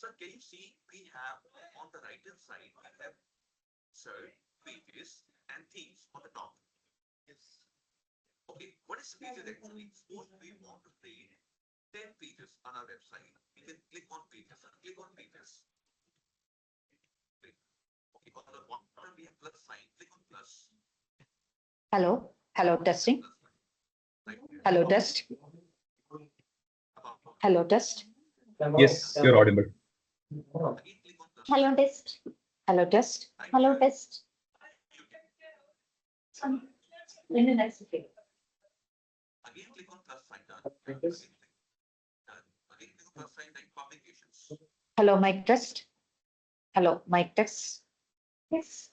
So can you see we have on the right hand side, we have search, pages, and themes on the top. Yes. Okay, what is pages actually? Suppose we want to create 10 pages on our website. We can click on pages and click on pages. Click. Okay, on the bottom we have plus sign. Click on plus. Hello, testing. Hello, test. Hello, test. Yes, you're audible. Again, click on plus. Hello, test. Hello, test. Hello, test. Again, click on plus sign. Done. Again, click on plus sign. Like publications. Hello, mic test. Hello, mic test. Yes.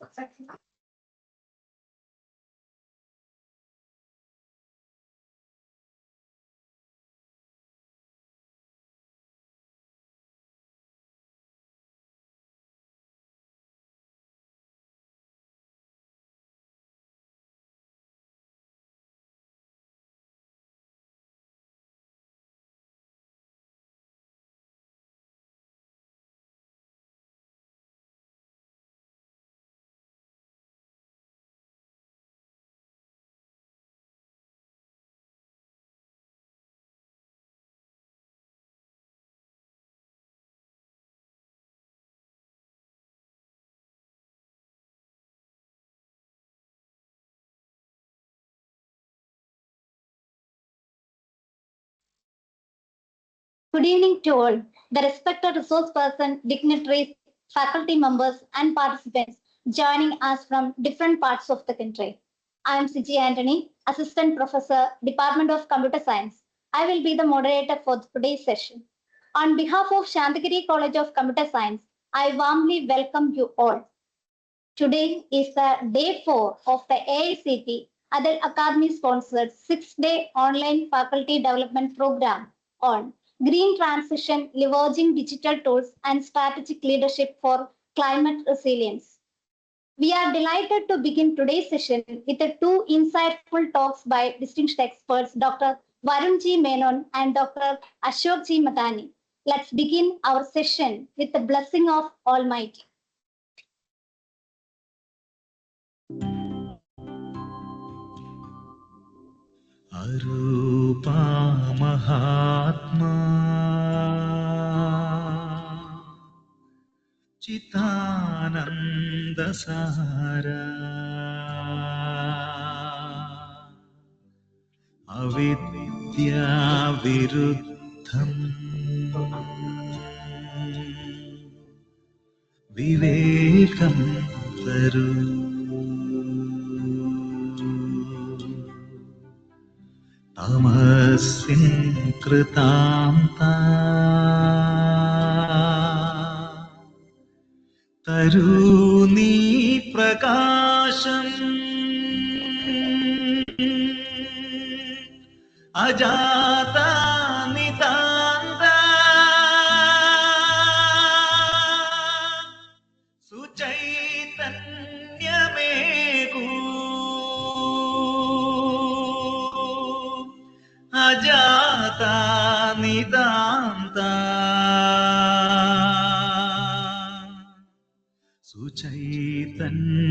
Good evening to all, the respected resource person, dignitaries, faculty members, and participants joining us from different parts of the country. I am Siji Anthony, Assistant Professor, Department of Computer Science. I will be the moderator for today's session. On behalf of Shantigiri College of Computer Science, I warmly welcome you all. Today is the day 4 of the AICT ATAL Academy sponsored 6-day online faculty development program on green transition, leveraging digital tools and strategic leadership for climate resilience. We are delighted to begin today's session with the two insightful talks by distinguished experts, Dr. Varun G. Menon and Dr. Ashok G. Madani. Let's begin our session with the blessing of Almighty. Arupa महात्मा चितानंद सारा अविद्या विरुद्धम विवेकं तरु तमस्सिंकृतान्ता तरूनी प्रकाशम् अजाता नितान्ता सुचैतन्यमेकु अजाता नितान्ता सुचैतन्यमेकु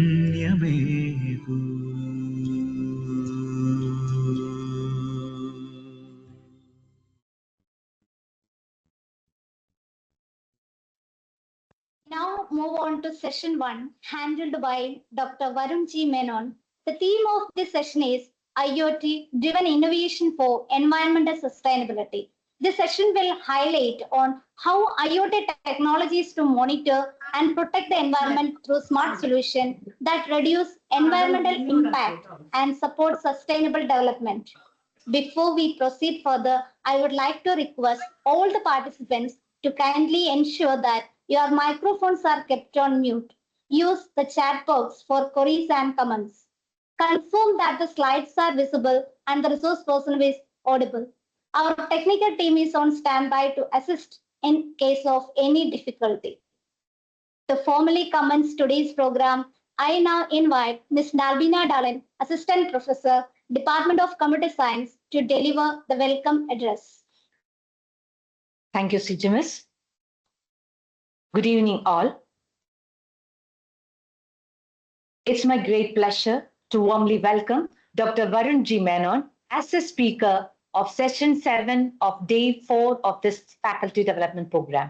Now move on to session 1, handled by Dr. Varun G. Menon. The theme of this session is IoT-driven innovation for environmental sustainability. This session will highlight on how IoT technologies to monitor and protect the environment through smart solutions that reduce environmental impact and support sustainable development. Before we proceed further, I would like to request all the participants to kindly ensure that your microphones are kept on mute. Use the chat box for queries and comments. Confirm that the slides are visible and the resource person is audible. Our technical team is on standby to assist in case of any difficulty. To formally commence today's program, I now invite Ms. Nalbina Dalan, Assistant Professor, Department of Computer Science, to deliver the welcome address. Thank you, CG Miss. Good evening, all. It's my great pleasure to warmly welcome Dr. Varun G. Menon as the speaker of session 7 of day 4 of this faculty development program.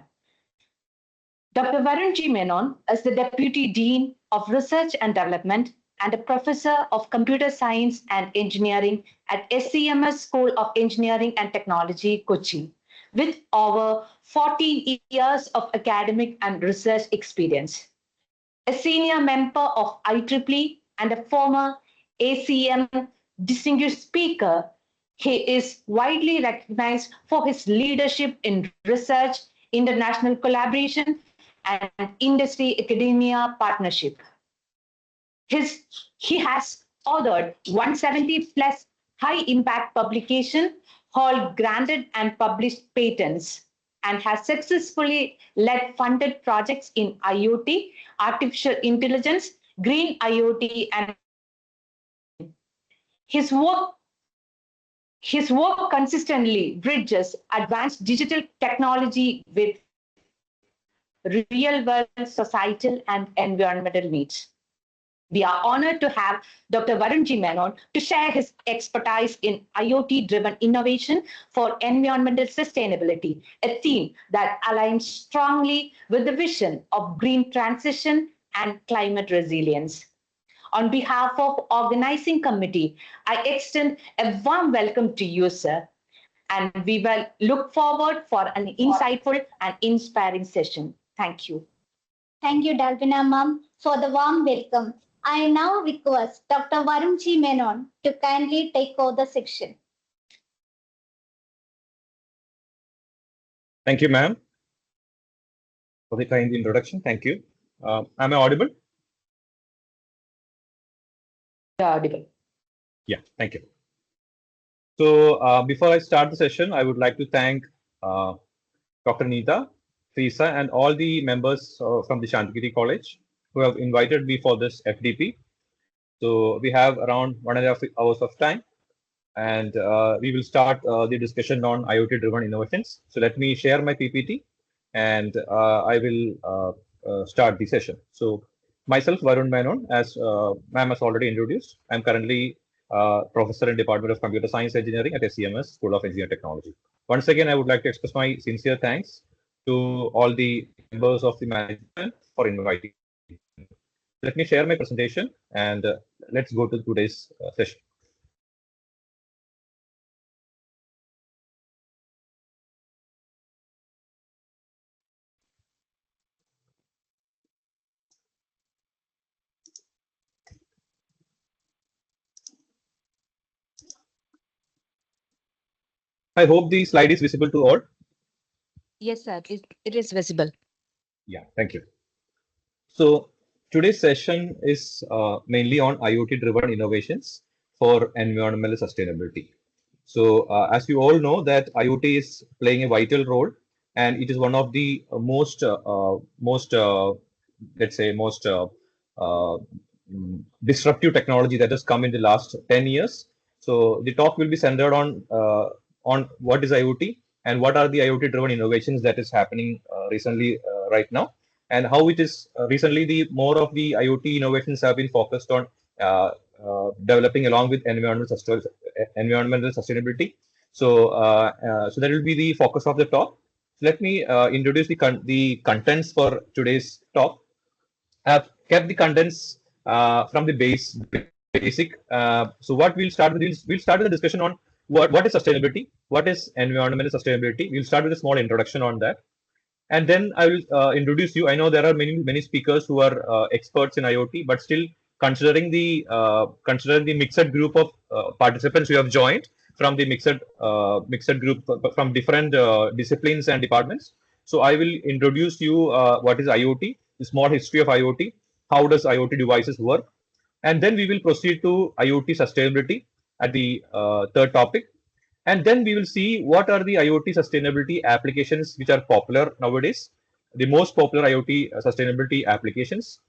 Dr. Varun G. Menon is the Deputy Dean of Research and Development and a Professor of Computer Science and Engineering at SCMS School of Engineering and Technology, Kochi, with over 14 years of academic and research experience. A senior member of IEEE and a former ACM distinguished speaker, he is widely recognized for his leadership in research, international collaboration, and industry academia partnership. He has authored 170 plus high impact publication, hold granted and published patents, and has successfully led funded projects in IoT, artificial intelligence, green IoT, and his work consistently bridges advanced digital technology with real-world societal and environmental needs. We are honored to have Dr. Varun G. Menon to share his expertise in IoT-driven innovation for environmental sustainability, a theme that aligns strongly with the vision of green transition and climate resilience. On behalf of organizing committee, I extend a warm welcome to you, sir, and we will look forward for an insightful and inspiring session. Thank you. Thank you, Dalvina ma'am, for the warm welcome. I now request Dr. Varun G. Menon to kindly take over the section. Thank you, ma'am, for the kind introduction. Thank you. Am I audible? Audible. Yeah, thank you. So before I start the session, I would like to thank Dr. Neeta, Teresa, and all the members from the Shantigiri College who have invited me for this FDP. So we have around 1.5 hours of time, and we will start the discussion on IoT-driven innovations. So let me share my PPT, and I will start the session. So myself, Varun Menon, as ma'am has already introduced, I'm currently Professor in Department of Computer Science Engineering at SCMS School of Engineering Technology. Once again, I would like to express my sincere thanks to all the members of the management for inviting me. Let me share my presentation, and let's go to today's session. I hope the slide is visible to all. Yes, sir. It is visible. Yeah, thank you. So today's session is mainly on IoT-driven innovations for environmental sustainability. So as you all know that IoT is playing a vital role, and it is one of the most disruptive technology that has come in the last 10 years. So the talk will be centered on what is IoT and what are the IoT-driven innovations that is happening recently right now, and how it is recently the more of the IoT innovations have been focused on developing along with environmental sustainability. So that will be the focus of the talk. Let me introduce the contents for today's talk. I have kept the contents from the basic. So what we'll start with, we'll start with a discussion on what is sustainability, what is environmental sustainability. We'll start with a small introduction on that. And then I will introduce you. I know there are many speakers who are experts in IoT, but still considering the mixed group of participants who have joined from the mixed group from different disciplines and departments. So I will introduce you what is IoT, the small history of IoT, how does IoT devices work, and then we will proceed to IoT sustainability at the third topic. And then we will see what are the IoT sustainability applications which are popular nowadays, the most popular IoT sustainability applications.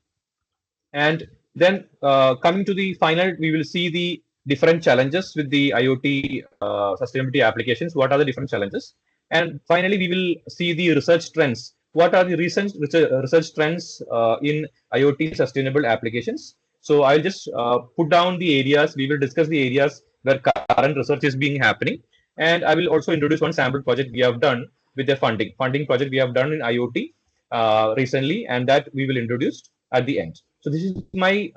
And then coming to the final, we will see the different challenges with the IoT sustainability applications. What are the different challenges? And finally, we will see the research trends what are the recent research trends in IoT sustainable applications. So I'll just put down the areas. We will discuss the areas where current research is being happening, and I will also introduce one sample project we have done with the funding project we have done in IoT recently, and that we will introduce at the end. So this is my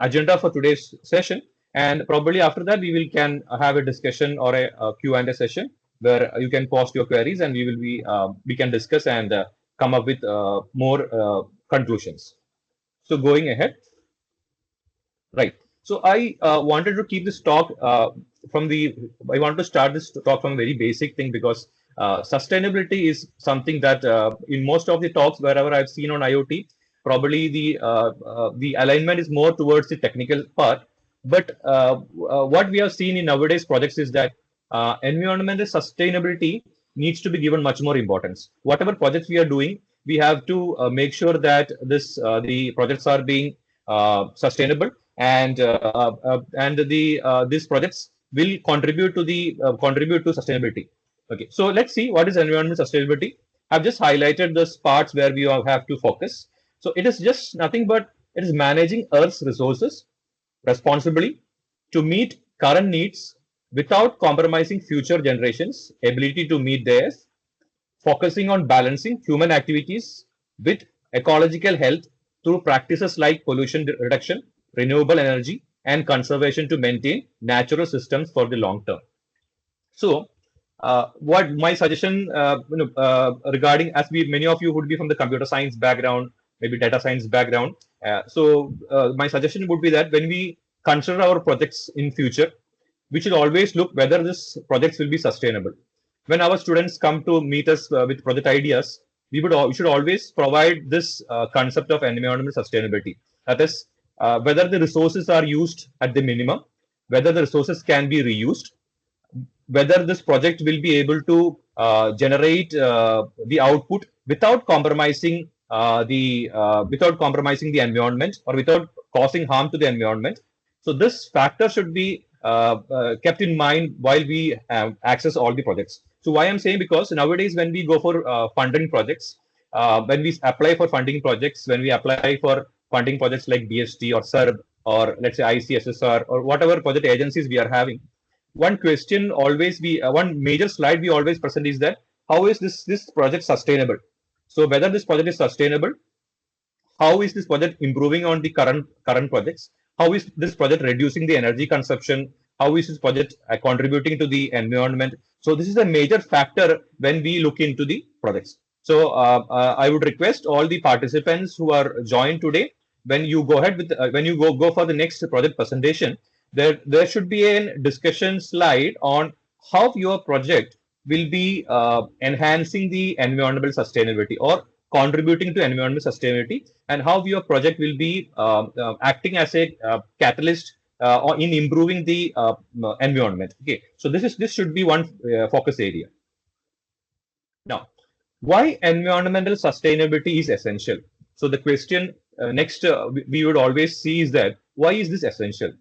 agenda for today's session, and probably after that we will can have a discussion or a Q&A session where you can post your queries, and we can discuss and come up with more conclusions. So going ahead, right. So I wanted to keep this talk from the. I want to start this talk from a very basic thing because sustainability is something that in most of the talks wherever I've seen on IoT, probably the alignment is more towards the technical part. But what we have seen in nowadays projects is that environmental sustainability needs to be given much more importance. Whatever projects we are doing, we have to make sure that the projects are being sustainable, and these projects will contribute to sustainability. Okay, so let's see what is environmental sustainability. I've just highlighted those parts where we all have to focus. So it is just nothing but it is managing Earth's resources responsibly to meet current needs without compromising future generations' ability to meet theirs, focusing on balancing human activities with ecological health through practices like pollution reduction, renewable energy, and conservation to maintain natural systems for the long term. So, what my suggestion, regarding, as many of you would be from the computer science background, maybe data science background. My suggestion would be that when we consider our projects in future, we should always look whether this projects will be sustainable. When our students come to meet us with project ideas, we should always provide this concept of environmental sustainability. That is, whether the resources are used at the minimum, whether the resources can be reused, whether this project will be able to generate the output without compromising the environment or without causing harm to the environment. So this factor should be kept in mind while we access all the projects. So why I'm saying, because nowadays when we go for funding projects, when we apply for funding projects, when we apply for funding projects like BST or SERB or let's say ICSSR or whatever project agencies we are having, one question always be one major slide we always present is that how is this project sustainable? So whether this project is sustainable, how is this project improving on the current projects? How is this project reducing the energy consumption? How is this project contributing to the environment? So this is a major factor when we look into the projects. So I would request all the participants who are joined today, when you go ahead with when you go for the next project presentation, there should be a discussion slide on how your project will be enhancing the environmental sustainability or contributing to environmental sustainability, and how your project will be acting as a catalyst in improving the environment. Okay, so this should be one focus area. Now, why environmental sustainability is essential? So the question next we would always see is that why is this essential?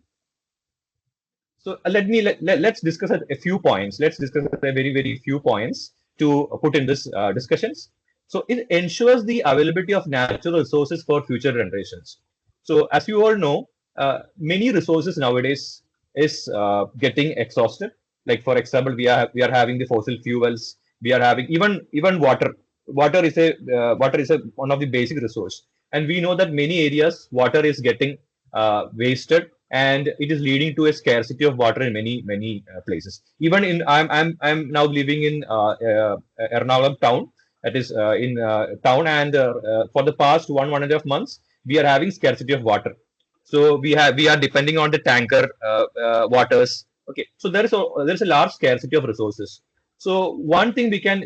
So let's discuss a few points. Let's discuss a very few points to put in this discussions. So it ensures the availability of natural resources for future generations. So as you all know, many resources nowadays is getting exhausted. Like for example, we are having the fossil fuels. We are having even water. Water is a one of the basic resource, and we know that many areas water is getting wasted, and it is leading to a scarcity of water in many places. Even in I'm now living in Ernakulam town, that is in town, and for the past 1.5 months we are having scarcity of water. So we are depending on the tanker waters. Okay, so there's a large scarcity of resources. So one thing we can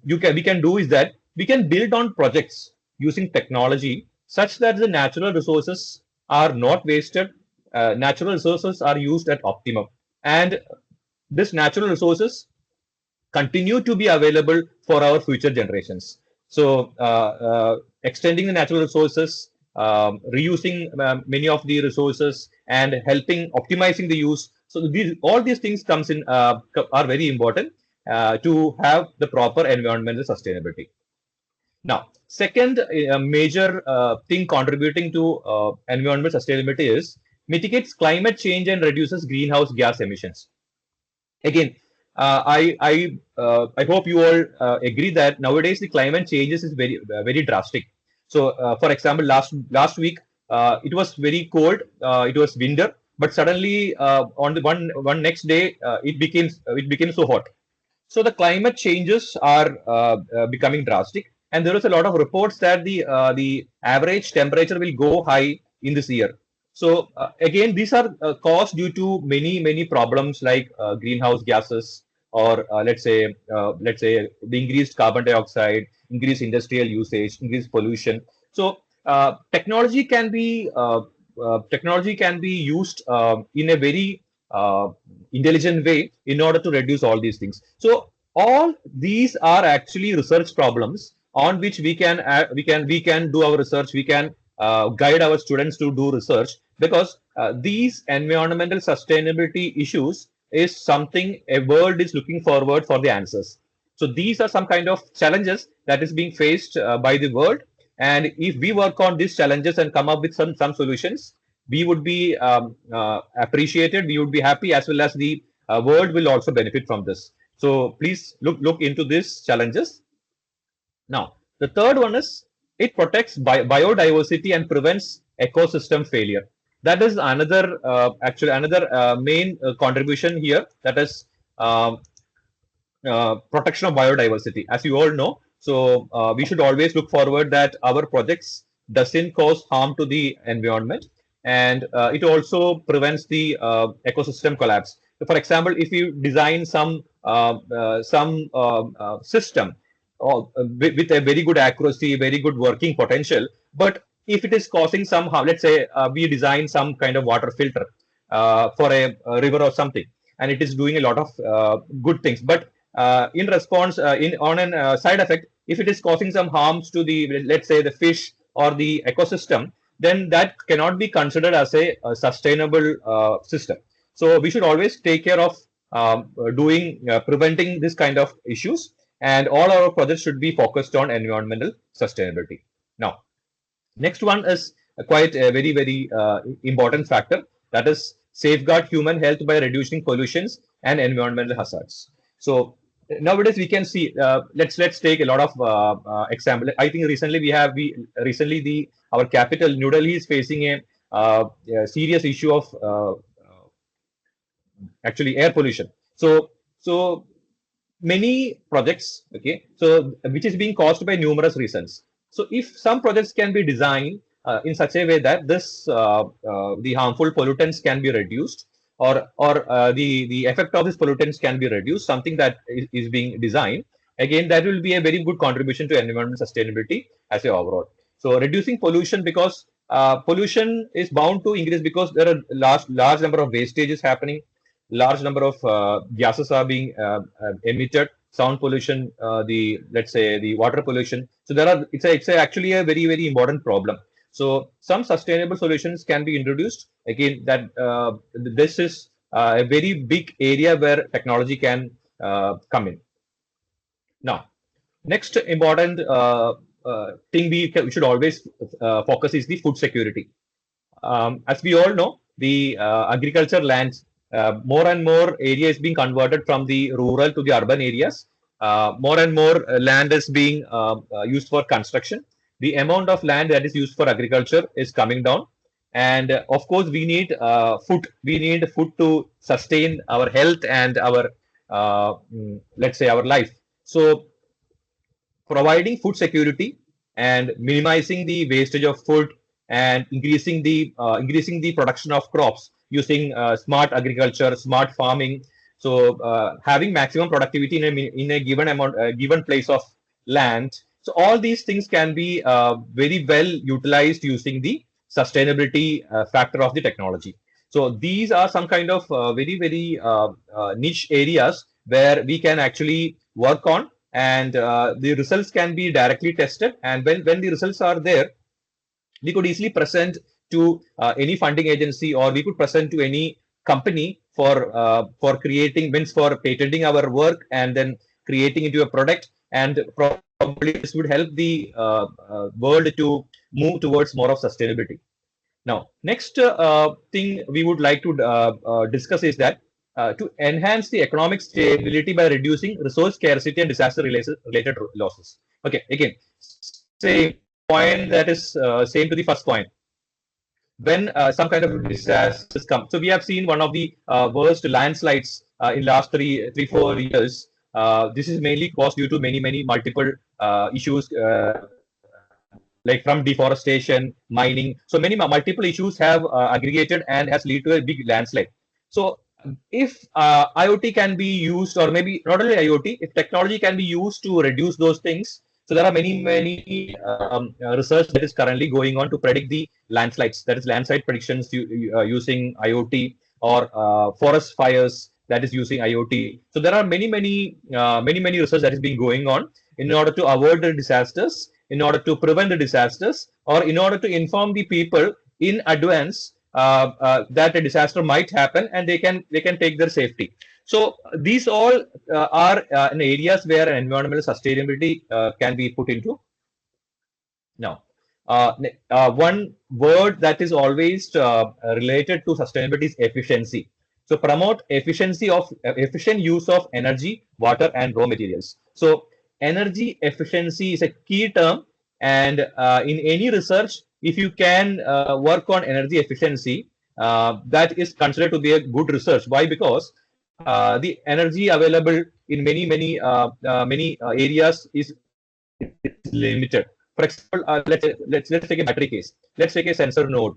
we can do is that we can build on projects using technology such that the natural resources are not wasted. Natural resources are used at optimum, and this natural resources continue to be available for our future generations. So extending the natural resources, reusing many of the resources, and helping optimizing the use. So all these things comes in are very important to have the proper environmental sustainability. Now, second major thing contributing to environmental sustainability is mitigates climate change and reduces greenhouse gas emissions. Again, I hope you all agree that nowadays the climate changes is very drastic. So, for example, last week it was very cold. It was winter, but suddenly on the one next day it became so hot. So the climate changes are becoming drastic, and there is a lot of reports that the average temperature will go high in this year. So again, these are caused due to many problems like greenhouse gases, or let's say the increased carbon dioxide, increased industrial usage, increased pollution. So technology can be used in a very intelligent way in order to reduce all these things. So all these are actually research problems on which we can do our research. We can guide our students to do research, because these environmental sustainability issues is something a world is looking forward for the answers. So these are some kind of challenges that is being faced by the world, and if we work on these challenges and come up with some solutions, we would be appreciated, we would be happy, as well as the world will also benefit from this. So please look into these challenges. Now, the third one is it protects biodiversity and prevents ecosystem failure. That is another actually another main contribution here. That is protection of biodiversity. As you all know, so we should always look forward that our projects doesn't cause harm to the environment, and it also prevents the ecosystem collapse. So for example, if you design some system with a very good accuracy, very good working potential, but if it is causing some harm, let's say we design some kind of water filter for a river or something, and it is doing a lot of good things, but in response, in on an side effect, if it is causing some harms to the, let's say, the fish or the ecosystem, then that cannot be considered as a sustainable system. So we should always take care of preventing this kind of issues, and all our projects should be focused on environmental sustainability. Now, next one is quite a very important factor, that is safeguard human health by reducing pollutions and environmental hazards. So nowadays we can see, let's take a lot of example. I think recently the our capital New Delhi is facing a serious issue of actually air pollution. So many projects, okay, so which is being caused by numerous reasons. So if some projects can be designed in such a way that the harmful pollutants can be reduced, or the effect of these pollutants can be reduced, something that is being designed, again that will be a very good contribution to environmental sustainability as a overall. So reducing pollution, because pollution is bound to increase because there are large number of wastages happening, large number of gases are being emitted, sound pollution, the, let's say, the water pollution. So it's actually a very important problem. So some sustainable solutions can be introduced. Again, that this is a very big area where technology can come in. Now, next important thing we should always focus is the food security. As we all know, the agriculture lands, more and more area is being converted from the rural to the urban areas. More and more land is being used for construction. The amount of land that is used for agriculture is coming down, and of course we need food. We need food to sustain our health and our let's say our life. So providing food security and minimizing the wastage of food and increasing the production of crops using smart agriculture, smart farming. So having maximum productivity in a given amount, given place of land. So all these things can be very well utilized using the sustainability factor of the technology. So these are some kind of very niche areas where we can actually work on, and the results can be directly tested. And when the results are there, we could easily present to any funding agency, or we could present to any company for creating, means for patenting our work and then creating into a product and probably this would help the world to move towards more of sustainability. Now, next thing we would like to discuss is that to enhance the economic stability by reducing resource scarcity and disaster related losses. Okay, again, same point that is same to the first point. When some kind of disasters come, so we have seen one of the worst landslides in last 4 years. This is mainly caused due to many multiple issues like from deforestation, mining. So many multiple issues have aggregated and has led to a big landslide. So if IoT can be used, or maybe not only IoT, if technology can be used to reduce those things. So there are many research that is currently going on to predict the landslides. That is landslide predictions using IoT, or forest fires that is using IoT. So there are many research that is being going on in order to avoid the disasters, in order to prevent the disasters, or in order to inform the people in advance that a disaster might happen, and they can take their safety. So these all are in areas where environmental sustainability can be put into. Now, one word that is always related to sustainability is efficiency. So promote efficient use of energy, water, and raw materials. So energy efficiency is a key term, and in any research, if you can work on energy efficiency, that is considered to be a good research. Why? Because the energy available in many areas is limited. For example, let's take a battery case. Let's take a sensor node,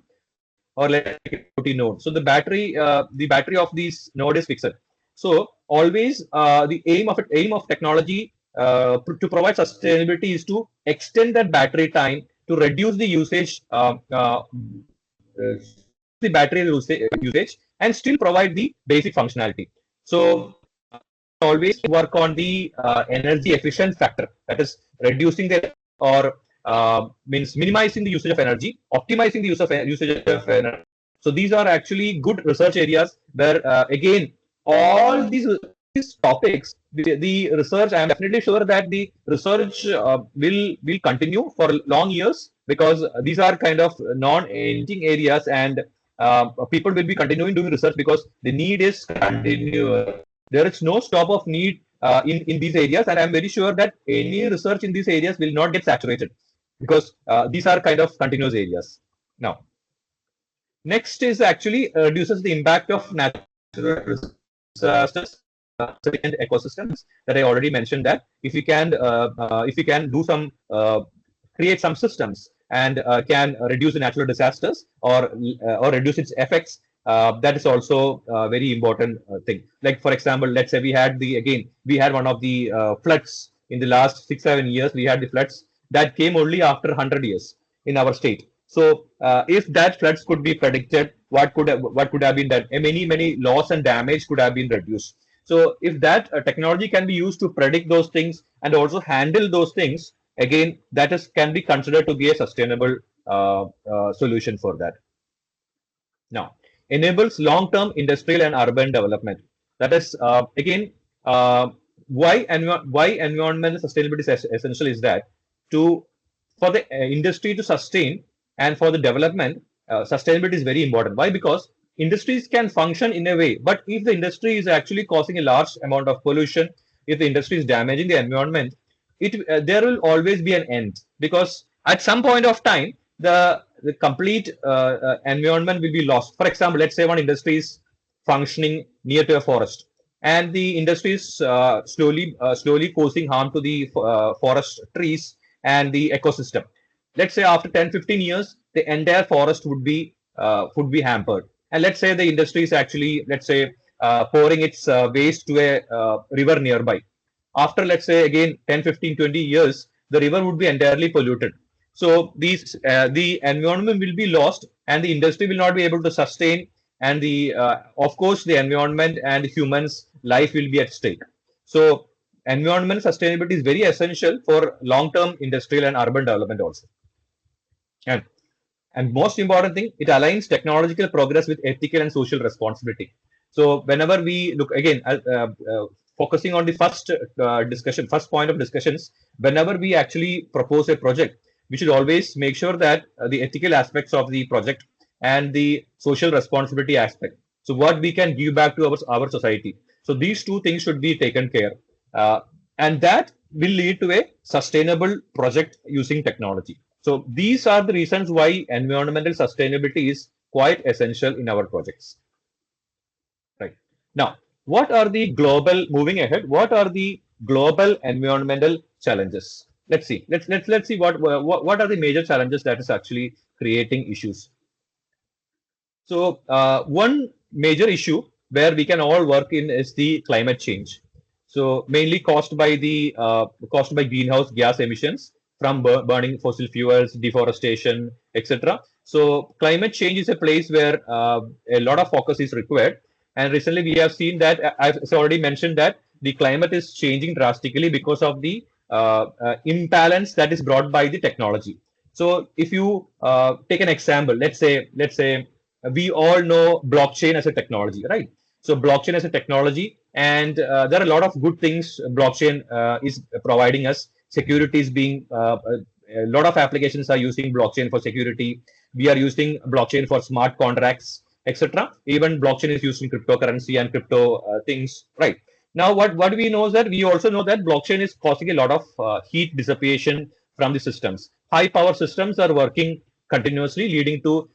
or let's take a IoT node. So the battery of this node is fixed. So always the aim of technology to provide sustainability is to extend that battery time, to reduce the usage, the battery usage, and still provide the basic functionality. So always work on the energy efficient factor, that is reducing the, or means minimizing the usage of energy, optimizing the usage of energy. So these are actually good research areas where again all these topics, the research, I am definitely sure that the research will continue for long years, because these are kind of non-ending areas, and people will be continuing doing research because the need is continuous. There is no stop of need in these areas, and I'm very sure that any research in these areas will not get saturated, because these are kind of continuous areas. Now, next is actually reduces the impact of natural disasters and ecosystems, that I already mentioned. That if you can do some create some systems, and can reduce the natural disasters, or reduce its effects, that is also a very important thing. Like for example, let's say we had one of the floods in the last 6-7 years. We had the floods that came only after 100 years in our state. So if that floods could be predicted, what could have been done? Many loss and damage could have been reduced. So if that technology can be used to predict those things and also handle those things, again, that is can be considered to be a sustainable solution for that. Now, enables long-term industrial and urban development. That is again why environmental sustainability is essential is that to for the industry to sustain and for the development, sustainability is very important. Why? Because industries can function in a way, but if the industry is actually causing a large amount of pollution, if the industry is damaging the environment, there will always be an end, because at some point of time the complete environment will be lost. For example, let's say one industry is functioning near to a forest, and the industry is slowly causing harm to the forest trees and the ecosystem. Let's say after 10-15 years, the entire forest would be hampered. And let's say the industry is actually, let's say, pouring its waste to a river nearby. After, let's say, again 10-15-20 years, the river would be entirely polluted. So the environment will be lost, and the industry will not be able to sustain, and the of course the environment and humans' life will be at stake. So environment sustainability is very essential for long-term industrial and urban development also. And most important thing, it aligns technological progress with ethical and social responsibility. So whenever we look again, focusing on the first point of discussions. Whenever we actually propose a project, we should always make sure that the ethical aspects of the project and the social responsibility aspect. So what we can give back to our society. So these two things should be taken care, and that will lead to a sustainable project using technology. So these are the reasons why environmental sustainability is quite essential in our projects. Right. Now, what are the global moving ahead? What are the global environmental challenges? Let's see. Let's see what are the major challenges that is actually creating issues. So one major issue where we can all work in is the climate change. So mainly caused by greenhouse gas emissions from burning fossil fuels, deforestation, etc. So climate change is a place where a lot of focus is required. And recently we have seen that I've already mentioned that the climate is changing drastically because of the imbalance that is brought by the technology. So if you take an example, let's say we all know blockchain as a technology, right? So blockchain as a technology, and there are a lot of good things blockchain is providing us. Security is being a lot of applications are using blockchain for security. We are using blockchain for smart contracts, etc. Even blockchain is used in cryptocurrency and crypto things, right? Now, what we know is that we also know that blockchain is causing a lot of heat dissipation from the systems. High power systems are working continuously, leading to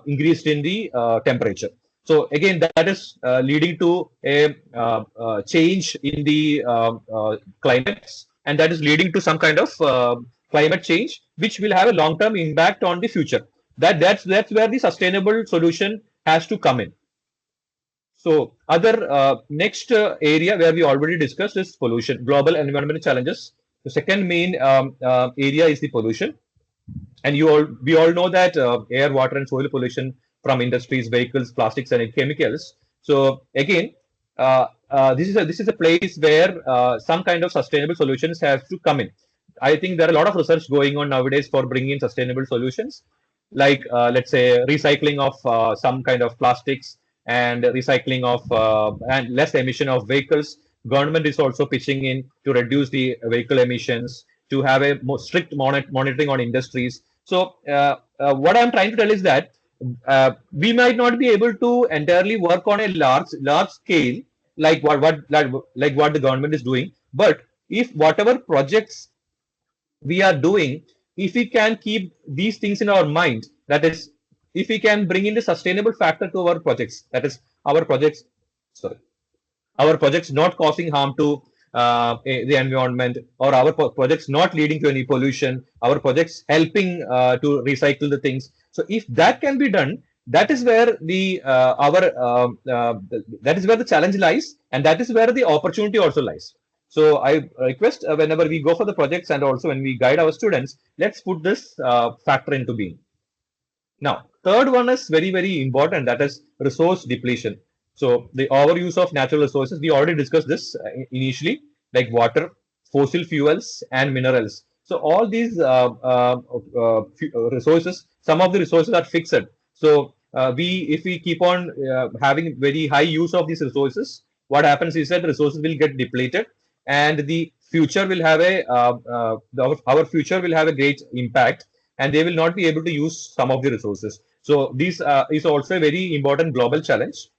increased in the temperature. So again, that is leading to a change in the climates, and that is leading to some kind of climate change, which will have a long-term impact on the future. That's where the sustainable solution has to come in. So other next area where we already discussed is pollution, global environmental challenges. The second main area is the pollution, and we all know that air, water, and soil pollution from industries, vehicles, plastics, and chemicals. So again, this is a place where some kind of sustainable solutions have to come in. I think there are a lot of research going on nowadays for bringing in sustainable solutions, like let's say recycling of some kind of plastics and recycling of and less emission of vehicles. Government is also pitching in to reduce the vehicle emissions, to have a more strict monitoring on industries. So what I'm trying to tell is that we might not be able to entirely work on a large scale like what the government is doing, but if whatever projects we are doing, if we can keep these things in our mind, that is, if we can bring in the sustainable factor to our projects, that is, our projects, sorry, our projects not causing harm to the environment, or our projects not leading to any pollution, our projects helping to recycle the things. So if that can be done, that is where the that is where the challenge lies, and that is where the opportunity also lies. So I request whenever we go for the projects and also when we guide our students, let's put this factor into being. Now, third one is very important, that is resource depletion. So the overuse of natural resources, we already discussed this initially, like water, fossil fuels, and minerals. So all these resources, some of the resources are fixed. So if we keep on having very high use of these resources, what happens is that resources will get depleted, and the future will have our future will have a great impact, and they will not be able to use some of the resources. So this is also a very important global challenge.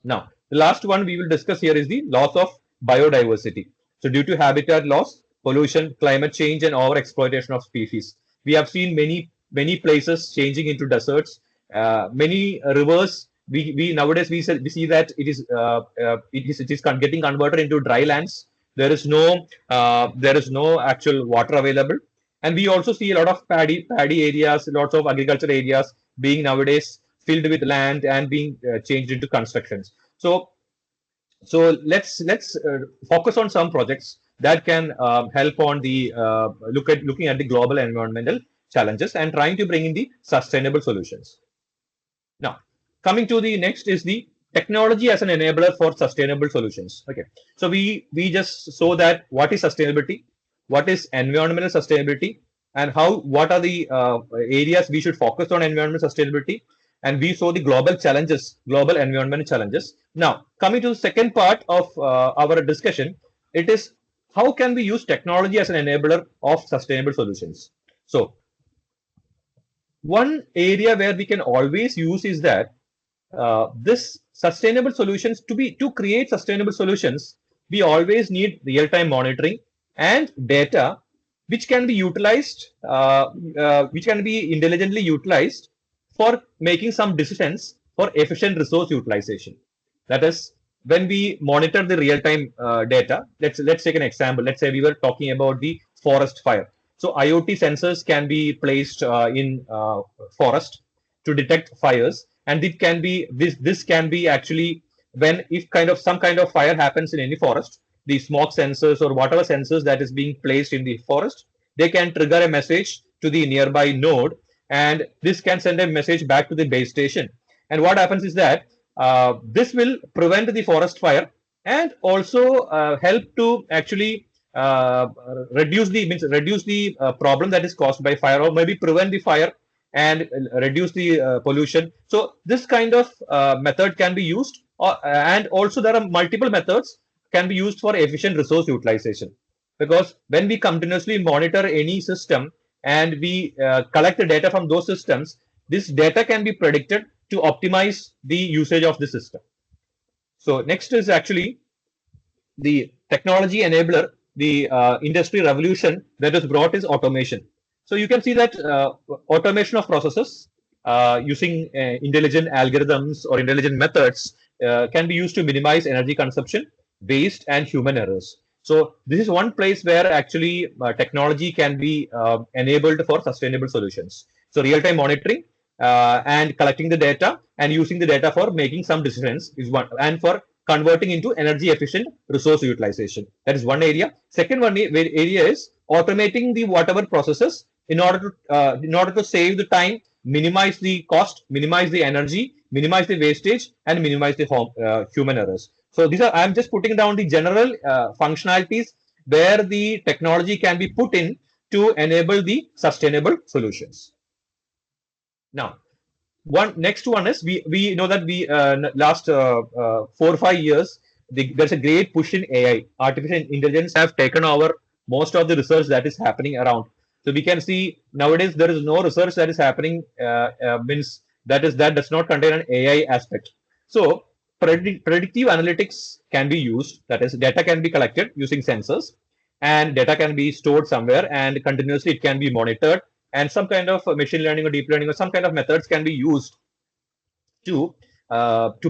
Now, the last one we will discuss here is the loss of biodiversity. So due to habitat loss, pollution, climate change, and overexploitation of species, we have seen many places changing into deserts. Many rivers, we nowadays we see that it is getting converted into dry lands. There is no actual water available, and we also see a lot of paddy areas, lots of agriculture areas being nowadays filled with land and being changed into constructions. So let's focus on some projects that can help on the looking at the global environmental challenges and trying to bring in the sustainable solutions. Now, coming to the next is the technology as an enabler for sustainable solutions. Okay, so we just saw that what is sustainability, what is environmental sustainability, and what are the areas we should focus on environmental sustainability. and we saw the global challenges, global environment challenges. Now, coming to the second part of our discussion, it is how can we use technology as an enabler of sustainable solutions. So, one area where we can always use is that this sustainable solutions to create sustainable solutions, we always need real-time monitoring and data which can be utilized, which can be intelligently utilized for making some decisions for efficient resource utilization. That is, when we monitor the real-time data, let's take an example. Let's say we were talking about the forest fire. So IoT sensors can be placed in forest to detect fires, and it can be this can be actually when if some kind of fire happens in any forest, the smoke sensors or whatever sensors that is being placed in the forest, they can trigger a message to the nearby node, and this can send a message back to the base station. And what happens is that this will prevent the forest fire and also help to actually reduce the problem that is caused by fire, or maybe prevent the fire and reduce the pollution. So this kind of method can be used, and also there are multiple methods can be used for efficient resource utilization, because when we continuously monitor any system and we collect the data from those systems, this data can be predicted to optimize the usage of the system. So next is actually the technology enabler, the industry revolution that is brought is automation. So you can see that automation of processes using intelligent algorithms or intelligent methods can be used to minimize energy consumption, waste, and human errors. So this is one place where actually technology can be enabled for sustainable solutions. So real-time monitoring and collecting the data and using the data for making some decisions is one, and for converting into energy efficient resource utilization. That is one area. Second one area is automating the whatever processes in order to save the time, minimize the cost, minimize the energy, minimize the wastage, and minimize the human errors. So these are, I'm just putting down the general functionalities where the technology can be put in to enable the sustainable solutions. Now, next one is we know that we last 4 or 5 years there's a great push in AI. Artificial intelligence have taken over most of the research that is happening around. So we can see nowadays there is no research that is happening means that does not contain an AI aspect. So predictive analytics can be used. That is, data can be collected using sensors, and data can be stored somewhere, and continuously it can be monitored, and some kind of machine learning or deep learning or some kind of methods can be used to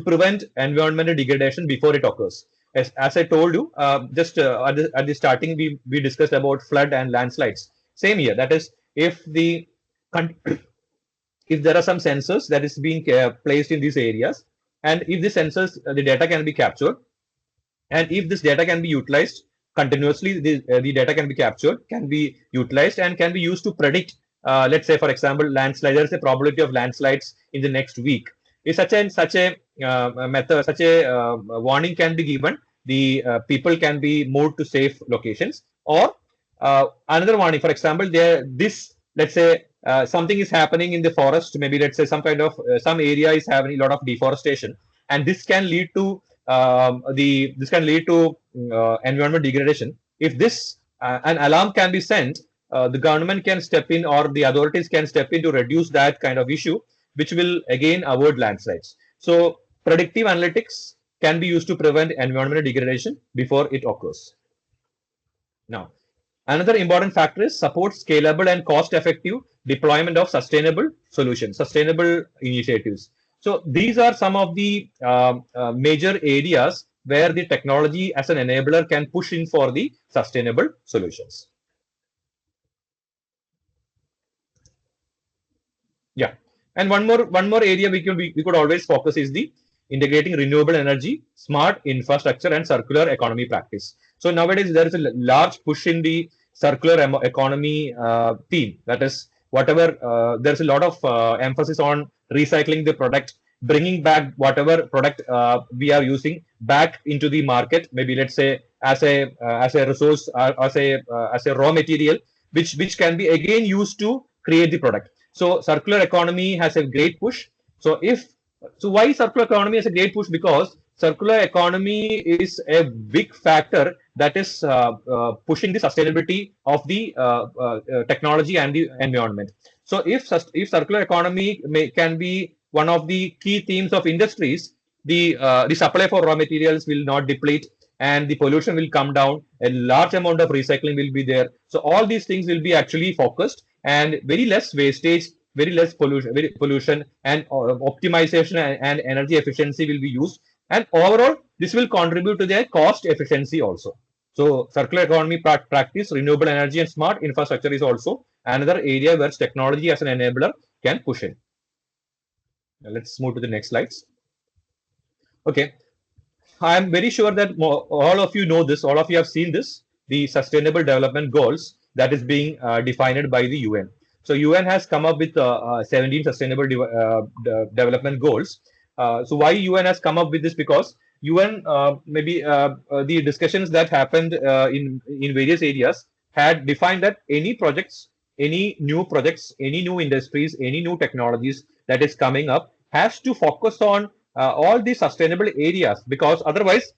prevent environmental degradation before it occurs. As I told you, just at the starting, we discussed about flood and landslides. Same here. That is, if there are some sensors that is being placed in these areas, and if the sensors, the data can be captured, and if this data can be utilized continuously, the data can be captured, can be utilized, and can be used to predict. Let's say, for example, landslide. There is a probability of landslides in the next week. If such a method, such a warning can be given, the people can be moved to safe locations. Or another warning, for example, let's say something is happening in the forest. Maybe let's say some area is having a lot of deforestation, and this can lead to environmental degradation. If an alarm can be sent, the government can step in, or the authorities can step in to reduce that kind of issue, which will again avoid landslides. So predictive analytics can be used to prevent environmental degradation before it occurs. Now, another important factor is support scalable and cost-effective deployment of sustainable solutions, sustainable initiatives. So these are some of the major areas where the technology as an enabler can push in for the sustainable solutions. Yeah, and one more area we could always focus is the integrating renewable energy, smart infrastructure, and circular economy practice. So nowadays there is a large push in the circular economy theme. That is, whatever there's a lot of emphasis on recycling the product, bringing back whatever product we are using back into the market. Maybe let's say as a resource, as a raw material, which can be again used to create the product. So circular economy has a great push. So why circular economy is a great push? Because circular economy is a big factor that is pushing the sustainability of the technology and the environment. So if circular economy can be one of the key themes of industries, the supply for raw materials will not deplete and the pollution will come down. A large amount of recycling will be there. So all these things will be actually focused and very less wastage, very less pollution and optimization and energy efficiency will be used. And overall, this will contribute to their cost efficiency also. So circular economy practice, renewable energy and smart infrastructure is also another area where technology as an enabler can push in. Now let's move to the next slides. Okay, I'm very sure that all of you know this, all of you have seen this, the Sustainable Development Goals that is being defined by the UN. So UN has come up with 17 Sustainable Development Goals. So why UN has come up with this? Because UN, the discussions that happened in various areas had defined that any projects, any new projects, any new industries, any new technologies that is coming up has to focus on all the sustainable areas, because otherwise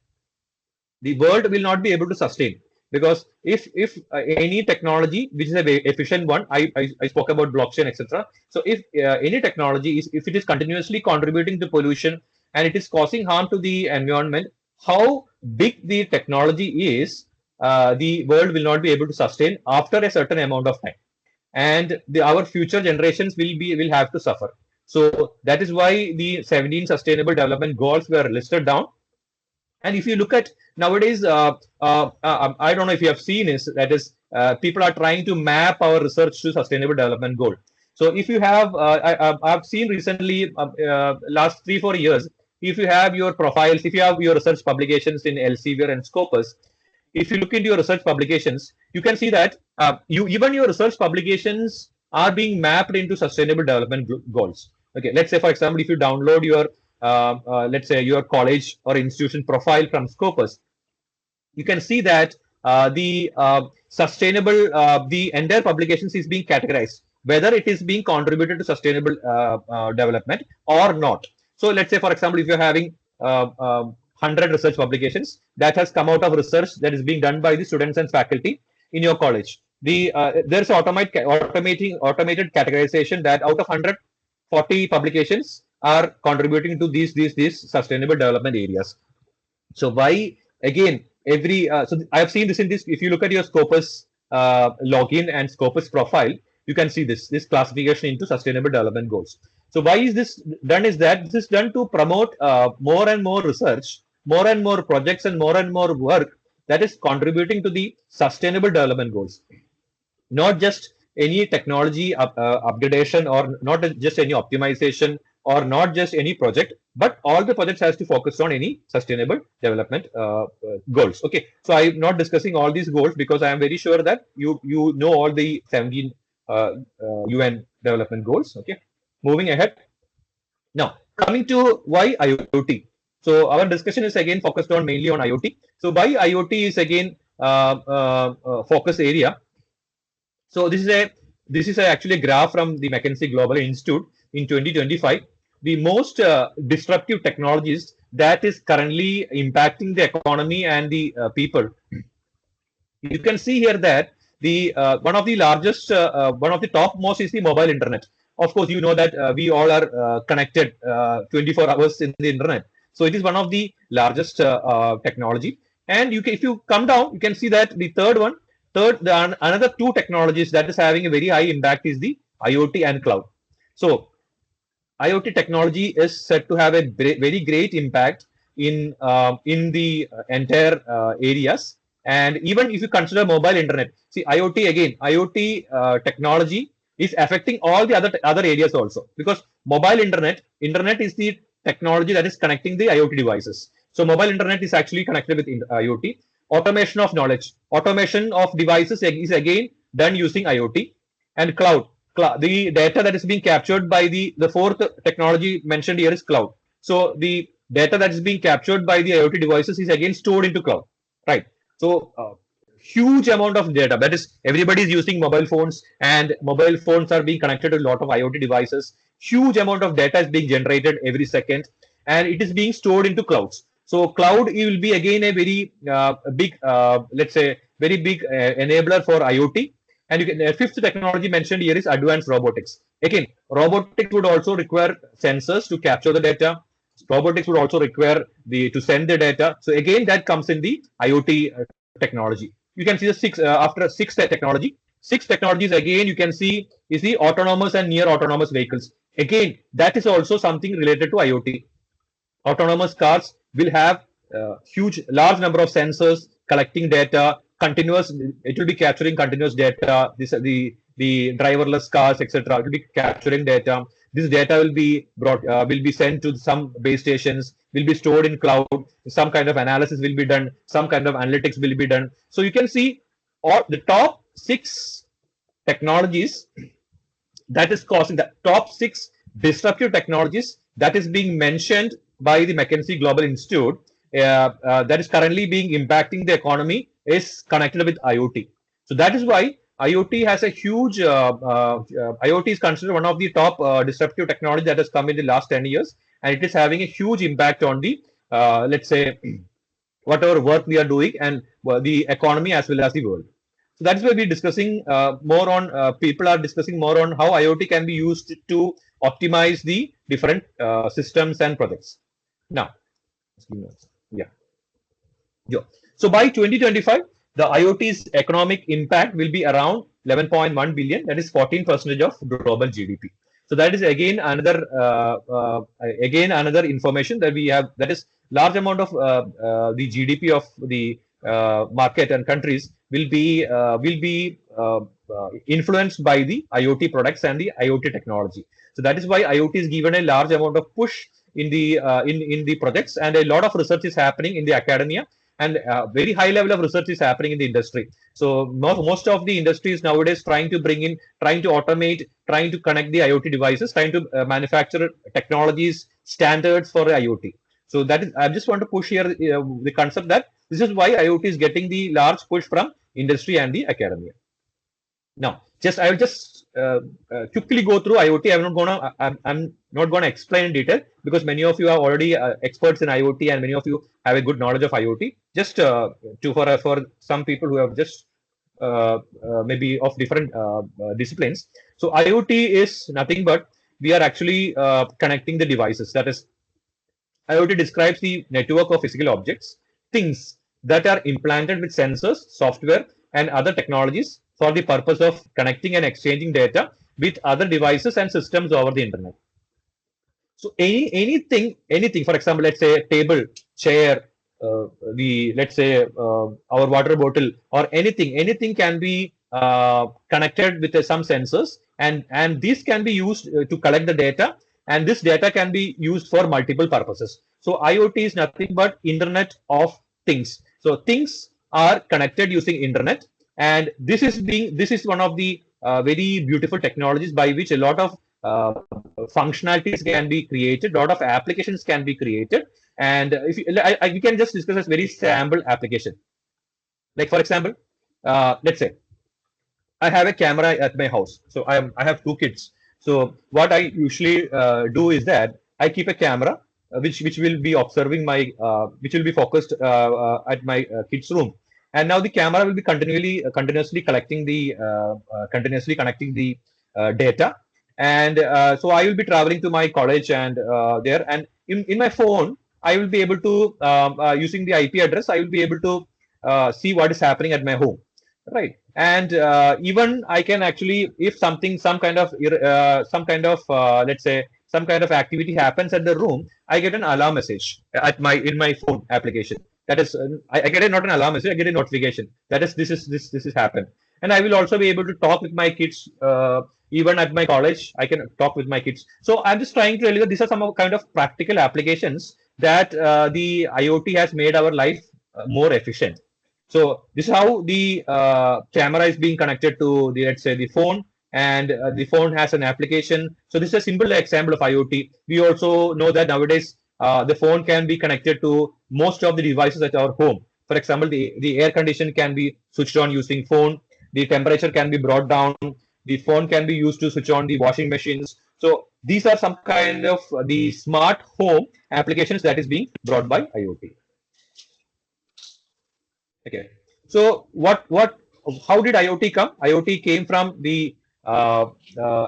the world will not be able to sustain. Because if any technology which is a very efficient one, I spoke about blockchain, etc. So if any technology is, if it is continuously contributing to pollution and it is causing harm to the environment, how big the technology is, the world will not be able to sustain after a certain amount of time, and our future generations will have to suffer. So that is why the 17 Sustainable Development Goals were listed down. And if you look at nowadays, I don't know if you have seen is that is people are trying to map our research to Sustainable Development Goal. So if you have, I've seen recently, last 3-4 years, if you have your profiles, if you have your research publications in Elsevier and Scopus, if you look into your research publications, you can see that even your research publications are being mapped into Sustainable Development Goals. Okay, let's say, for example, if you download your let's say your college or institution profile from Scopus, you can see that the entire publications is being categorized, whether it is being contributed to sustainable development or not. So let's say, for example, if you're having 100 research publications that has come out of research that is being done by the students and faculty in your college, there's automated categorization that out of 140 publications are contributing to these sustainable development areas. So why again so I have seen this in this. If you look at your Scopus login and Scopus profile, you can see this classification into sustainable development goals. So why is this done? Is that this is done to promote more and more research, more and more projects, and more work that is contributing to the sustainable development goals, not just any technology upgradation, or not just any optimization, or not just any project, but all the projects has to focus on any sustainable development goals. Okay, so I'm not discussing all these goals because I am very sure that you know all the 17 UN development goals. Okay, moving ahead. Now, coming to why IoT. So our discussion is again focused on mainly on IoT. So why IoT is again focus area. So this is actually a graph from the McKinsey Global Institute in 2025. The most disruptive technologies that is currently impacting the economy and the people. You can see here that the one of the largest, one of the topmost is the mobile internet. Of course, you know that we all are connected 24 hours in the internet. So it is one of the largest technology. And if you come down, you can see that the another two technologies that is having a very high impact is the IoT and cloud. So IoT technology is said to have a very great impact in the entire areas. And even if you consider mobile internet, see IoT again, IoT technology is affecting all the other areas also, because mobile internet is the technology that is connecting the IoT devices. So mobile internet is actually connected with IoT. Automation of knowledge, automation of devices is again done using IoT. And cloud, the data that is being captured by the fourth technology mentioned here is cloud. So the data that is being captured by the IoT devices is again stored into cloud, right? So huge amount of data. That is, everybody is using mobile phones, and mobile phones are being connected to a lot of IoT devices. Huge amount of data is being generated every second, and it is being stored into clouds. So cloud will be again a very big, let's say, very big enabler for IoT. And you can, fifth technology mentioned here is advanced robotics. Again, robotics would also require sensors to capture the data. Robotics would also require the to send the data. So again, that comes in the IoT technology. You can see the six after six technology. Six technologies again you can see is the autonomous and near autonomous vehicles. Again, that is also something related to IoT. Autonomous cars will have huge, large number of sensors collecting data, continuous. It will be capturing continuous data. The driverless cars, etc. It will be capturing data. This data will be brought, will be sent to some base stations, will be stored in cloud. Some kind of analysis will be done. Some kind of analytics will be done. So you can see all the top six technologies that is causing the top six disruptive technologies that is being mentioned by the McKinsey Global Institute that is currently being impacting the economy is connected with IoT. So that is why IoT has a huge, IoT is considered one of the top disruptive technology that has come in the last 10 years, and it is having a huge impact on the, let's say, whatever work we are doing and the economy as well as the world. So that's why we're discussing more on, people are discussing more on how IoT can be used to optimize the different systems and projects. Now, yeah. So by 2025, the IoT's economic impact will be around 11.1 billion. That is 14% of global GDP. So that is again another information that we have. That is large amount of the GDP of the market and countries will be influenced by the IoT products and the IoT technology. So that is why IoT is given a large amount of push in the in the projects, and a lot of research is happening in the academia, and very high level of research is happening in the industry. So most of the industries nowadays trying to bring in, trying to automate, trying to connect the IoT devices, trying to manufacture technologies, standards for IoT. So that is, I just want to push here the concept that this is why IoT is getting the large push from industry and the academia. Now, I will just quickly go through IoT. I'm not gonna explain in detail because many of you are already experts in IoT, and many of you have a good knowledge of IoT. Just for some people who have just maybe of different disciplines. So IoT is nothing but we are actually connecting the devices. That is, IoT describes the network of physical objects, things that are implanted with sensors, software, and other technologies for the purpose of connecting and exchanging data with other devices and systems over the internet. So anything, for example, let's say table, chair, let's say our water bottle, or anything can be connected with some sensors, and these can be used to collect the data, and this data can be used for multiple purposes. So IoT is nothing but Internet of Things. So things are connected using internet, and this is one of the very beautiful technologies by which a lot of functionalities can be created, a lot of applications can be created. And if you, we can just discuss a very sample application. Like for example, let's say I have a camera at my house. So I have two kids. So what I usually do is that I keep a camera which will be observing my which will be focused at my kids' room. And now the camera will be continuously collecting the continuously connecting the data. And so I will be traveling to my college and there, and in my phone I will be able to using the IP address, I will be able to see what is happening at my home, right? And even I can actually, if some kind of let's say some kind of activity happens at the room, I get an alarm message at in my phone application. That is, I get not an alarm message, I get a notification that is this is happened. And I will also be able to talk with my kids. Even at my college, I can talk with my kids. So I'm just trying to tell you that these are some kind of practical applications that the IoT has made our life more efficient. So this is how the camera is being connected to the, let's say, the phone, and the phone has an application. So this is a simple example of IoT. We also know that nowadays the phone can be connected to most of the devices at our home. For example, the air condition can be switched on using phone. The temperature can be brought down. The phone can be used to switch on the washing machines. So these are some kind of the smart home applications that is being brought by IoT. Okay. So how did IoT come? IoT came from the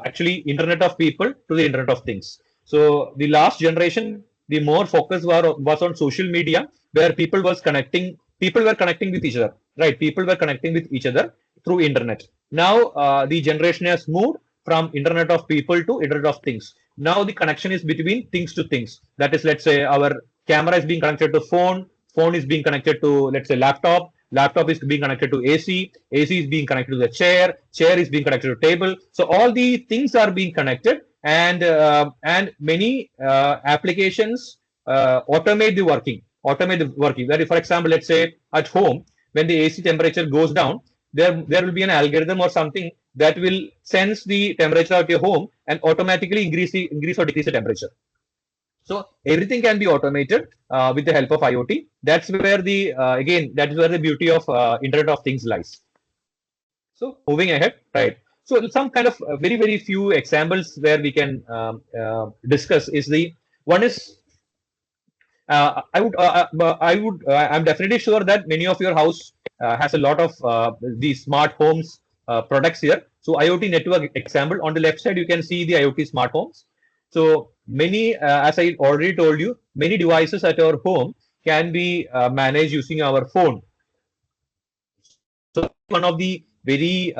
actually Internet of People to the Internet of Things. So the last generation, the more focus was on social media, where people were connecting with each other, right? People were connecting with each other through internet. Now the generation has moved from Internet of People to Internet of Things. Now the connection is between things to things. That is, let's say our camera is being connected to phone, phone is being connected to, let's say, laptop, laptop is being connected to AC, AC is being connected to the chair, chair is being connected to table. So all the things are being connected, and many applications automate the working. Where, for example, let's say at home, when the AC temperature goes down, there will be an algorithm or something that will sense the temperature at your home and automatically increase or decrease the temperature. So everything can be automated with the help of IoT. That's where the again, that is where the beauty of Internet of Things lies. So moving ahead, right? So some kind of very few examples where we can discuss is the one is I'm definitely sure that many of your house has a lot of these smart homes products here. So IoT network example, on the left side you can see the IoT smart homes. So many, as I already told you, many devices at our home can be managed using our phone. So one of the very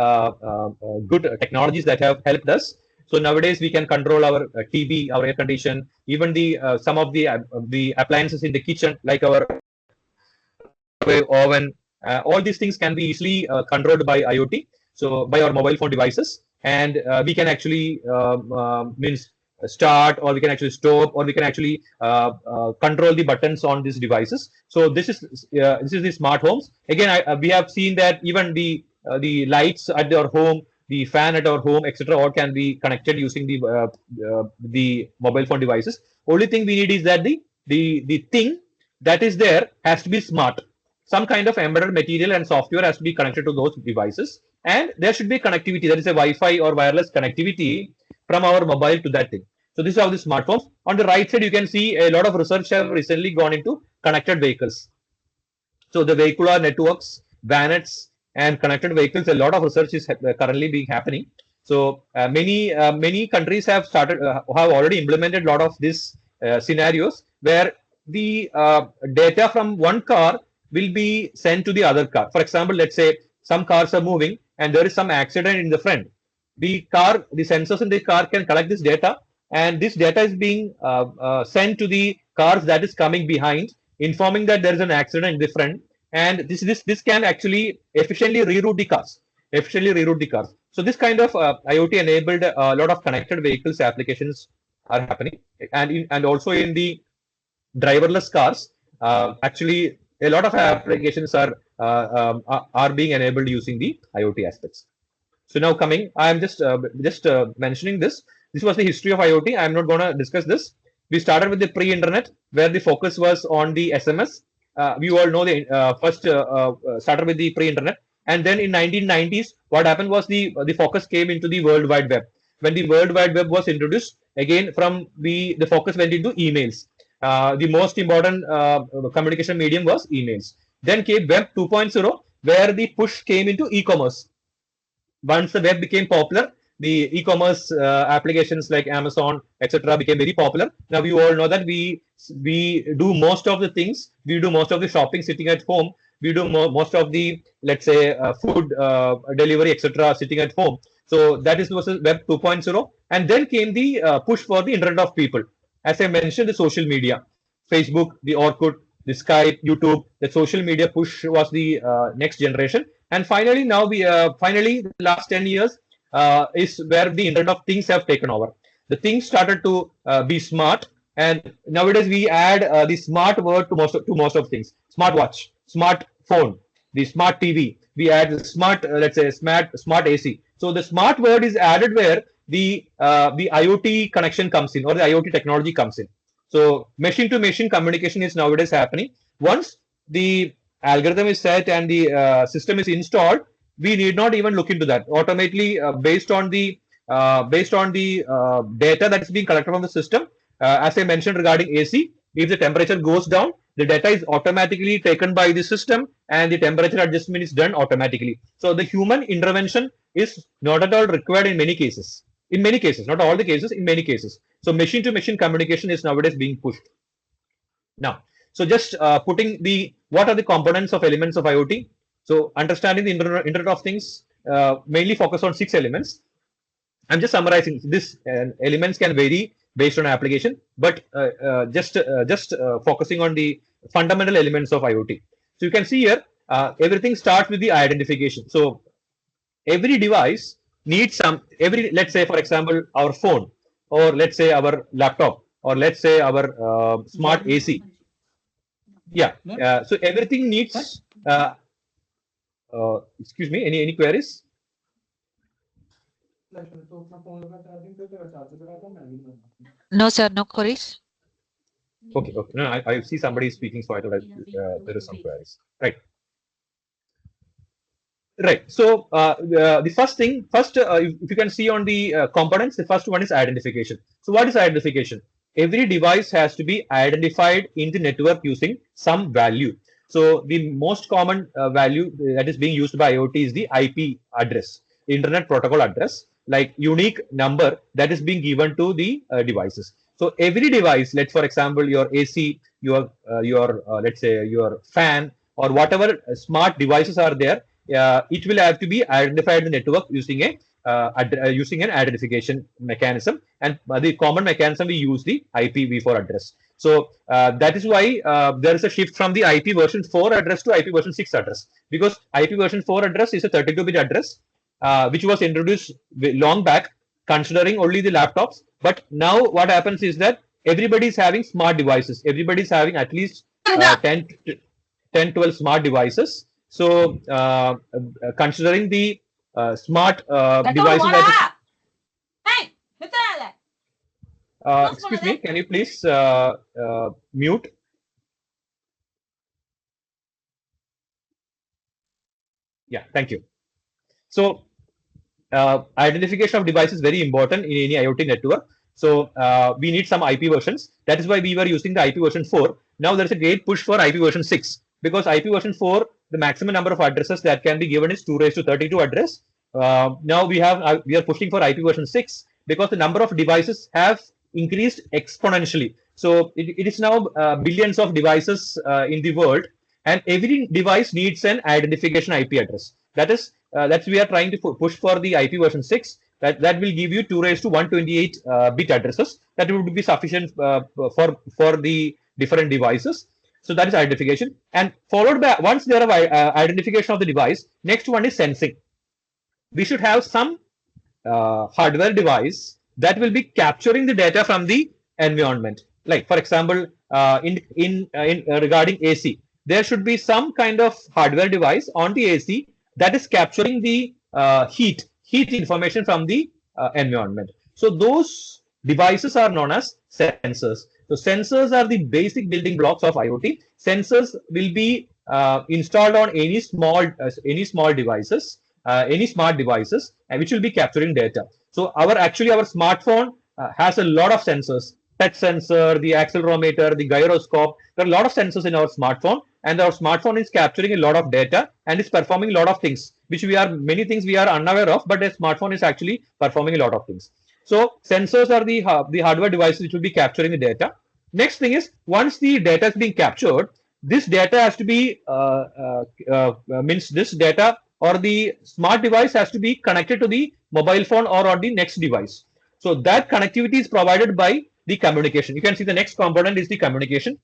good technologies that have helped us. So nowadays we can control our TV, our air condition, even the some of the appliances in the kitchen, like our oven. All these things can be easily controlled by IoT. So by our mobile phone devices, and we can actually means start, or we can actually stop, or we can actually control the buttons on these devices. So this is the smart homes. Again, we have seen that even the lights at our home, the fan at our home, etc., all can be connected using the mobile phone devices. Only thing we need is that the thing that is there has to be smart. Some kind of embedded material and software has to be connected to those devices, and there should be connectivity. That is a Wi-Fi or wireless connectivity from our mobile to that thing. So this is how the smartphones. On the right side, you can see a lot of research have recently gone into connected vehicles. So the vehicular networks, VANETs, and connected vehicles, a lot of research is currently being happening. So many countries have already implemented a lot of these scenarios where the data from one car will be sent to the other car. For example, let's say some cars are moving and there is some accident in the front. The sensors in the car can collect this data, and this data is being sent to the cars that is coming behind, informing that there is an accident in the front, and this can actually efficiently reroute the cars. So this kind of IoT enabled a lot of connected vehicles applications are happening, and also in the driverless cars, actually a lot of applications are being enabled using the IoT aspects. So now I am just mentioning this. This was the history of IoT. I am not going to discuss this. We started with the pre-internet, where the focus was on the SMS. We all know the first started with the pre-internet, and then in 1990s, what happened was the focus came into the World Wide Web. When the World Wide Web was introduced, again from the focus went into emails. The most important communication medium was emails. Then came Web 2.0, where the push came into e-commerce. Once the web became popular, the e-commerce applications like Amazon, etc., became very popular. Now we all know that we do most of the things. We do most of the shopping sitting at home. We do most of the, let's say, food delivery, etc., sitting at home. So that was Web 2.0, and then came the push for the Internet of People. As I mentioned, the social media, Facebook, the Orkut, the Skype, YouTube, the social media push was the next generation. And finally, now finally, the last 10 years is where the Internet of Things have taken over. The things started to be smart, and nowadays we add the smart word to most of things. Smartwatch, smartphone, the smart TV. We add the smart, let's say, smart AC. So the smart word is added where the IoT connection comes in, or the IoT technology comes in. So machine to machine communication is nowadays happening. Once the algorithm is set and the system is installed, we need not even look into that. Automatically, based on the data that is being collected from the system, as I mentioned regarding AC, if the temperature goes down, the data is automatically taken by the system and the temperature adjustment is done automatically. So the human intervention is not at all required in many cases. In many cases, not all the cases, in many cases. So machine to machine communication is nowadays being pushed. Now, so just putting the what are the components of elements of IoT. So understanding the Internet of Things mainly focus on 6 elements. I'm just summarizing. This elements can vary based on application, but just focusing on the fundamental elements of IoT. So you can see here everything starts with the identification. So every device needs let's say for example our phone, or let's say our laptop, or let's say our smart AC. Yeah. So everything needs. Excuse me. Any queries? No, sir, no queries. Okay. Okay. No, I see somebody speaking, so I thought there is some queries. Right. Right. So the first, if you can see on the components, the first one is identification. So what is identification? Every device has to be identified in the network using some value. So the most common value that is being used by IoT is the IP address, Internet Protocol address, like unique number that is being given to the devices. So every device, let's for example your AC, your let's say your fan, or whatever smart devices are there, it will have to be identified in the network using using an identification mechanism, and the common mechanism we use the IPv4 address. So that is why there is a shift from the IP version 4 address to IP version 6 address, because IP version 4 address is a 32-bit address which was introduced long back, considering only the laptops. But now what happens is that everybody is having smart devices. Everybody is having at least 10, 12 smart devices. So considering the smart devices that excuse me, can you please mute? Yeah, thank you. So identification of device is very important in any IoT network. So we need some IP versions. That is why we were using the IP version 4. Now there is a great push for IP version 6, because IP version 4, the maximum number of addresses that can be given is 2 raised to 32 address. Now we are pushing for IP version 6, because the number of devices have increased exponentially. So it is now billions of devices in the world, and every device needs an identification IP address. That's we are trying to push for the IP version 6. That will give you 2 raised to 128 bit addresses. That would be sufficient for the different devices. So that is identification, and followed by, once there are identification of the device, next one is sensing. We should have some hardware device that will be capturing the data from the environment. Like for example, in regarding AC, there should be some kind of hardware device on the AC that is capturing the heat information from the environment. So those devices are known as sensors. So sensors are the basic building blocks of IoT. Sensors will be installed on any small devices, any smart devices, which will be capturing data. So our smartphone has a lot of sensors: touch sensor, the accelerometer, the gyroscope. There are a lot of sensors in our smartphone, and our smartphone is capturing a lot of data and is performing a lot of things, which many things we are unaware of, but a smartphone is actually performing a lot of things. So sensors are the hardware devices which will be capturing the data. Next thing is, once the data is being captured, this data has to be means this data or the smart device has to be connected to the mobile phone or on the next device. So that connectivity is provided by the communication. You can see the next component is the communication.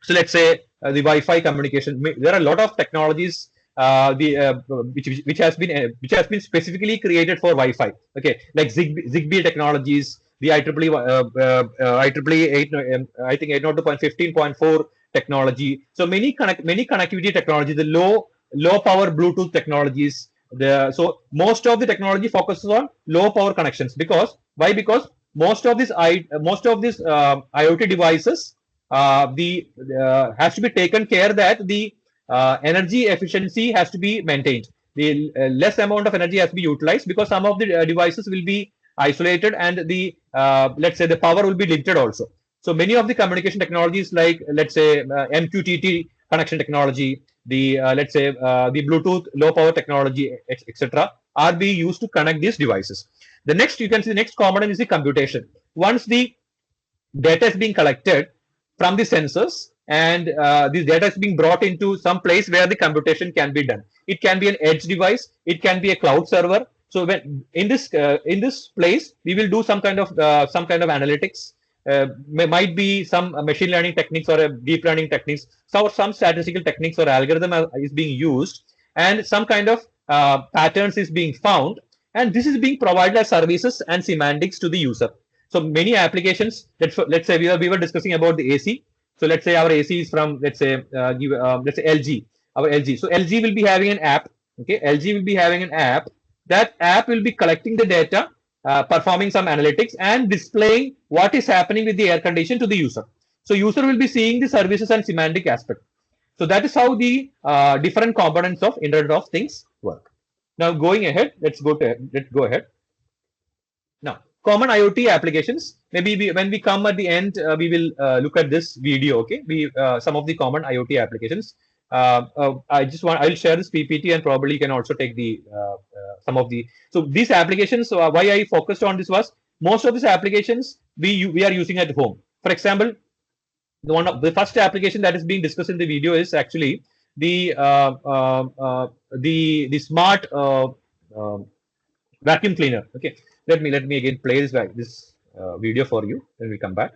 So let's say the Wi-Fi communication. There are a lot of technologies which has been specifically created for Wi-Fi. Okay, like Zigbee technologies, the IEEE 8, I think 802.15.4 technology. So many connectivity technology, the low power Bluetooth technologies. So most of the technology focuses on low power connections. Because why? Because most of these IoT devices has to be taken care that the energy efficiency has to be maintained. The less amount of energy has to be utilized because some of the devices will be isolated and the let's say the power will be limited also. So many of the communication technologies like let's say MQTT connection technology, the let's say the Bluetooth low power technology, etc., are being used to connect these devices. The next, you can see the next component is the computation. Once the data is being collected from the sensors and this data is being brought into some place where the computation can be done. It can be an edge device, it can be a cloud server. So when in this place we will do some kind of analytics. Might be some machine learning techniques or deep learning techniques, so some statistical techniques or algorithm is being used, and some kind of patterns is being found, and this is being provided as services and semantics to the user. So many applications. Let's say we were discussing about the AC. So let's say our AC is from let's say LG. Our LG. So LG will be having an app. Okay, LG will be having an app. That app will be collecting the data, performing some analytics, and displaying what is happening with the air condition to the user. So user will be seeing the services and semantic aspect. So that is how the different components of Internet of Things work. Now going ahead, let's go ahead. Now, common IoT applications. Maybe when we come at the end, we will look at this video. Okay, some of the common IoT applications. I'll share this PPT and probably you can also take the some of the. So these applications. Why I focused on this was most of these applications we are using at home. For example, the first application that is being discussed in the video is actually the smart vacuum cleaner. Okay, let me again play this video for you. Then we come back.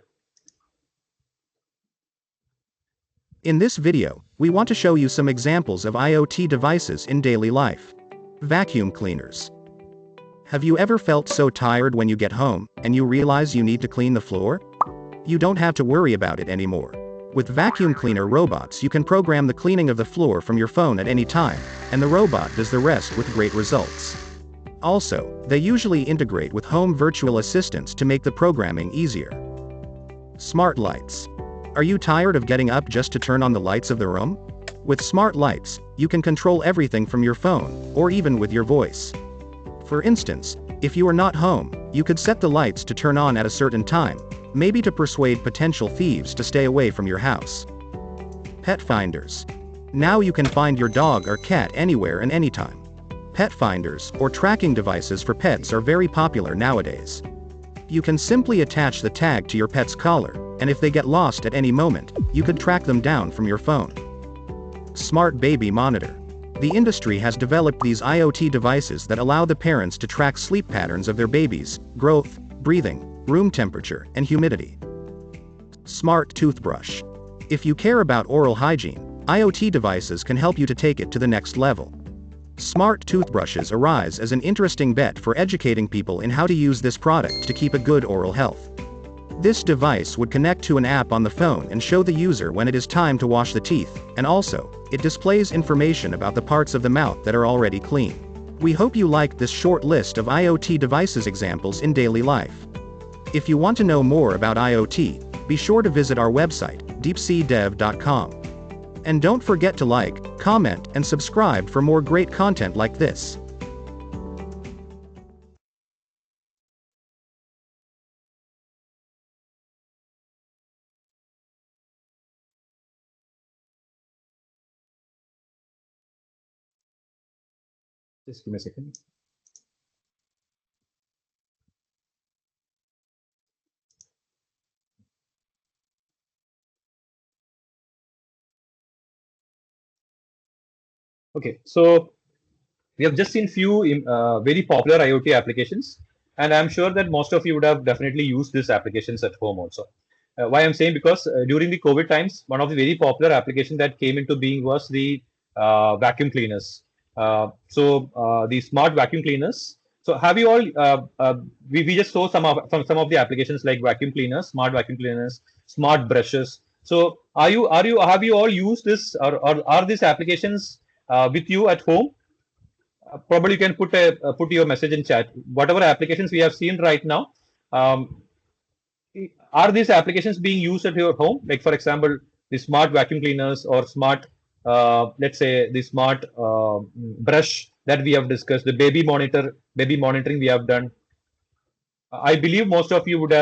In this video, we want to show you some examples of IoT devices in daily life. Vacuum cleaners. Have you ever felt so tired when you get home and you realize you need to clean the floor? You don't have to worry about it anymore. With vacuum cleaner robots, you can program the cleaning of the floor from your phone at any time, and the robot does the rest with great results. Also, they usually integrate with home virtual assistants to make the programming easier. Smart lights. Are you tired of getting up just to turn on the lights of the room? With smart lights, you can control everything from your phone, or even with your voice. For instance, if you are not home, you could set the lights to turn on at a certain time, maybe to persuade potential thieves to stay away from your house. Pet finders. Now you can find your dog or cat anywhere and anytime. Pet finders, or tracking devices for pets, are very popular nowadays. You can simply attach the tag to your pet's collar, and if they get lost at any moment, you could track them down from your phone. Smart baby monitor. The industry has developed these IoT devices that allow the parents to track sleep patterns of their babies, growth, breathing, room temperature, and humidity. Smart toothbrush. If you care about oral hygiene, IoT devices can help you to take it to the next level. Smart toothbrushes arise as an interesting bet for educating people in how to use this product to keep a good oral health. This device would connect to an app on the phone and show the user when it is time to wash the teeth, and also, it displays information about the parts of the mouth that are already clean. We hope you liked this short list of IoT devices examples in daily life. If you want to know more about IoT, be sure to visit our website, deepseadev.com. And don't forget to like, comment, and subscribe for more great content like this. Just give me a second. Okay, so we have just seen few very popular IoT applications, and I'm sure that most of you would have definitely used these applications at home also. Why I'm saying, because during the COVID times, one of the very popular applications that came into being was the vacuum cleaners. The smart vacuum cleaners. So have you all? We just saw some of the applications like vacuum cleaners, smart vacuum cleaners, smart brushes. So have you all used this, or are these applications with you at home? Probably you can put your message in chat. Whatever applications we have seen right now, are these applications being used at your home? Like for example, the smart vacuum cleaners or smart let's say the smart brush that we have discussed, the baby monitoring we have done. I believe most of you would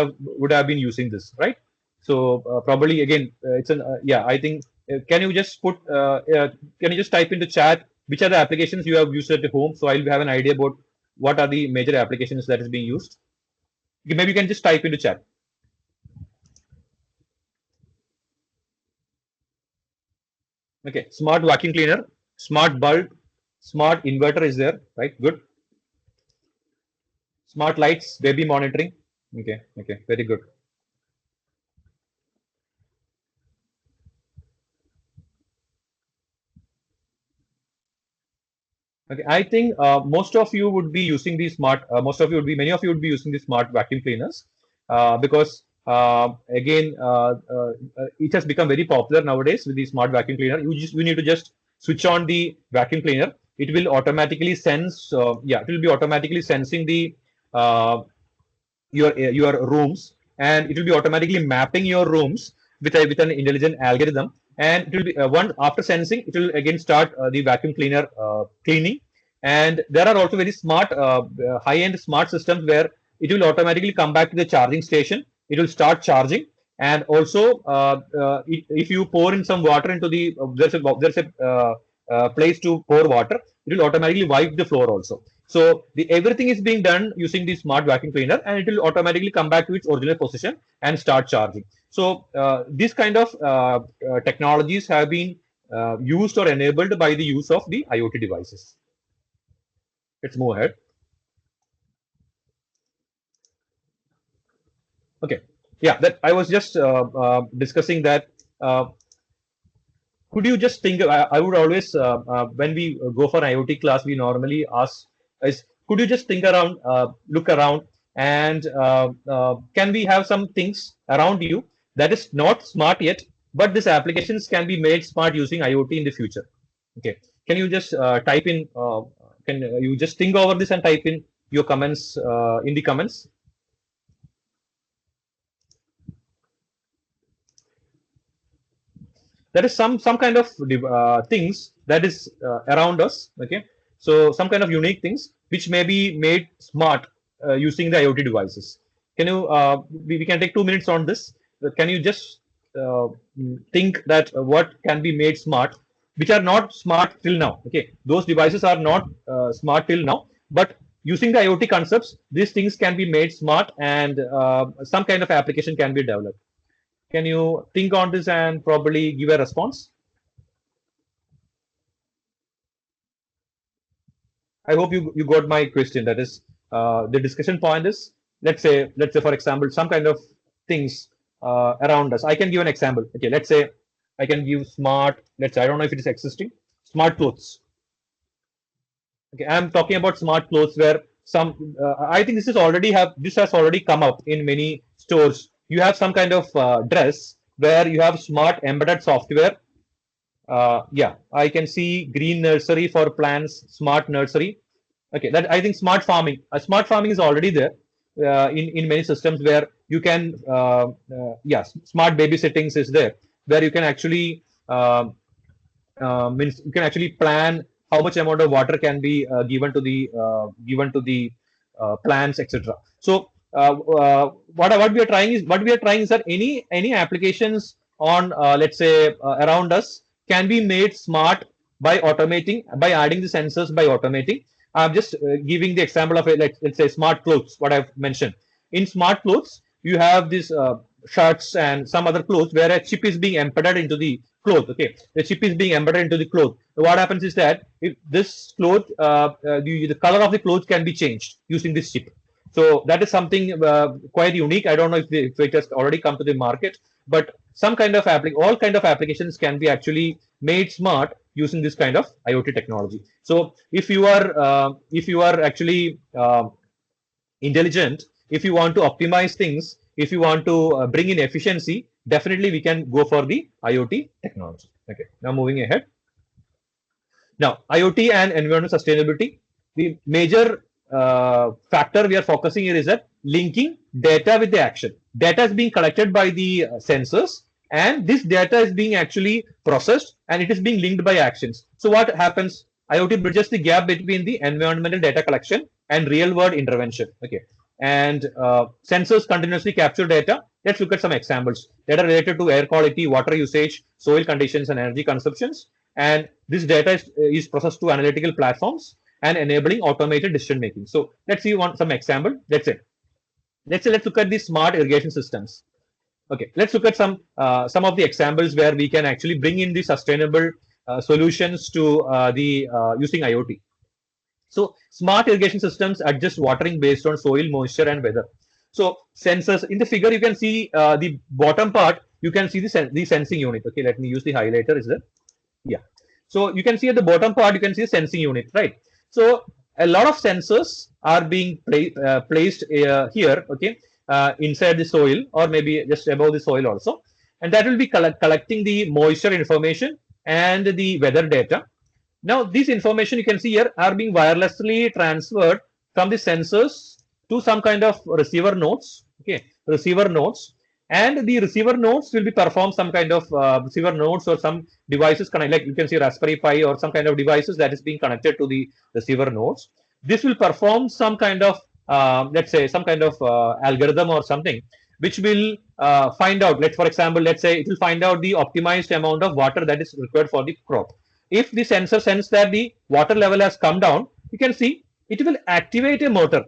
have been using this, right? So probably again, it's an yeah. I think can you just can you just type into chat which are the applications you have used at home? So I'll have an idea about what are the major applications that is being used. Maybe you can just type into chat. Okay, smart vacuum cleaner, smart bulb, smart inverter is there, right? Good. Smart lights, baby monitoring. Okay, okay, very good. Okay, I think most of you would be using these many of you would be using these smart vacuum cleaners because again, it has become very popular nowadays with the smart vacuum cleaner. You need to just switch on the vacuum cleaner. It will automatically sense, it will be automatically sensing the uh, your rooms, and it will be automatically mapping your rooms with an intelligent algorithm, and it will be once after sensing, it will again start the vacuum cleaner cleaning. And there are also very smart high-end smart systems where it will automatically come back to the charging station, it will start charging. And also if you pour in some water into the there's a place to pour water, it will automatically wipe the floor also. So everything is being done using the smart vacuum cleaner, and it will automatically come back to its original position and start charging. So this kind of technologies have been used or enabled by the use of the IoT devices. Let's move ahead. Okay. Yeah, that I was just discussing that. Could you just think? I would always, when we go for an IoT class, we normally ask is, could you just think around, look around, and can we have some things around you that is not smart yet, but these applications can be made smart using IoT in the future? Okay. Can you just type in? Can you just think over this and type in your comments in the comments? There is some kind of things that is around us. Okay, so some kind of unique things which may be made smart using the IoT devices. Can you we can take 2 minutes on this. Can you just think that what can be made smart which are not smart till now? Okay, those devices are not smart till now, but using the IoT concepts, these things can be made smart, and some kind of application can be developed. Can you think on this and probably give a response? I hope you got my question. That is, the discussion point is, let's say for example, some kind of things around us. I can give an example. Okay, let's say I can give smart. Let's say I don't know if it is existing. Smart clothes. Okay, I'm talking about smart clothes where some. I think this has already come up in many stores. You have some kind of dress where you have smart embedded software. Yeah, I can see green nursery for plants, smart nursery. Okay, that I think smart farming is already there in many systems where you can yeah, smart babysittings is there where you can actually means you can actually plan how much amount of water can be given to the plants, etc. So what we are trying is that any applications on let's say around us can be made smart by adding the sensors, by automating. I'm just giving the example of let's say smart clothes, what I've mentioned. In smart clothes, you have these shirts and some other clothes where a chip is being embedded into the cloth. Okay, the chip is being embedded into the cloth. What happens is that if this cloth, the color of the cloth can be changed using this chip. So that is something quite unique. I don't know if it has already come to the market, but all kind of applications can be actually made smart using this kind of IoT technology. So if you are actually intelligent, if you want to optimize things, if you want to bring in efficiency, definitely we can go for the IoT technology. Okay, now moving ahead. Now, IoT and environmental sustainability, the major factor we are focusing here is that linking data with the action. Data is being collected by the sensors, and this data is being actually processed and it is being linked by actions. So what happens? IoT bridges the gap between the environmental data collection and real world intervention. Okay, and sensors continuously capture data. Let's look at some examples. Data related to air quality, water usage, soil conditions, and energy consumptions. And this data is processed to analytical platforms and enabling automated decision making. So let's see some example. Let's look at the smart irrigation systems. Okay, let's look at some of the examples where we can actually bring in the sustainable solutions to the using IoT. So smart irrigation systems adjust watering based on soil moisture and weather. So sensors in the figure, you can see the bottom part, you can see the sensing unit. Okay, let me use the highlighter. Is there? Yeah. So you can see at the bottom part, you can see a sensing unit, right? So a lot of sensors are being placed here, okay, inside the soil or maybe just above the soil also. And that will be collecting the moisture information and the weather data. Now, this information you can see here are being wirelessly transferred from the sensors to some kind of receiver nodes, okay, receiver nodes. And the receiver nodes will be perform some kind of receiver nodes or some devices connect, like you can see Raspberry Pi or some kind of devices that is being connected to the receiver nodes. This will perform some kind of, let's say, some kind of algorithm or something, which will find out, for example, let's say it will find out the optimized amount of water that is required for the crop. If the sensor senses that the water level has come down, you can see it will activate a motor.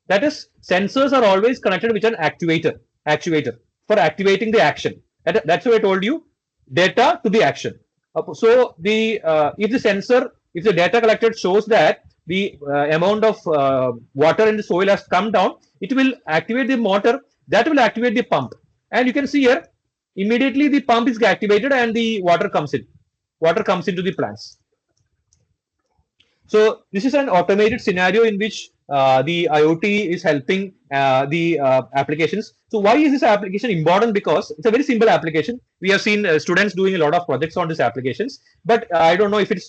That is, sensors are always connected with an actuator for activating the action. That's why I told you, data to the action. So the if the data collected shows that the amount of water in the soil has come down, it will activate the motor. That will activate the pump. And you can see here, immediately the pump is activated and the water comes in. Water comes into the plants. So this is an automated scenario in which the IoT is helping the applications. So why is this application important? Because it's a very simple application. We have seen students doing a lot of projects on these applications, but I don't know if it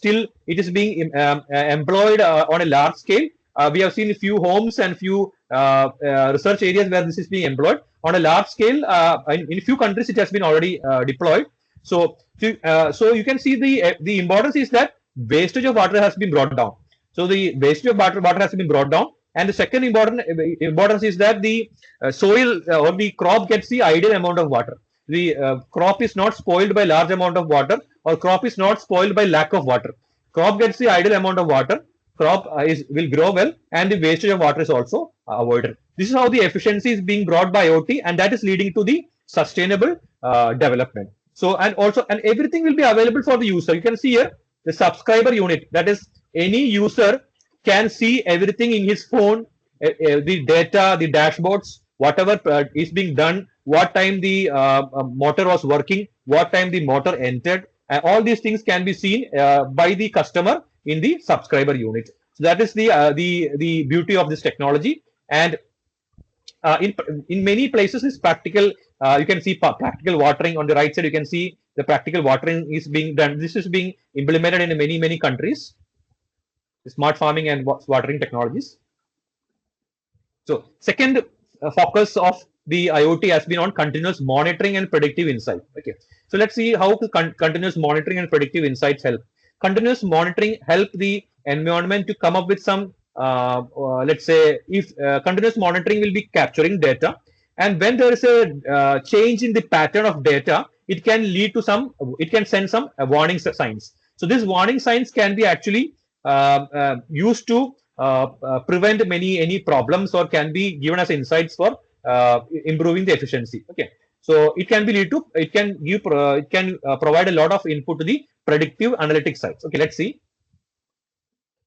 is being employed on a large scale. We have seen a few homes and few research areas where this is being employed. On a large scale, in a few countries, it has been already deployed. So you can see the importance is that wastage of water has been brought down. So the wastage of water has been brought down, and the second importance is that the soil or the crop gets the ideal amount of water. The crop is not spoiled by large amount of water, or crop is not spoiled by lack of water. Crop gets the ideal amount of water. Crop will grow well, and the wastage of water is also avoided. This is how the efficiency is being brought by IoT, and that is leading to the sustainable development. So and everything will be available for the user. You can see here the subscriber unit, that is any user can see everything in his phone, the data, the dashboards, whatever is being done, what time the motor was working, what time the motor entered, all these things can be seen by the customer in the subscriber unit. So that is the beauty of this technology. And in many places is practical. You can see practical watering on the right side. You can see the practical watering is being done. This is being implemented in many countries. Smart farming and watering technologies. So second focus of the IoT has been on continuous monitoring and predictive insight. Okay, so let's see how continuous monitoring and predictive insights help. Continuous monitoring help the environment to come up with some let's say if continuous monitoring will be capturing data, and when there is a change in the pattern of data, it can lead to it can send some warning signs. So this warning signs can be actually used to prevent any problems, or can be given as insights for improving the efficiency. Okay, so it can provide a lot of input to the predictive analytics sides. Okay, let's see.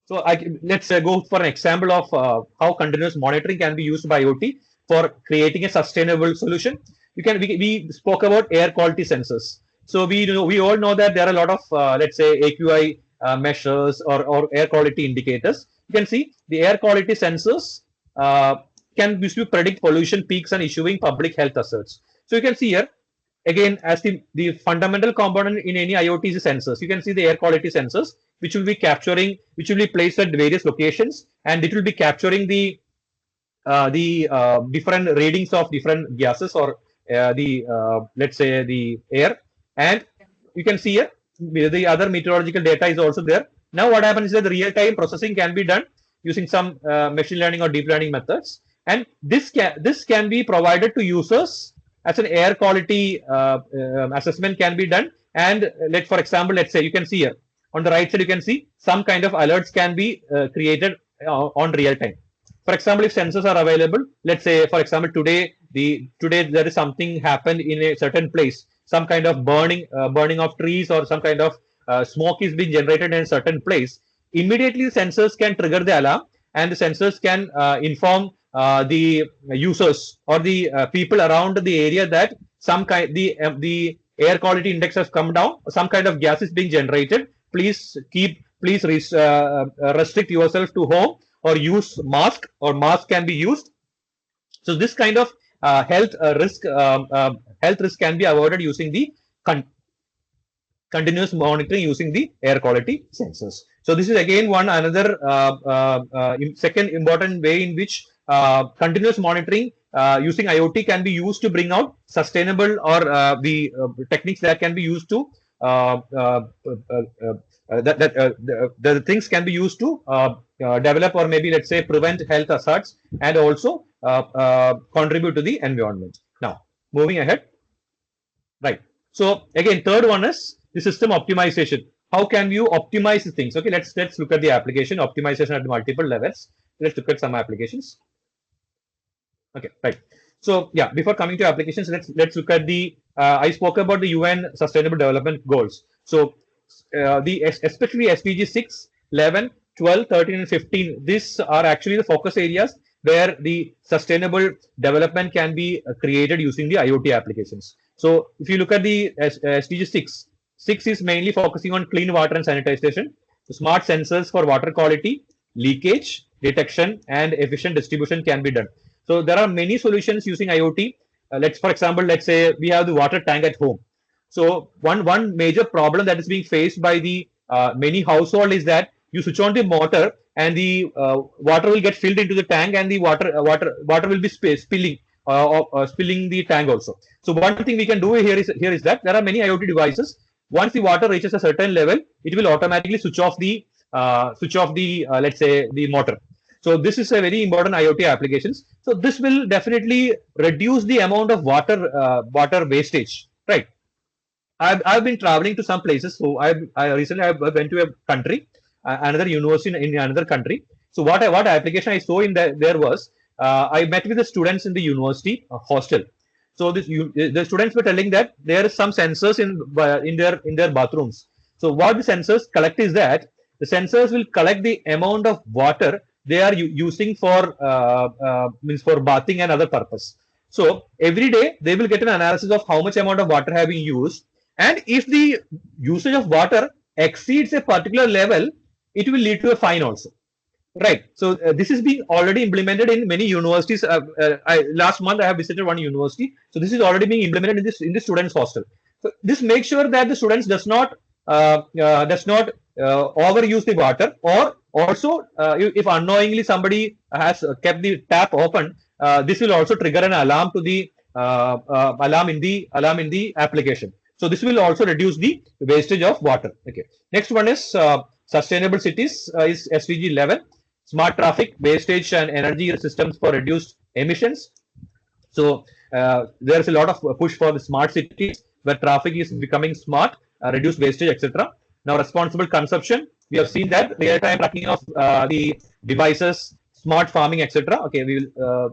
So let's go for an example of how continuous monitoring can be used by IoT for creating a sustainable solution. We spoke about air quality sensors. So we all know that there are a lot of let's say AQI measures or air quality indicators. You can see the air quality sensors can used to predict pollution peaks and issuing public health alerts. So you can see here again, as the fundamental component in any IoT is sensors. You can see the air quality sensors, which will be placed at various locations, and it will be capturing the different readings of different gases or let's say the air, and you can see here the other meteorological data is also there. Now what happens is that the real-time processing can be done using some machine learning or deep learning methods, and this can be provided to users as an air quality assessment can be done. And for example, let's say you can see here on the right side, you can see some kind of alerts can be created on real time. For example, if sensors are available, let's say for example today there is something happened in a certain place, some kind of burning of trees, or some kind of smoke is being generated in a certain place. Immediately the sensors can trigger the alarm, and the sensors can inform the users or the people around the area that the air quality index has come down, some kind of gas is being generated. Please restrict yourself to home, or use mask, or mask can be used. So this kind of health risk can be avoided using the continuous monitoring using the air quality sensors. So this is again another second important way in which continuous monitoring using IoT can be used to bring out sustainable, or the techniques that can be used to the things can be used to develop, or maybe let's say prevent health hazards, and also contribute to the environment. Now moving ahead, right? So again, third one is the system optimization. How can you optimize the things? Okay, let's look at the application optimization at multiple levels. Let's look at some applications. Okay, right. So yeah, before coming to applications, let's look at the I spoke about the UN Sustainable Development Goals. So especially SDG 6, 11, 12, 13, and 15. These are actually the focus areas where the sustainable development can be created using the IoT applications. So if you look at the SDG 6 is mainly focusing on clean water and sanitation, smart sensors for water quality, leakage detection, and efficient distribution can be done. So there are many solutions using IoT. For example, let's say we have the water tank at home. So one major problem that is being faced by the many household is that you switch on the motor, and the water will get filled into the tank, and the water will be spilling the tank also. So one thing we can do here is that there are many IoT devices. Once the water reaches a certain level, it will automatically switch off the let's say the motor. So this is a very important IoT applications. So this will definitely reduce the amount of water wastage, right? I've been traveling to some places. So I recently went to a country, another university in another country. So what application I saw in there was I met with the students in the university hostel. So the students were telling that there are some sensors in their bathrooms. So what the sensors collect is that the sensors will collect the amount of water they are using for for bathing and other purpose. So every day they will get an analysis of how much amount of water have been used, and if the usage of water exceeds a particular level, it will lead to a fine also. Right. So this is being already implemented in many universities. Last month I have visited one university. So this is already being implemented in the students' hostel. So this makes sure that the students does not overuse the water, or also if unknowingly somebody has kept the tap open, this will also trigger an alarm to the alarm in the application. So this will also reduce the wastage of water. Okay. Next one is sustainable cities is SDG 11. Smart traffic, wastage and energy systems for reduced emissions. So there is a lot of push for the smart cities where traffic is becoming smart, reduce wastage, etc. Now responsible consumption, we have seen that real-time tracking of the devices, smart farming, etc. Okay,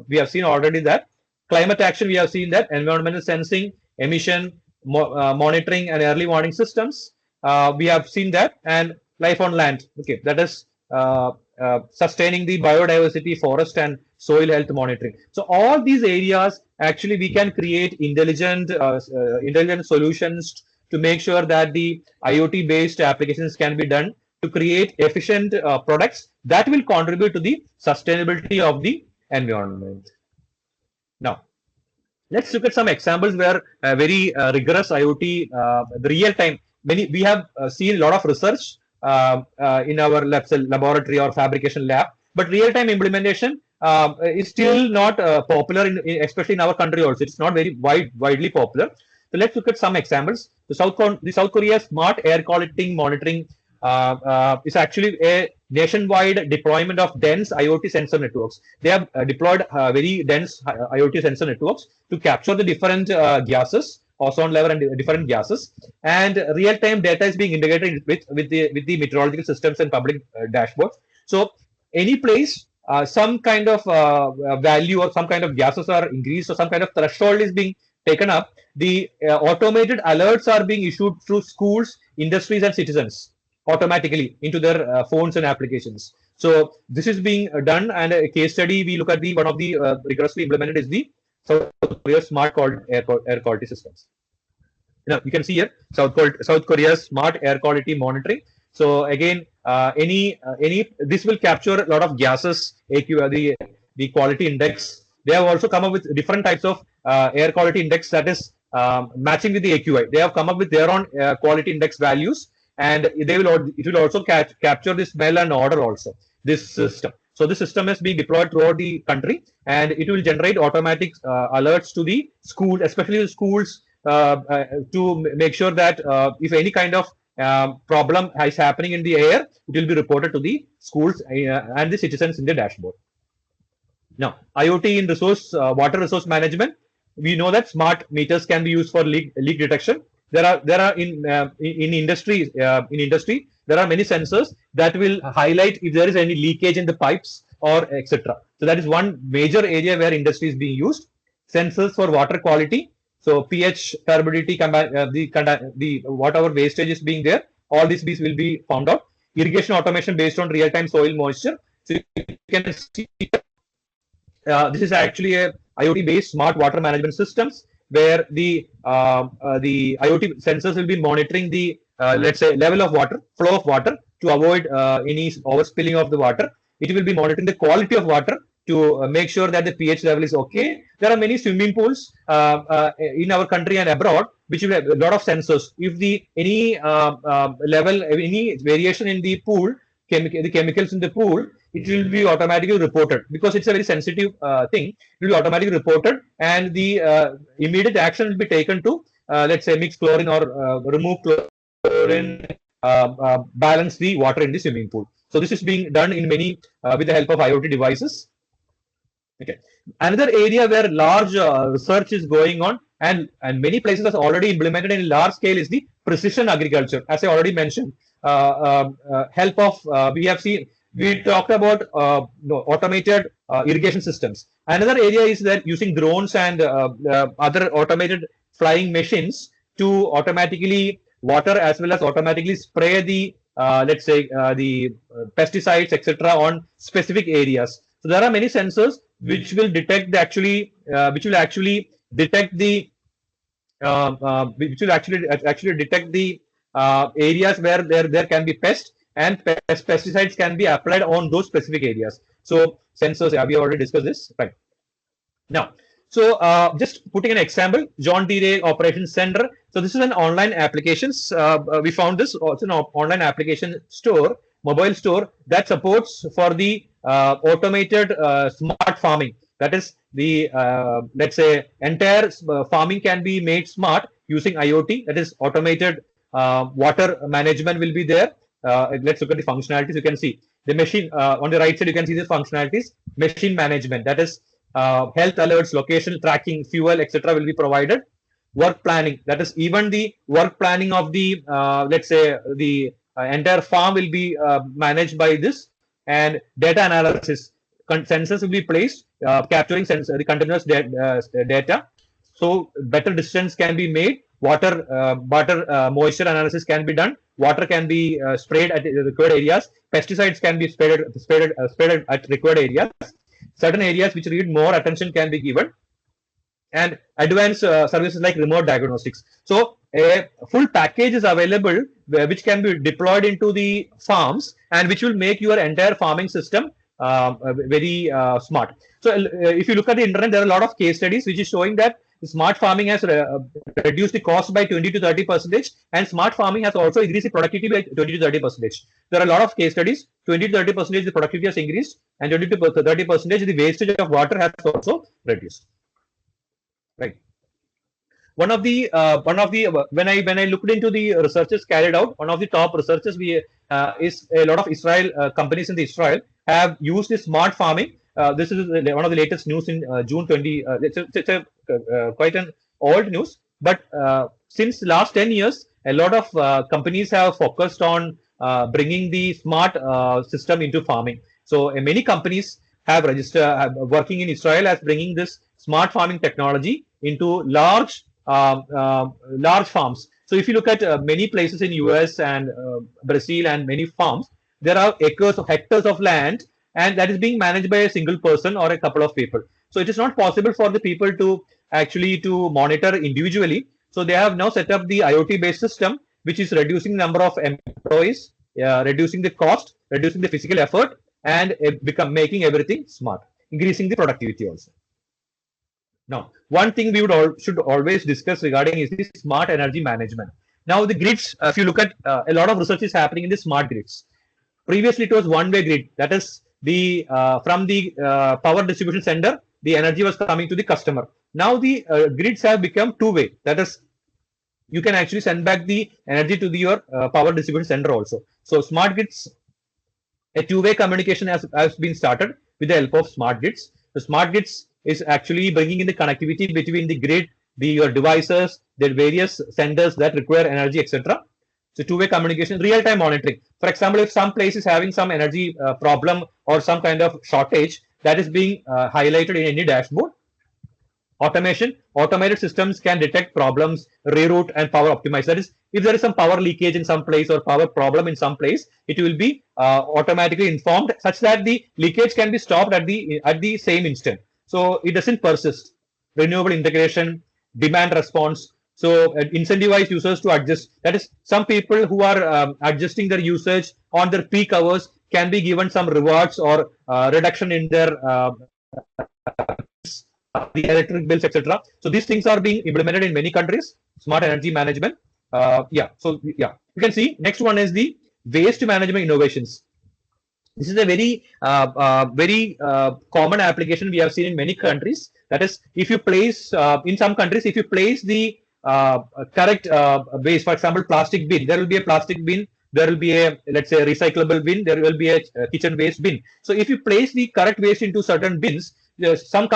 we have seen already that. Climate action, we have seen that. Environmental sensing, emission monitoring, and early warning systems. We have seen that. And life on land. Okay, that is sustaining the biodiversity, forest and soil health monitoring. So all these areas, actually we can create intelligent solutions to make sure that the IoT based applications can be done to create efficient products that will contribute to the sustainability of the environment. Now let's look at some examples where very rigorous IoT, the real time, we have seen a lot of research in our laboratory or fabrication lab, but real-time implementation is still not popular, especially in our country also. It's not very widely popular. So let's look at some examples. The South Korea smart air quality monitoring is actually a nationwide deployment of dense IoT sensor networks. They have deployed very dense IoT sensor networks to capture the different gases, ozone level, and different gases. And real-time data is being integrated with the meteorological systems and public dashboards. So any place some kind of value or some kind of gases are increased or some kind of threshold is being taken up, the automated alerts are being issued through schools, industries, and citizens automatically into their phones and applications. So this is being done, and a case study we look at the one of the rigorously implemented is the South Korea smart air quality systems. You can see here South Korea's smart air quality monitoring. So again, any this will capture a lot of gases, AQ, the quality index. They have also come up with different types of air quality index that is matching with the AQI. They have come up with their own quality index values, and it will also capture the smell and odor also. This system. So this system is being deployed throughout the country, and it will generate automatic alerts to the schools, especially the schools, to make sure that if any kind of problem is happening in the air, it will be reported to the schools and the citizens in the dashboard. Now, IoT in water resource management, we know that smart meters can be used for leak detection. There are in industry there are many sensors that will highlight if there is any leakage in the pipes or etc. So that is one major area where industry is being used. Sensors for water quality. So pH, turbidity, the whatever wastage is being there, all these will be found out. Irrigation automation based on real-time soil moisture. So you can see this is actually a IoT-based smart water management systems where the IoT sensors will be monitoring the let's say level of water, flow of water to avoid any overspilling of the water. It will be monitoring the quality of water to make sure that the pH level is okay. There are many swimming pools in our country and abroad which will have a lot of sensors. If any level, any variation in the pool, the chemicals in the pool, it will be automatically reported because it's a very sensitive thing. It will be automatically reported, and the immediate action will be taken to let's say mix chlorine or remove chlorine, balance the water in the swimming pool. So this is being done in many with the help of IoT devices. Okay. Another area where large research is going on and many places are already implemented in large scale is the precision agriculture. As I already mentioned, help of we talked about automated irrigation systems. Another area is that using drones and other automated flying machines to automatically water as well as automatically spray the let's say the pesticides etc. on specific areas. So there are many sensors which will detect the which will actually detect the areas where there can be pests, and pesticides can be applied on those specific areas. So sensors, we already discussed this, right? Now, so just putting an example, John Deere Operations Center. So this is an online applications. We found this also an online application store, mobile store that supports for the automated smart farming. That is the let's say entire farming can be made smart using IoT. That is automated water management will be there. Let's look at the functionalities. You can see the machine on the right side. You can see the functionalities. Machine management. That is health alerts, location tracking, fuel, etc. will be provided. Work planning. That is even the work planning of the let's say the entire farm will be managed by this. And data analysis. Sensors will be placed capturing the continuous data. So better decisions can be made. Water moisture analysis can be done. Water can be sprayed at required areas. Pesticides can be sprayed at required areas. Certain areas which need more attention can be given. And advanced services like remote diagnostics. So a full package is available which can be deployed into the farms and which will make your entire farming system very smart. So if you look at the internet, there are a lot of case studies which is showing that smart farming has reduced the cost by 20 to 30%, and smart farming has also increased the productivity by 20 to 30%. There are a lot of case studies. 20 to 30% the productivity has increased, and 20 to 30% the wastage of water has also reduced. Right. One of the when I looked into the researches carried out, one of the top researchers is a lot of Israel companies in the Israel have used this smart farming. This is one of the latest news in June 20. Quite an old news, but since last 10 years, a lot of companies have focused on bringing the smart system into farming. So many companies have registered working in Israel as bringing this smart farming technology into large farms. So if you look at many places in US and Brazil and many farms, there are acres of hectares of land, and that is being managed by a single person or a couple of people. So it is not possible for the people to actually to monitor individually. So they have now set up the IoT based system, which is reducing the number of employees, reducing the cost, reducing the physical effort, and making everything smart, increasing the productivity also. Now, one thing we should always discuss regarding is the smart energy management. Now, the grids, if you look at a lot of research is happening in the smart grids. Previously, it was one-way grid. That is the from the power distribution center, the energy was coming to the customer. Now, the grids have become two-way. That is, you can actually send back the energy to your power distribution center also. So, smart grids, a two-way communication has been started with the help of smart grids. The smart grids is actually bringing in the connectivity between the grid, your devices, the various senders that require energy, etc. So two-way communication, real-time monitoring. For example, if some place is having some energy problem or some kind of shortage, that is being highlighted in any dashboard. Automation, automated systems can detect problems, reroute, and power optimize. That is, if there is some power leakage in some place or power problem in some place, it will be automatically informed such that the leakage can be stopped at the same instant. So it doesn't persist. Renewable integration, demand response. So incentivize users to adjust. That is, some people who are adjusting their usage on their peak hours can be given some rewards or reduction in their the electric bills, etc. So these things are being implemented in many countries. Smart energy management. So you can see next one is the waste management innovations. This is a very common application we have seen in many countries. That is, if you place in some countries, if you place the correct waste, for example, plastic bin, there will be a plastic bin. There will be a, let's say, recyclable bin. There will be a kitchen waste bin. So if you place the correct waste into certain bins, some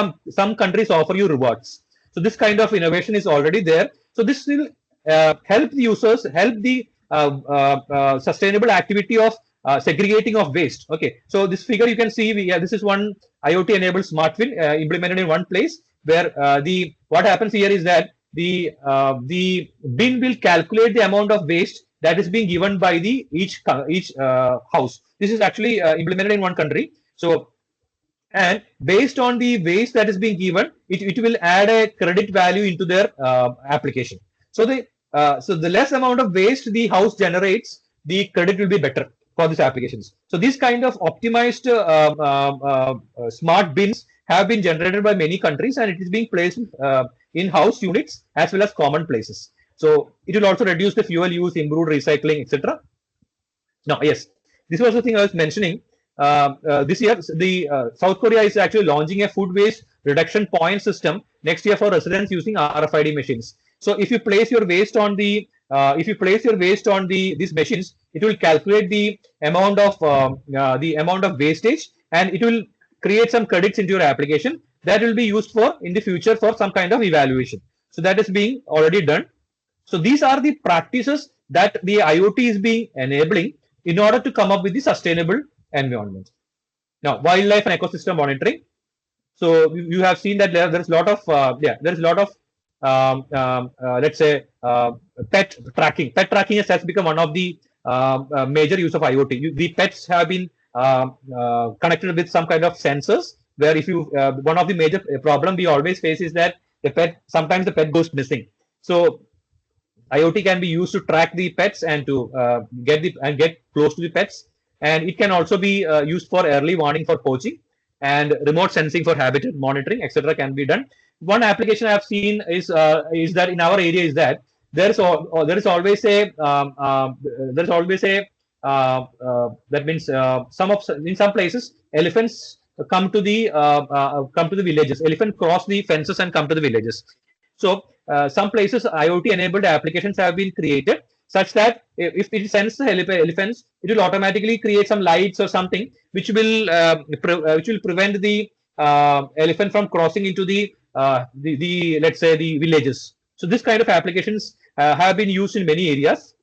countries offer you rewards. So this kind of innovation is already there. So this will help the users, help the sustainable activity of segregating of waste. Okay, so this figure you can see, this is one IoT enabled smart bin implemented in one place, where what happens here is that the bin will calculate the amount of waste that is being given by the each house. This is actually implemented in one country. So, and based on the waste that is being given, it will add a credit value into their application. So the less amount of waste the house generates, the credit will be better for these applications. So these kind of optimized smart bins have been generated by many countries, and it is being placed in house units as well as common places. So it will also reduce the fuel use, improve recycling, etc. Now, yes, this was the thing I was mentioning. This year, the South Korea is actually launching a food waste reduction point system next year for residents using RFID machines. So if you place your waste on these machines, it will calculate the amount of wastage, and it will create some credits into your application that will be used for in the future for some kind of evaluation. So that is being already done. So these are the practices that the IoT is being enabling in order to come up with the sustainable environment. Now, wildlife and ecosystem monitoring. So you have seen that there is a lot of let's say pet tracking. Pet tracking has become one of the major use of IoT. The pets have been connected with some kind of sensors, where if you one of the major problem we always face is that sometimes the pet goes missing. So IoT can be used to track the pets and to get close to the pets, and it can also be used for early warning for poaching, and remote sensing for habitat monitoring, etc. can be done. one application I have seen is that in our area is that there is always a there is always a that means some of in some places elephants come to the villages. Elephant cross the fences and come to the villages. So some places IoT enabled applications have been created such that if it sends the elephants, it will automatically create some lights or something which will prevent the elephant from crossing into the let's say the villages. So this kind of applications have been used in many areas.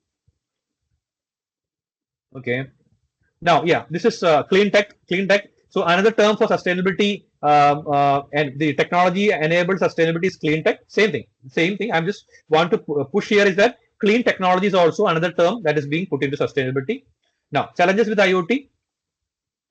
Okay. Now, yeah, this is clean tech. Clean tech. So another term for sustainability and the technology enabled sustainability is clean tech. Same thing. Same thing. I'm just want to push here is that clean technology is also another term that is being put into sustainability. Now, challenges with IoT.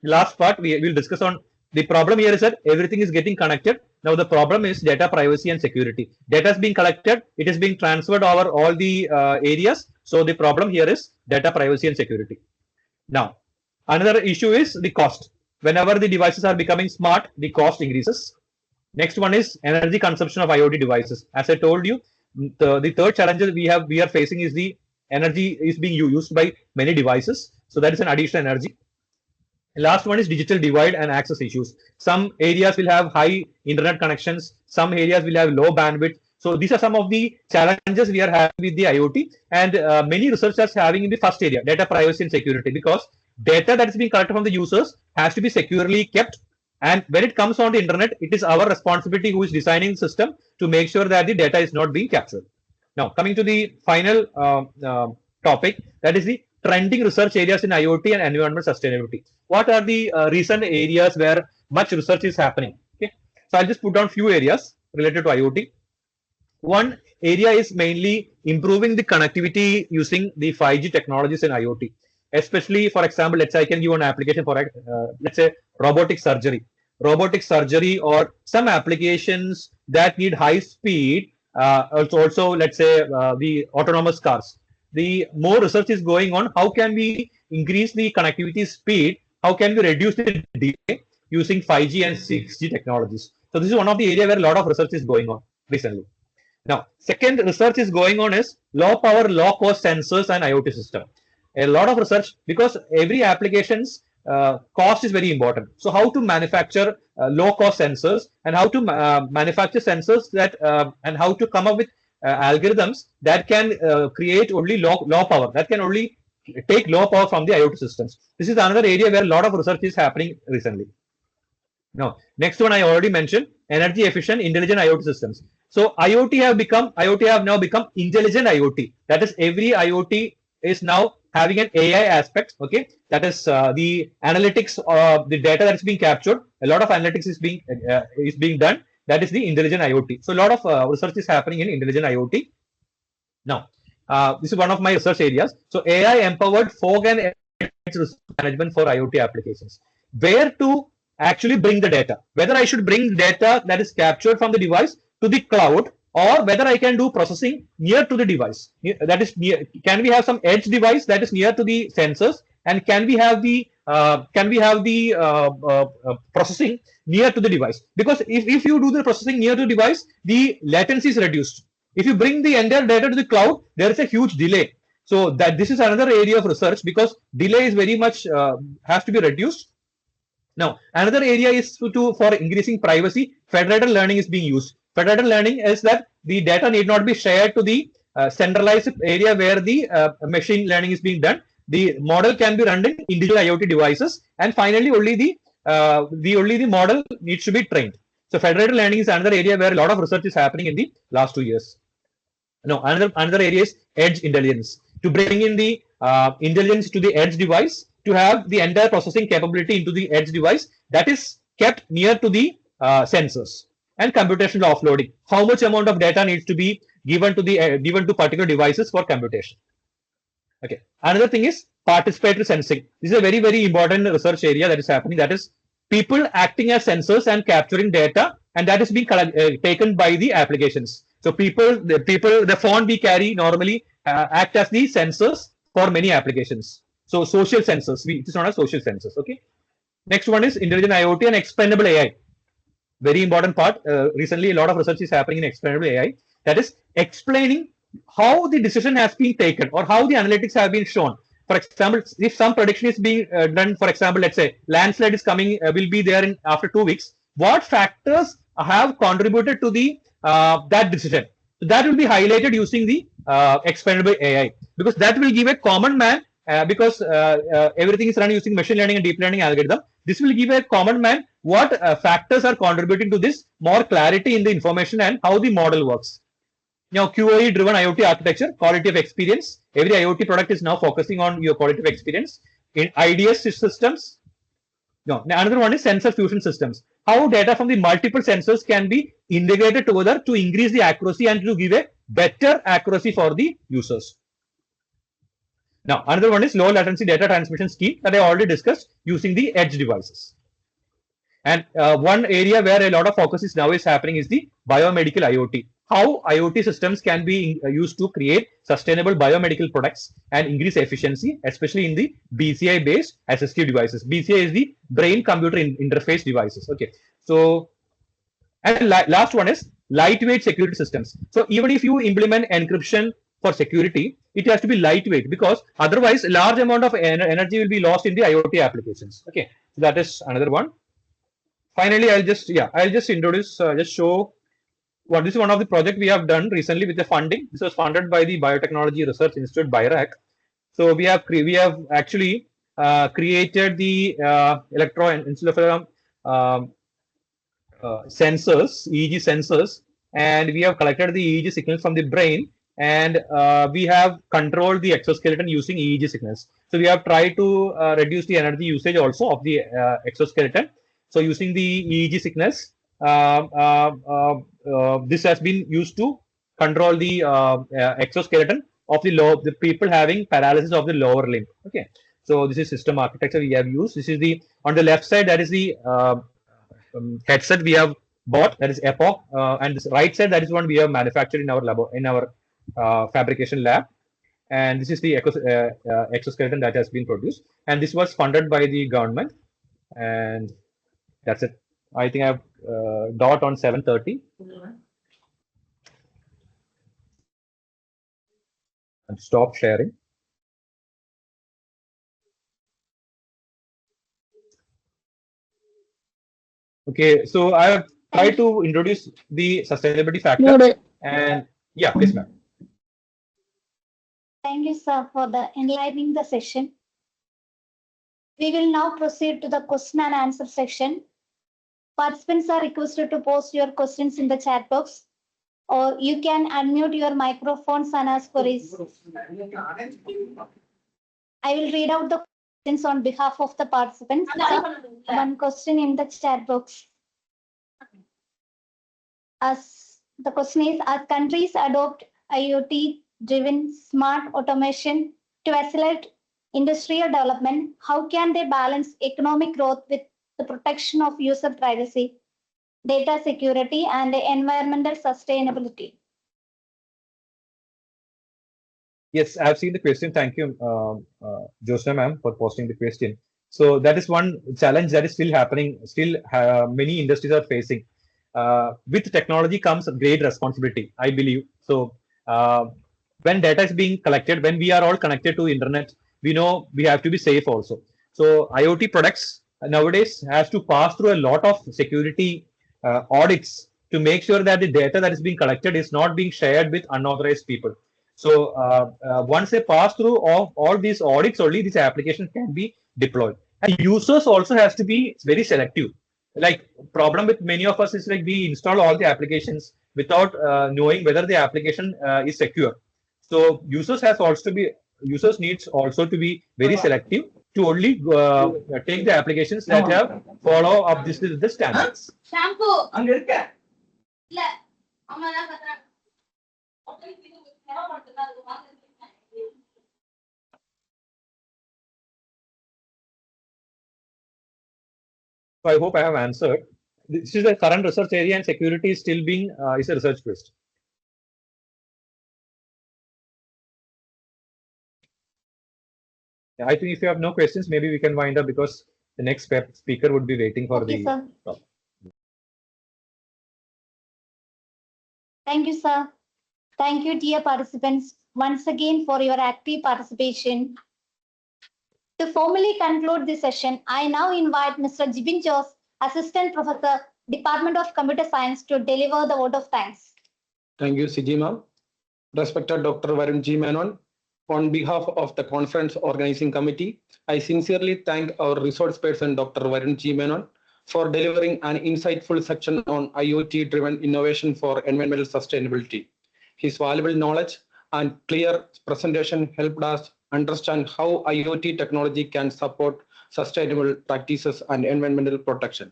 Last part we will discuss on. The problem here is that everything is getting connected. Now the problem is data privacy and security. Data is being collected. It is being transferred over all the areas. So the problem here is data privacy and security. Now, another issue is the cost. Whenever the devices are becoming smart, the cost increases. Next one is energy consumption of IoT devices. As I told you, the third challenge we are facing is the energy is being used by many devices. So that is an additional energy. Last one is digital divide and access issues. Some areas will have high internet connections. Some areas will have low bandwidth. So these are some of the challenges we are having with the IoT, and many researchers having in the first area, data privacy and security, because data that is being collected from the users has to be securely kept. And when it comes on the internet, it is our responsibility who is designing the system to make sure that the data is not being captured. Now, coming to the final topic, that is the trending research areas in IoT and environmental sustainability. What are the recent areas where much research is happening? Okay, so I'll just put down few areas related to IoT. One area is mainly improving the connectivity using the 5G technologies in IoT. Especially, for example, let's say I can give an application for let's say robotic surgery, or some applications that need high speed. Also, let's say the autonomous cars. The more research is going on, how can we increase the connectivity speed? How can we reduce the delay using 5G and 6G technologies? So this is one of the area where a lot of research is going on recently. Now, second research is going on is low power, low cost sensors and IoT system. A lot of research, because every application's cost is very important. So how to manufacture low cost sensors, and how to manufacture sensors that and how to come up with algorithms that can create only low power, that can only take low power from the IoT systems. This is another area where a lot of research is happening recently. Now, next one I already mentioned, energy efficient intelligent IoT systems. So IoT have now become intelligent IoT. That is, every IoT is now having an AI aspect. Okay, that is the analytics of the data that is being captured. A lot of analytics is being done. That is the intelligent IoT. So a lot of research is happening in intelligent IoT. Now, this is one of my research areas. So AI empowered fog and edge management for IoT applications. Where to actually bring the data? Whether I should bring data that is captured from the device to the cloud, or whether I can do processing near to the device. That is, can we have some edge device that is near to the sensors, and can we have the processing near to the device? Because if you do the processing near to the device, the latency is reduced. If you bring the entire data to the cloud, there is a huge delay. So that this is another area of research, because delay is very much has to be reduced. Now, another area is for increasing privacy. Federated learning is being used. Federated learning is that the data need not be shared to the centralized area where the machine learning is being done. The model can be run in individual IoT devices, and finally only the model needs to be trained. So federated learning is another area where a lot of research is happening in the last 2 years. Now, another area is edge intelligence, to bring in the intelligence to the edge device, to have the entire processing capability into the edge device that is kept near to the sensors. And computational offloading, how much amount of data needs to be given to particular devices for computation. Okay, another thing is participatory sensing. This is a very, very important research area that is happening. That is, people acting as sensors and capturing data, and that is being taken by the applications. So the phone we carry normally act as the sensors for many applications. So social sensors, it is known as social sensors. Okay. Next one is intelligent IoT and expandable AI. very important part. Recently, a lot of research is happening in explainable AI. That is explaining how the decision has been taken or how the analytics have been shown. For example, if some prediction is being done, for example, let's say landslide is coming, will be there in after 2 weeks. What factors have contributed to the that decision? So that will be highlighted using the explainable AI, because that will give a common man, because everything is run using machine learning and deep learning algorithm. This will give a common man what factors are contributing to this, more clarity in the information and how the model works. Now, QoE driven IoT architecture, quality of experience. Every IoT product is now focusing on your quality of experience. In IDS systems, no, another one is sensor fusion systems. How data from the multiple sensors can be integrated together to increase the accuracy and to give a better accuracy for the users. Now, another one is low latency data transmission scheme that I already discussed using the edge devices. And one area where a lot of focus is now is happening is the biomedical IoT. How IoT systems can be used to create sustainable biomedical products and increase efficiency, especially in the BCI-based assistive devices. BCI is the brain-computer interface devices. Okay, so and last one is lightweight security systems. So even if you implement encryption for security, it has to be lightweight, because otherwise, a large amount of energy will be lost in the IoT applications. Okay, so that is another one. Finally, I'll just introduce, just show what this is one of the project we have done recently with the funding. This was funded by the Biotechnology Research Institute, BIRAC. So we have actually created the electroencephalography sensors, EEG sensors, and we have collected the EEG signals from the brain, and we have controlled the exoskeleton using EEG signals. So we have tried to reduce the energy usage also of the exoskeleton. So using the EEG signals, this has been used to control the exoskeleton of the people having paralysis of the lower limb. Okay, so this is system architecture we have used. This is the on the left side, that is the headset we have bought, that is Epoch, and this right side, that is one we have manufactured in our lab, in our fabrication lab. And this is the exoskeleton that has been produced, and this was funded by the government. And that's it. I think I have dot on 7:30. And stop sharing. Okay, so I have tried to introduce the sustainability factor. And yeah, please, ma'am. Thank you, sir, for the enlightening the session. We will now proceed to the question and answer section. Participants are requested to post your questions in the chat box, or you can unmute your microphones and ask queries. I will read out the questions on behalf of the participants. One question in the chat box. As the question is, as countries adopt IoT-driven smart automation to accelerate industrial development, how can they balance economic growth with the protection of user privacy, data security, and environmental sustainability? Yes, I've seen the question. Thank you, Josna ma'am, for posting the question. So that is one challenge that is still happening. Still, many industries are facing. With technology comes great responsibility, I believe. So when data is being collected, when we are all connected to internet, we know we have to be safe also. So IoT products nowadays has to pass through a lot of security audits to make sure that the data that is being collected is not being shared with unauthorized people. So once they pass through all these audits, only this application can be deployed. And users also has to be very selective. Like problem with many of us is like we install all the applications without knowing whether the application is secure. So users needs also to be very selective to only take the applications that have follow up the standards. Shampoo. So I hope I have answered. This is the current research area, and security is still being is a research quest. Yeah, I think if you have no questions, maybe we can wind up, because the next speaker would be waiting for Okay, the. sir. Thank you, sir. Thank you, dear participants, once again for your active participation. To formally conclude this session, I now invite Mr. Jibin Jos, Assistant Professor, Department of Computer Science, to deliver the vote of thanks. Thank you, CG ma'am. Respected Dr. Varun G. Menon, on behalf of the conference organizing committee, I sincerely thank our resource person, Dr. Varun G. Menon, for delivering an insightful section on IoT-driven innovation for environmental sustainability. His valuable knowledge and clear presentation helped us understand how IoT technology can support sustainable practices and environmental protection.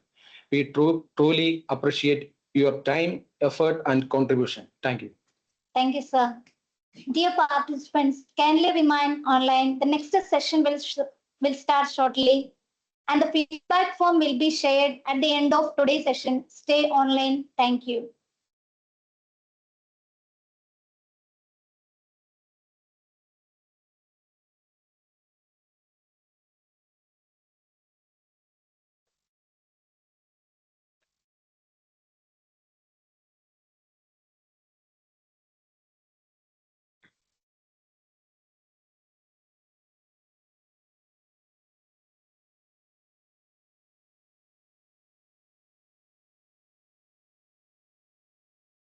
We truly appreciate your time, effort, and contribution. Thank you. Thank you, sir. Dear participants, kindly remain online. The next session will start shortly, and the feedback form will be shared at the end of today's session. Stay online. Thank you.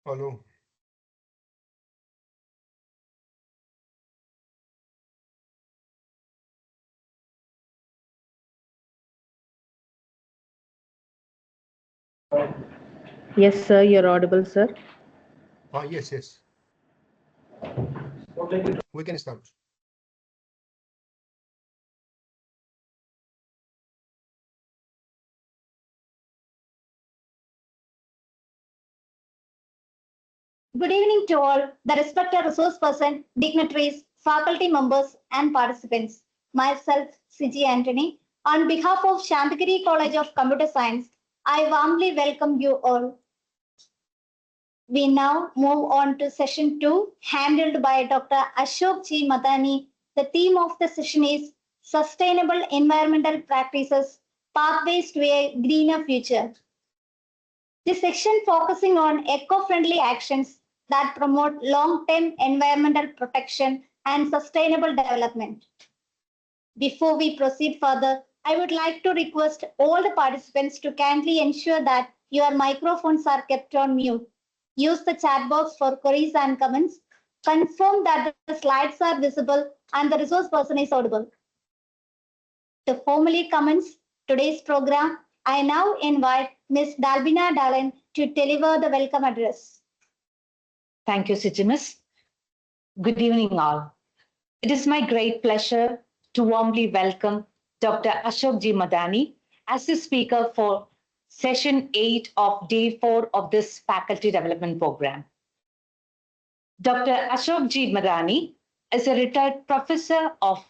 Hello. Yes, sir, you're audible, sir. Yes, yes. We can start. Good evening to all the respected resource person, dignitaries, faculty members, and participants. Myself, CG Anthony, on behalf of Shantigiri College of Computer Science, I warmly welcome you all. We now move on to session 2, handled by Dr. Ashok G. Madani. The theme of the session is Sustainable Environmental Practices, Pathways to a Greener Future. This section focusing on eco-friendly actions that promote long-term environmental protection and sustainable development. Before we proceed further, I would like to request all the participants to kindly ensure that your microphones are kept on mute. Use the chat box for queries and comments. Confirm that the slides are visible and the resource person is audible. To formally commence today's program, I now invite Ms. Dalbina Dallin to deliver the welcome address. Thank you, Sijimus. Good evening, all. It is my great pleasure to warmly welcome Dr. Ashok G. Madani as the speaker for session 8 of day 4 of this faculty development program. Dr. Ashok G. Madani is a retired professor of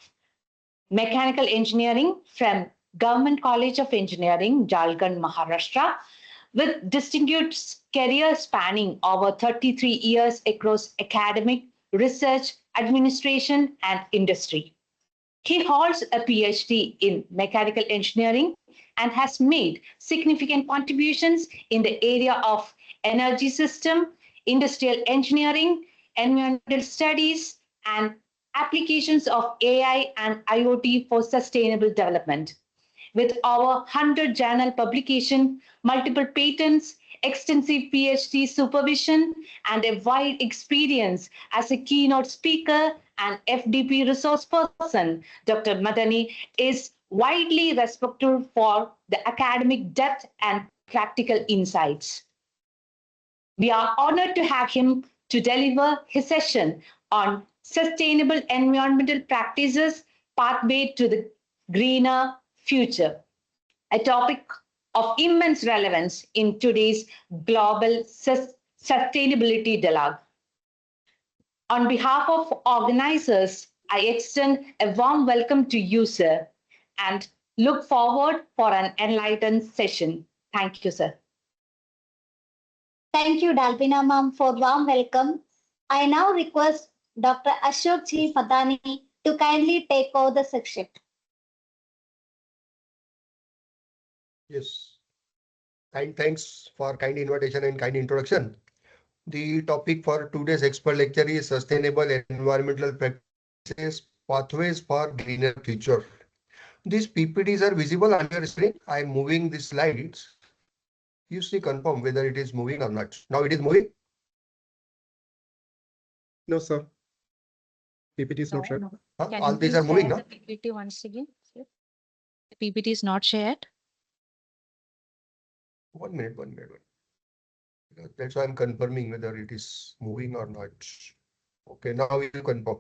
mechanical engineering from Government College of Engineering, Jalgand, Maharashtra, with distinguished career spanning over 33 years across academic, research, administration, and industry. He holds a PhD in mechanical engineering and has made significant contributions in the area of energy system, industrial engineering, environmental studies, and applications of AI and IoT for sustainable development. With over 100 journal publication, multiple patents, extensive PhD supervision, and a wide experience as a keynote speaker and FDP resource person, Dr. Madani is widely respected for the academic depth and practical insights. We are honored to have him to deliver his session on sustainable environmental practices, pathway to the greener future, a topic of immense relevance in today's global sustainability dialogue. On behalf of organizers, I extend a warm welcome to you, sir, and look forward for an enlightened session. Thank you, sir. Thank you, Dalbina ma'am, for warm welcome. I now request Dr. Ashok G. Madani to kindly take over the section. Yes. Thanks for kind invitation and kind introduction. The topic for today's expert lecture is sustainable environmental practices, pathways for greener future. These PPTs are visible on your screen. I'm moving the slides. You see confirm whether it is moving or not. Now it is moving. No, sir. PPT is not shared. All these are moving now. PPT once again. The PPT is not shared. 1 minute, 1 minute. That's why I'm confirming whether it is moving or not. Okay, now we will confirm.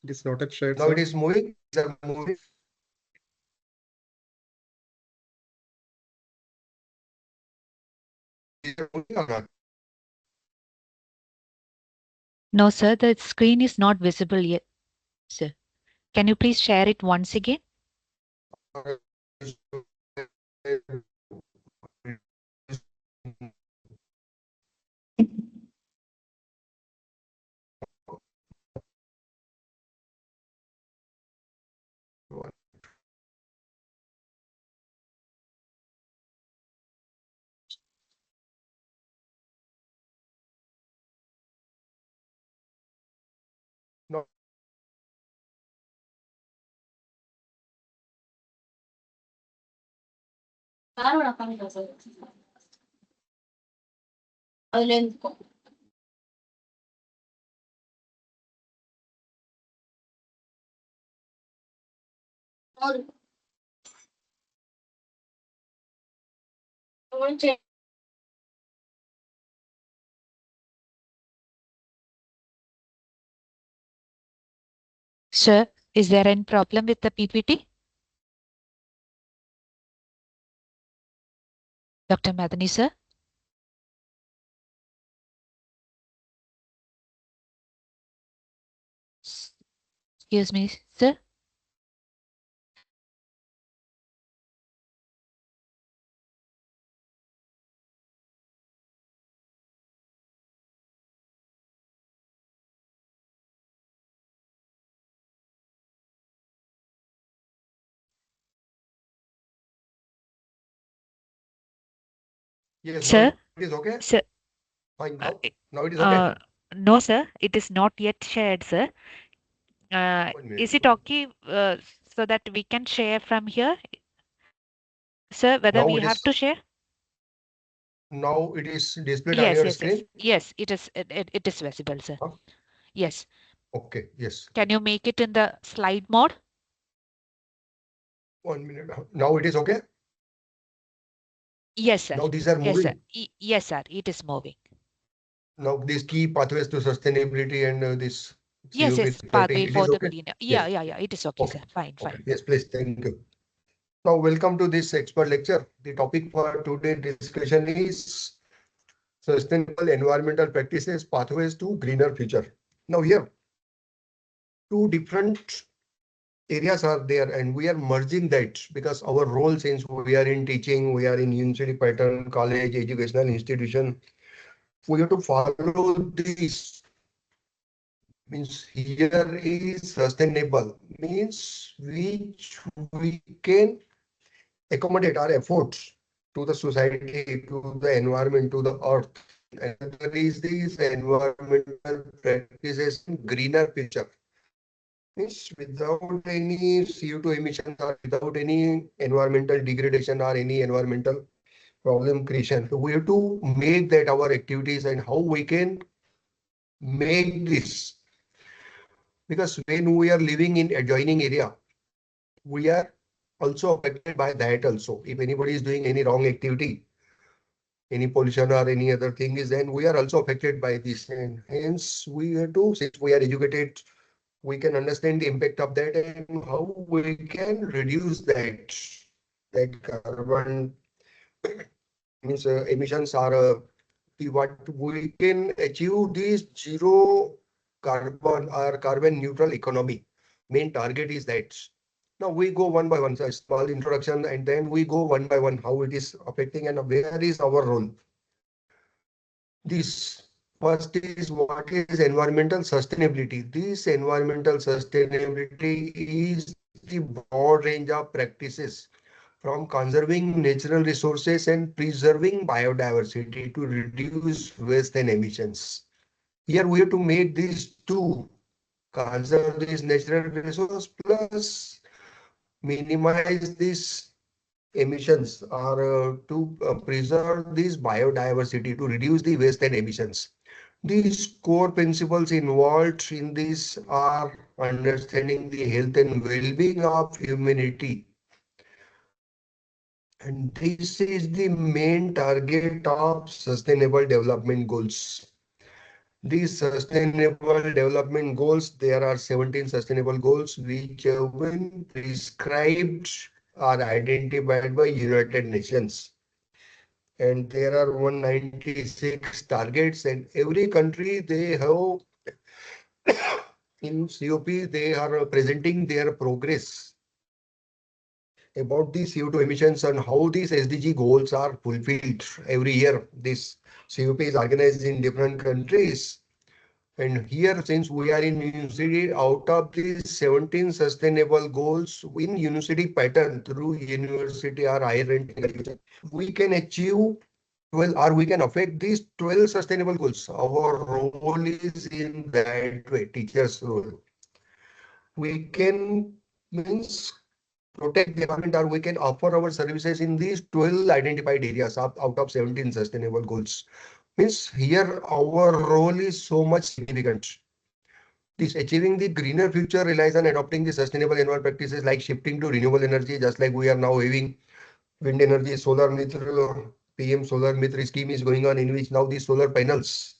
It is not yet shared, Now sir. it is moving. These are moving. These are moving or not? No, sir, the screen is not visible yet, sir. Can you please share it once again? No. Sir, is there any problem with the PPT? Dr. Madani, sir? Excuse me, sir? Yes, Sir? now it is okay. Sir, Fine. uh, Now it is okay. no, sir, it is not yet shared, sir. 1 minute. Is it okay so that we can share from here? Sir, whether Now we it have is. to share? Now it is displayed on Yes, your yes, yes. screen. Yes, it is visible, sir. Huh? Yes. Okay, yes. Can you make it in the slide mode? 1 minute. Now it is okay. Yes, sir. Now these are Yes, sir. moving. Yes, sir. It is moving. Now these key pathways to sustainability and this Yes, COP yes. reporting, Pathway it for is the okay. greener. Yes. Yeah. It is okay, Okay. sir. Fine, Okay. fine. Yes, please. Thank you. Now, welcome to this expert lecture. The topic for today's discussion is sustainable environmental practices, pathways to greener future. Now here, two different areas are there and we are merging that because our role, since we are in teaching, we are in university pattern, college, educational institution, we have to follow this. Means here is sustainable, means which we can accommodate our efforts to the society, to the environment, to the earth. And there is these environmental practices in greener future. Means without any CO2 emissions or without any environmental degradation or any environmental problem creation. So we have to make that our activities and how we can make this. Because when we are living in adjoining area, we are also affected by that also. If anybody is doing any wrong activity, any pollution or any other thing is, then we are also affected by this. And hence we have to, since we are educated, we can understand the impact of that and how we can reduce that carbon means emissions are what we can achieve this zero carbon or carbon neutral economy. Main target is that. Now we go one by one, so a small introduction, and then we go one by one how it is affecting and where is our role. This first is what is environmental sustainability. This environmental sustainability is the broad range of practices from conserving natural resources and preserving biodiversity to reduce waste and emissions. Here we have to make these two, conserve this natural resource plus minimize these emissions or to preserve this biodiversity to reduce the waste and emissions. These core principles involved in this are understanding the health and well-being of humanity. And this is the main target of Sustainable Development Goals. These Sustainable Development Goals, there are 17 Sustainable Goals which have been prescribed or identified by United Nations. And there are 196 targets, and every country they have in COP, they are presenting their progress about the CO2 emissions and how these SDG goals are fulfilled every year. This COP is organized in different countries. And here, since we are in university, out of these 17 sustainable goals in university pattern through university or higher education, we can achieve 12 or we can affect these 12 sustainable goals. Our role is in that way, teacher's role. We can means protect the environment or we can offer our services in these 12 identified areas out of 17 sustainable goals. Means here our role is so much significant. This achieving the greener future relies on adopting the sustainable environment practices like shifting to renewable energy, just like we are now having wind energy, solar mitra, PM solar mitra scheme is going on, in which now these solar panels,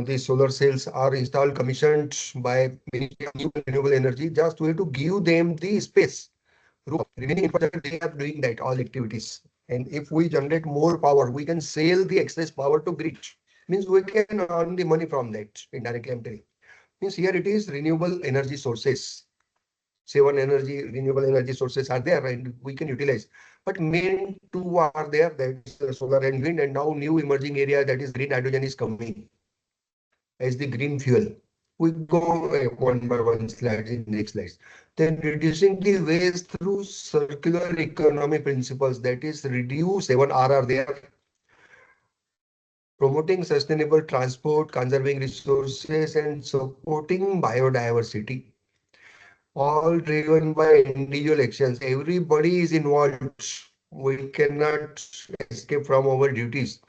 these solar cells are installed, commissioned by Ministry of New and Renewable Energy. Just we have to give them the space. Remaining infrastructure, they are doing that all activities. And if we generate more power, we can sell the excess power to grid. Means we can earn the money from that indirectly. I'm telling. Means here it is renewable energy sources. Seven energy renewable energy sources are there and we can utilize. But main two are there, that is solar and wind, and now new emerging area, that is green hydrogen is coming as the green fuel. We go one by one slides in next slides. Then reducing the waste through circular economy principles, that is reduce, 7R are there. Promoting sustainable transport, conserving resources and supporting biodiversity. All driven by individual actions. Everybody is involved. We cannot escape from our duties.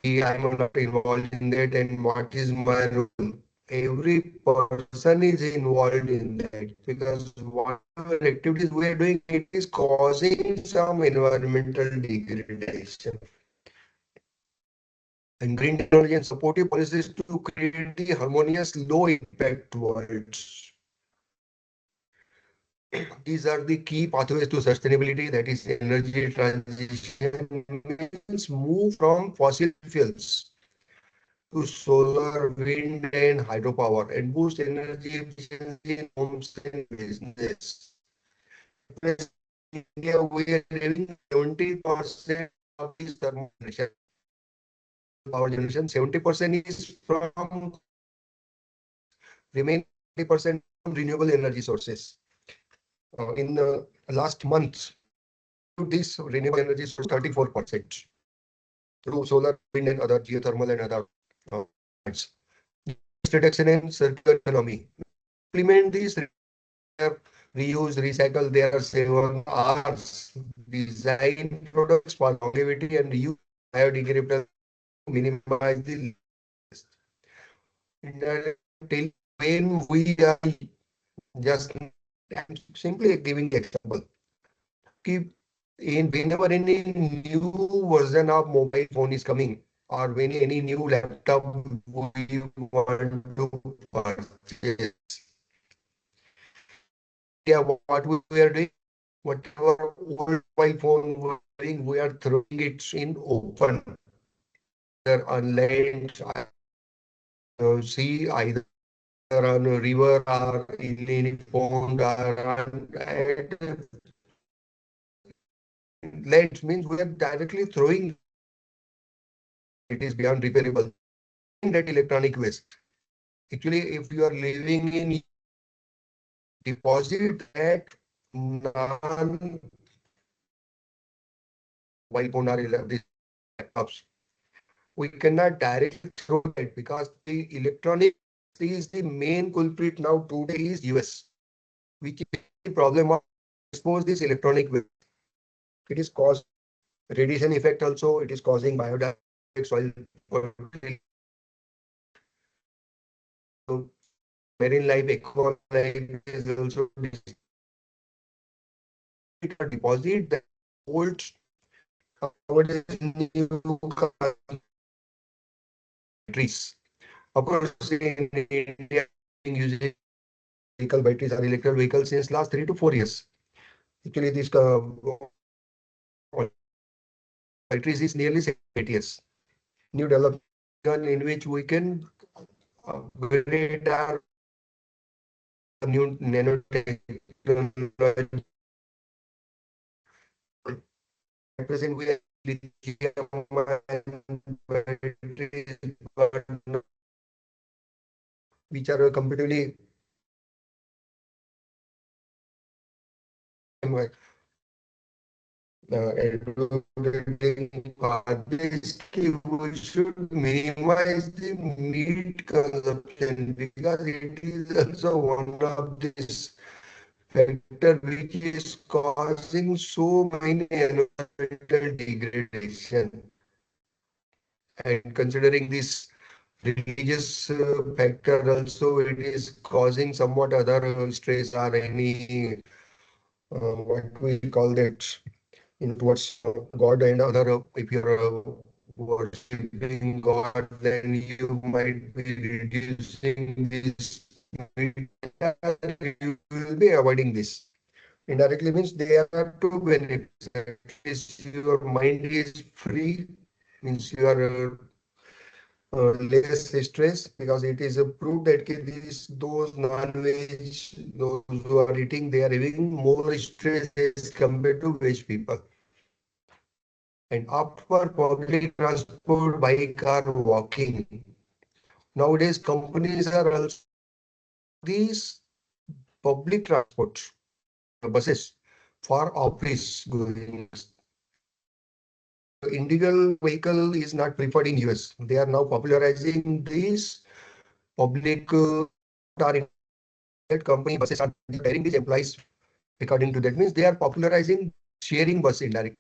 I am not involved in that, and what is my role? Every person is involved in that because whatever activities we are doing, it is causing some environmental degradation. And green technology and supportive policies to create the harmonious low impact world. These are the key pathways to sustainability, that is energy transition means move from fossil fuels to solar, wind and hydropower and boost energy efficiency in homes and business. In India, we are having 70% of this thermal generation. Power generation, 70% is from remaining 30% from renewable energy sources. In the last month, this renewable energy source 34% through solar, wind, and other geothermal and other plants. Reduction in circular economy. Implement these reuse, recycle. There are 7 R's. Design products for longevity and reuse, biodegradable, minimize the waste. When we are just, I'm simply giving the example. Keep in whenever any new version of mobile phone is coming or when any new laptop we want to purchase. Yeah, what we are doing, whatever old mobile phone we are doing, we are throwing it in open. Either online, see either on a river or in any pond or on lands, means we are directly throwing. It is beyond repairable. That electronic waste. Actually, if you are living in, deposit that non mobile phone or these laptops. We cannot directly throw it because the electronic is the main culprit now today is US, which is the problem of expose this electronic waste. It is caused radiation effect also. It is causing biodiversity, soil fertility, marine life, aquatic life is also deposit that holds nowadays new batteries. Of course, in India, using vehicle batteries or electrical vehicles since last 3 to 4 years. Actually, this batteries is nearly 8 years. New development in which we can upgrade our new nanotechnology. At present, we have lithium batteries, which are completely we should minimize the meat consumption because it is also one of this factor which is causing so many environmental degradation. And considering this religious factor also, it is causing somewhat other stress or any what we call that in towards God and other. If you're worshipping God, then you might be reducing this. You will be avoiding this. Indirectly means there are two benefits. At least your mind is free, means you are less stress because it is proved that these those non-veg, those who are eating, they are having more stress as compared to veg people. And opt for public transport, bike or walking. Nowadays, companies are also these public transport buses for office going. Individual vehicle is not preferred in US. They are now popularizing these public that company buses are hiring these employees according to that means they are popularizing sharing bus indirect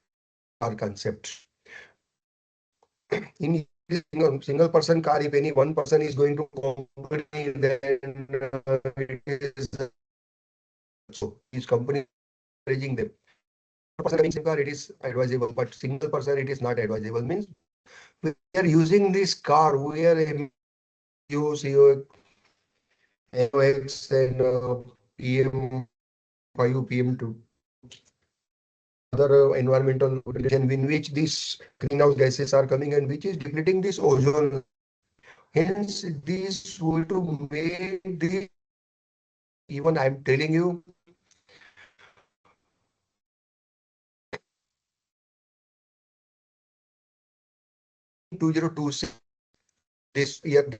car concept. In single person car, if any one person is going to company, then it is so each company encouraging them. Person having single car, it is advisable, but single person it is not advisable. Means we are using this car, we are use your NOx and PM 5, PM2 other environmental condition in which these greenhouse gases are coming and which is depleting this ozone. Hence, this will to make the even I'm telling you 2026 this year.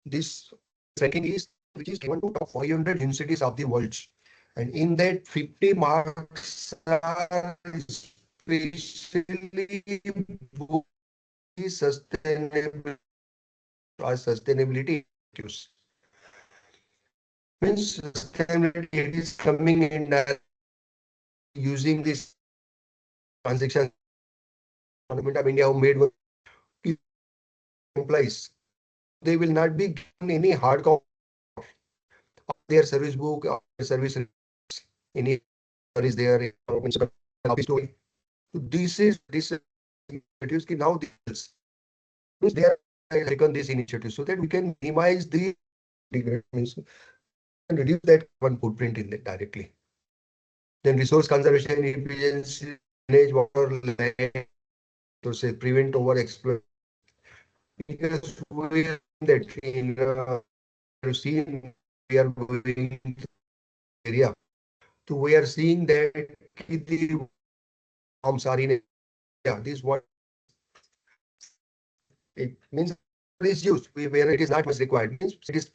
This ranking is which is given to top 500 cities of the world, and in that 50 marks are especially sustainable or sustainability issues. Means sustainability it is coming in using this transaction. Government of India who made employees, they will not be given any hard copy of their service book or service any is there office to. This is initiatives now this means they are taken this initiative so that we can minimize the means and reduce that carbon footprint in it directly. Then resource conservation, efficiency, manage water, land, to say prevent over exploit. Because we are that in seen we are going to area, so we are seeing that the bombs are in yeah this what it means is used where it is not much required means it is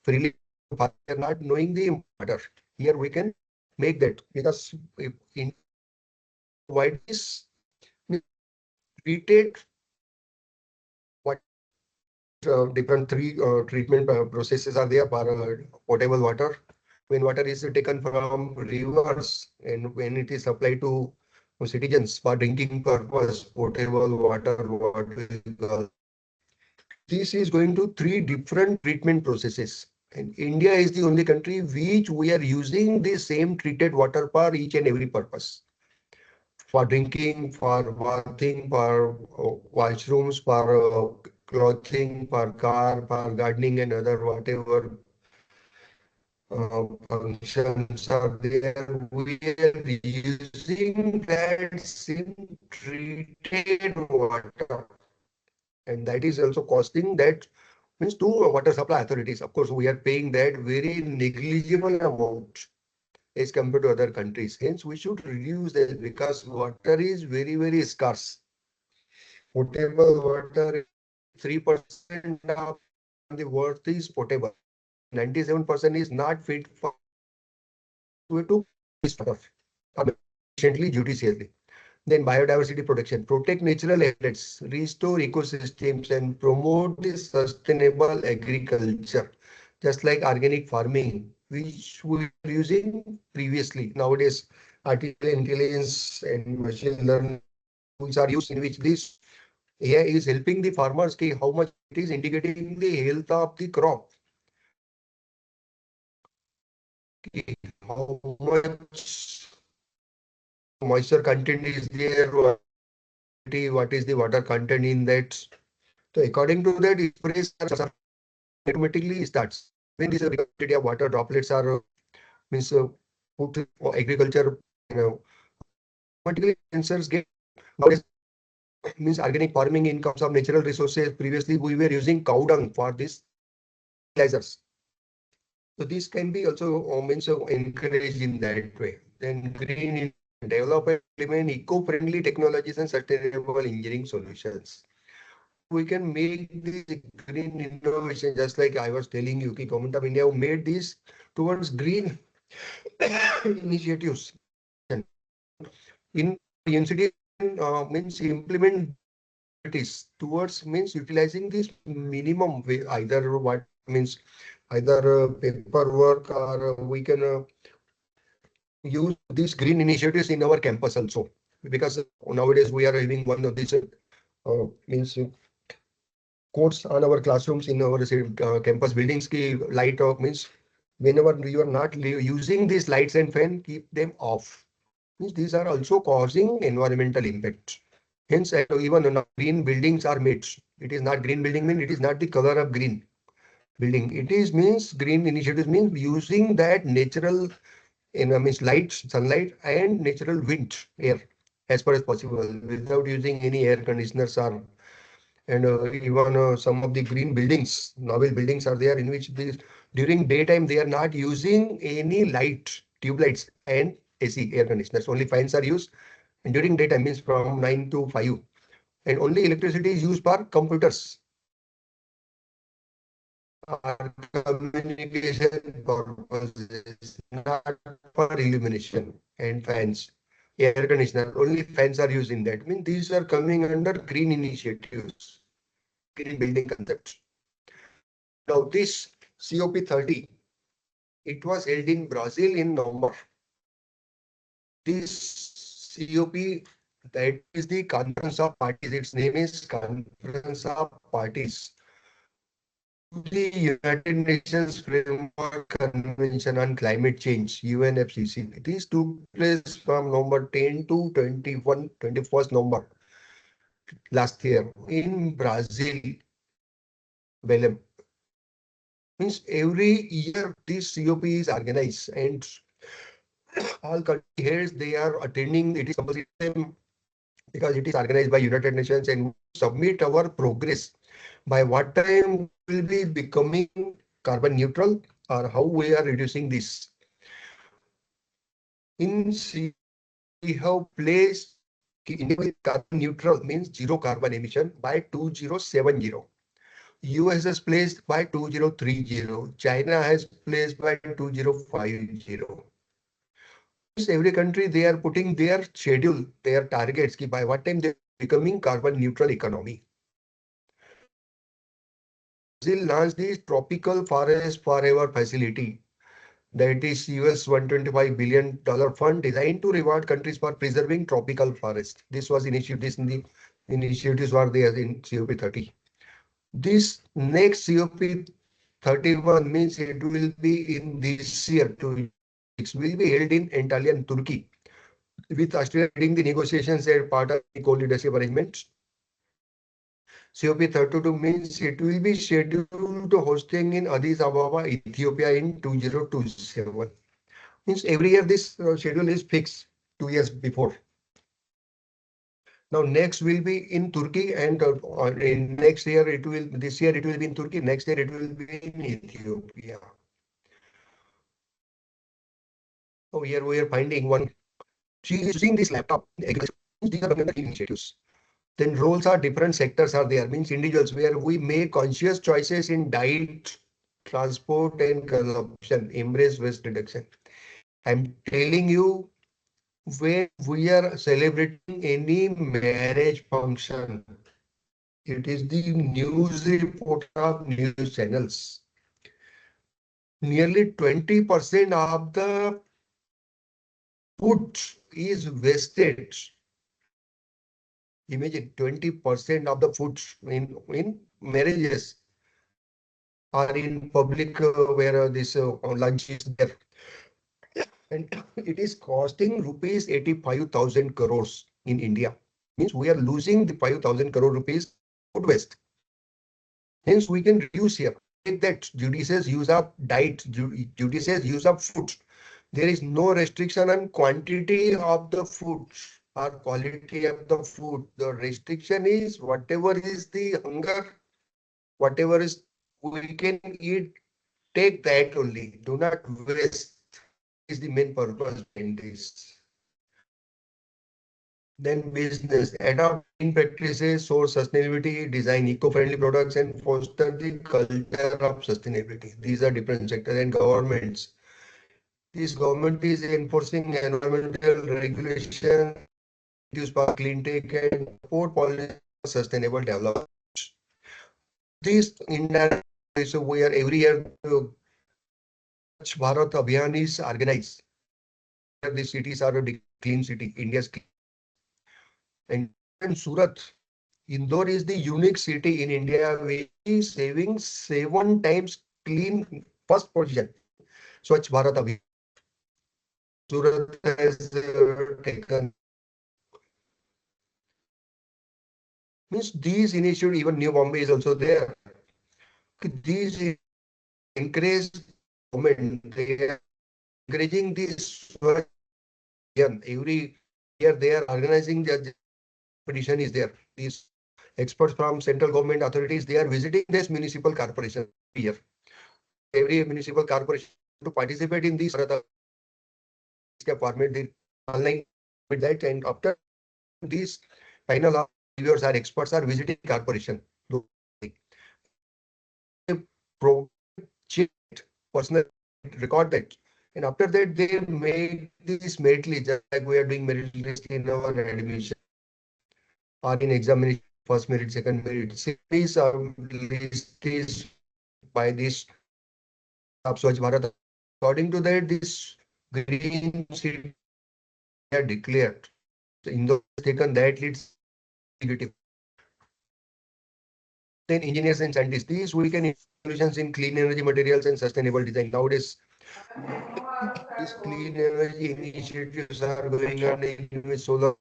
freely. We are not knowing the matter. Here we can make that, because if in why this treated what different three treatment processes are there for potable water. When water is taken from rivers and when it is supplied to citizens for drinking purpose, potable water, what we call, this is going to three different treatment processes. And India is the only country which we are using the same treated water for each and every purpose. For drinking, for bathing, for washrooms, for clothing, for car, for gardening and other whatever functions are there. We are using that same treated water. And that is also costing that means to water supply authorities. Of course, we are paying that very negligible amount as compared to other countries. Hence, we should reduce that because water is very, very scarce. Potable water, 3% of the world is potable. 97% is not fit for to this water efficiently, judiciously. Then biodiversity protection, protect natural habitats, restore ecosystems, and promote the sustainable agriculture, just like organic farming, which we were using previously. Nowadays, artificial intelligence and machine learning tools are used in which this AI is helping the farmers see how much it is indicating the health of the crop, how much moisture content is there, what is the water content in that. So according to that, it sprays automatically starts. When this quantity of water droplets are means put for agriculture, automatically sensors get nowadays means organic farming in terms of natural resources. Previously, we were using cow dung for this fertilizers. So this can be also means encouraged in that way. Then green develop and implement eco-friendly technologies and sustainable engineering solutions. We can make this green innovation, just like I was telling you, the government of India made this towards green initiatives. In NCD means implement is towards means utilizing this minimum way, either what means either paperwork or we can use these green initiatives in our campus also, because nowadays we are having one of these means codes on our classrooms in our campus buildings. Ki light off means whenever you are not using these lights and fan, keep them off. Means these are also causing environmental impact. Hence, even green buildings are made. It is not green building mean it is not the color of green building. It is means green initiatives means using that natural means light, sunlight and natural wind air as far as possible without using any air conditioners or and even some of the green buildings, novel buildings are there in which this during daytime they are not using any light, tube lights and AC air conditioners. Only fans are used, and during daytime means from 9 to 5, and only electricity is used for computers or communication purposes, not for illumination and fans. Air conditioner, only fans are used in that. Means these are coming under green initiatives, green building concepts. Now this COP30, it was held in Brazil in November. This COP, that is the Conference of Parties. Its name is Conference of Parties to the United Nations Framework Convention on Climate Change, UNFCCC. This took place from November 10 to 21st November last year in Brazil, Belém. Means every year this COP is organized and all country heads they are attending. It is compulsory because it is organized by United Nations and submit our progress by what time will be becoming carbon neutral or how we are reducing this. In C, we have placed carbon neutral means zero carbon emission by 2070. US has placed by 2030. China has placed by 2050. every country, they are putting their schedule, their targets, ki by what time they're becoming carbon neutral economy. Brazil launched the Tropical Forest Forever facility, that is US $125 billion fund designed to reward countries for preserving tropical forest. This was initiated, this in the initiatives were there in COP30. This next COP31 means it will be in this year, will be held in Antalya, Turkey, with Australia leading the negotiations as part of the co-leadership arrangements. COP32 means it will be scheduled hosting in Addis Ababa, Ethiopia in 2027. Means every year this schedule is fixed 2 years before. Now next will be in Turkey, and in next year it will, this year it will be in Turkey, next year it will be in Ethiopia. So here we are finding one. She is using this laptop. These are the initiatives. Then roles are different sectors are there, means individuals where we make conscious choices in diet, transport and consumption, embrace waste reduction. I'm telling you, when we are celebrating any marriage function, it is the news report of news channels. Nearly 20% of the food is wasted. Imagine 20% of the food in marriages are in public where this lunch is there. And it is costing rupees 85,000 crores in India. Means we are losing the 5,000 crore rupees food waste. Hence we can reduce here. Take that judicious use of diet, judicious use of food. There is no restriction on quantity of the food or quality of the food. The restriction is whatever is the hunger, whatever is we can eat, take that only. Do not waste. Is the main purpose in this. Then business, adopt green practices, source sustainability, design eco-friendly products, and foster the culture of sustainability. These are different sectors and governments. This government is enforcing environmental regulation, use for clean tech and support policy for sustainable development. This indirect, so we are every year Swachh Bharat Abhiyan is organized. The cities are a clean city, India's clean. And Surat, Indore is the unique city in India which is saving 7 times clean first position. Swachh Bharat Abhiyan. Surat has taken. Means these initiatives, even New Bombay is also there. These encourage government. They are encouraging this. Every year they are organizing the competition is there. These experts from central government authorities, they are visiting this municipal corporation here. Every municipal corporation to participate in this format, they online with that, and after these panel of reviewers or experts are visiting corporation. Personal record that, and after that they make this merit list, just like we are doing merit list in our admission or in examination, first merit, second merit. This list is by this of Swachh Bharat. According to that, this green city are declared. So Indore has taken that leads executive. Then engineers and scientists. These we can solutions in clean energy materials and sustainable design. Nowadays, these clean energy initiatives are going on in solar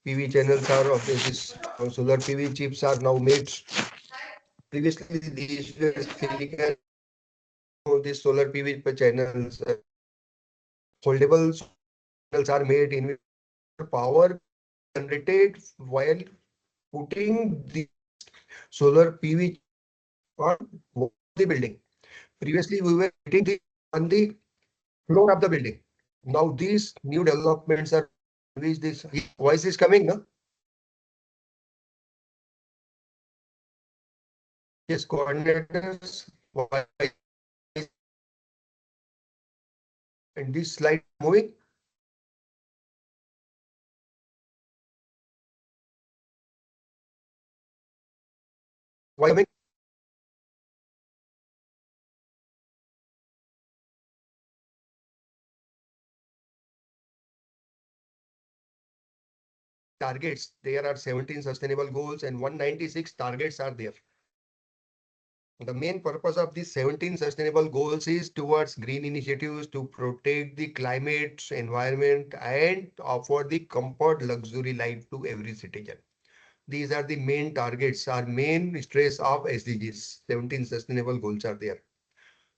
PV channels are of this solar PV chips are now made. Previously, these were silicon. These solar PV channels, foldable channels are made in power generated while putting the solar PV on the building. Previously, we were putting the on the floor of the building. Now these new developments are which this voice is coming, no? Yes, coordinators. And this slide moving. Why targets? There are 17 sustainable goals and 196 targets are there. The main purpose of these 17 sustainable goals is towards green initiatives to protect the climate, environment, and offer the comfort, luxury life to every citizen. These are the main targets, our main stress of SDGs. 17 sustainable goals are there.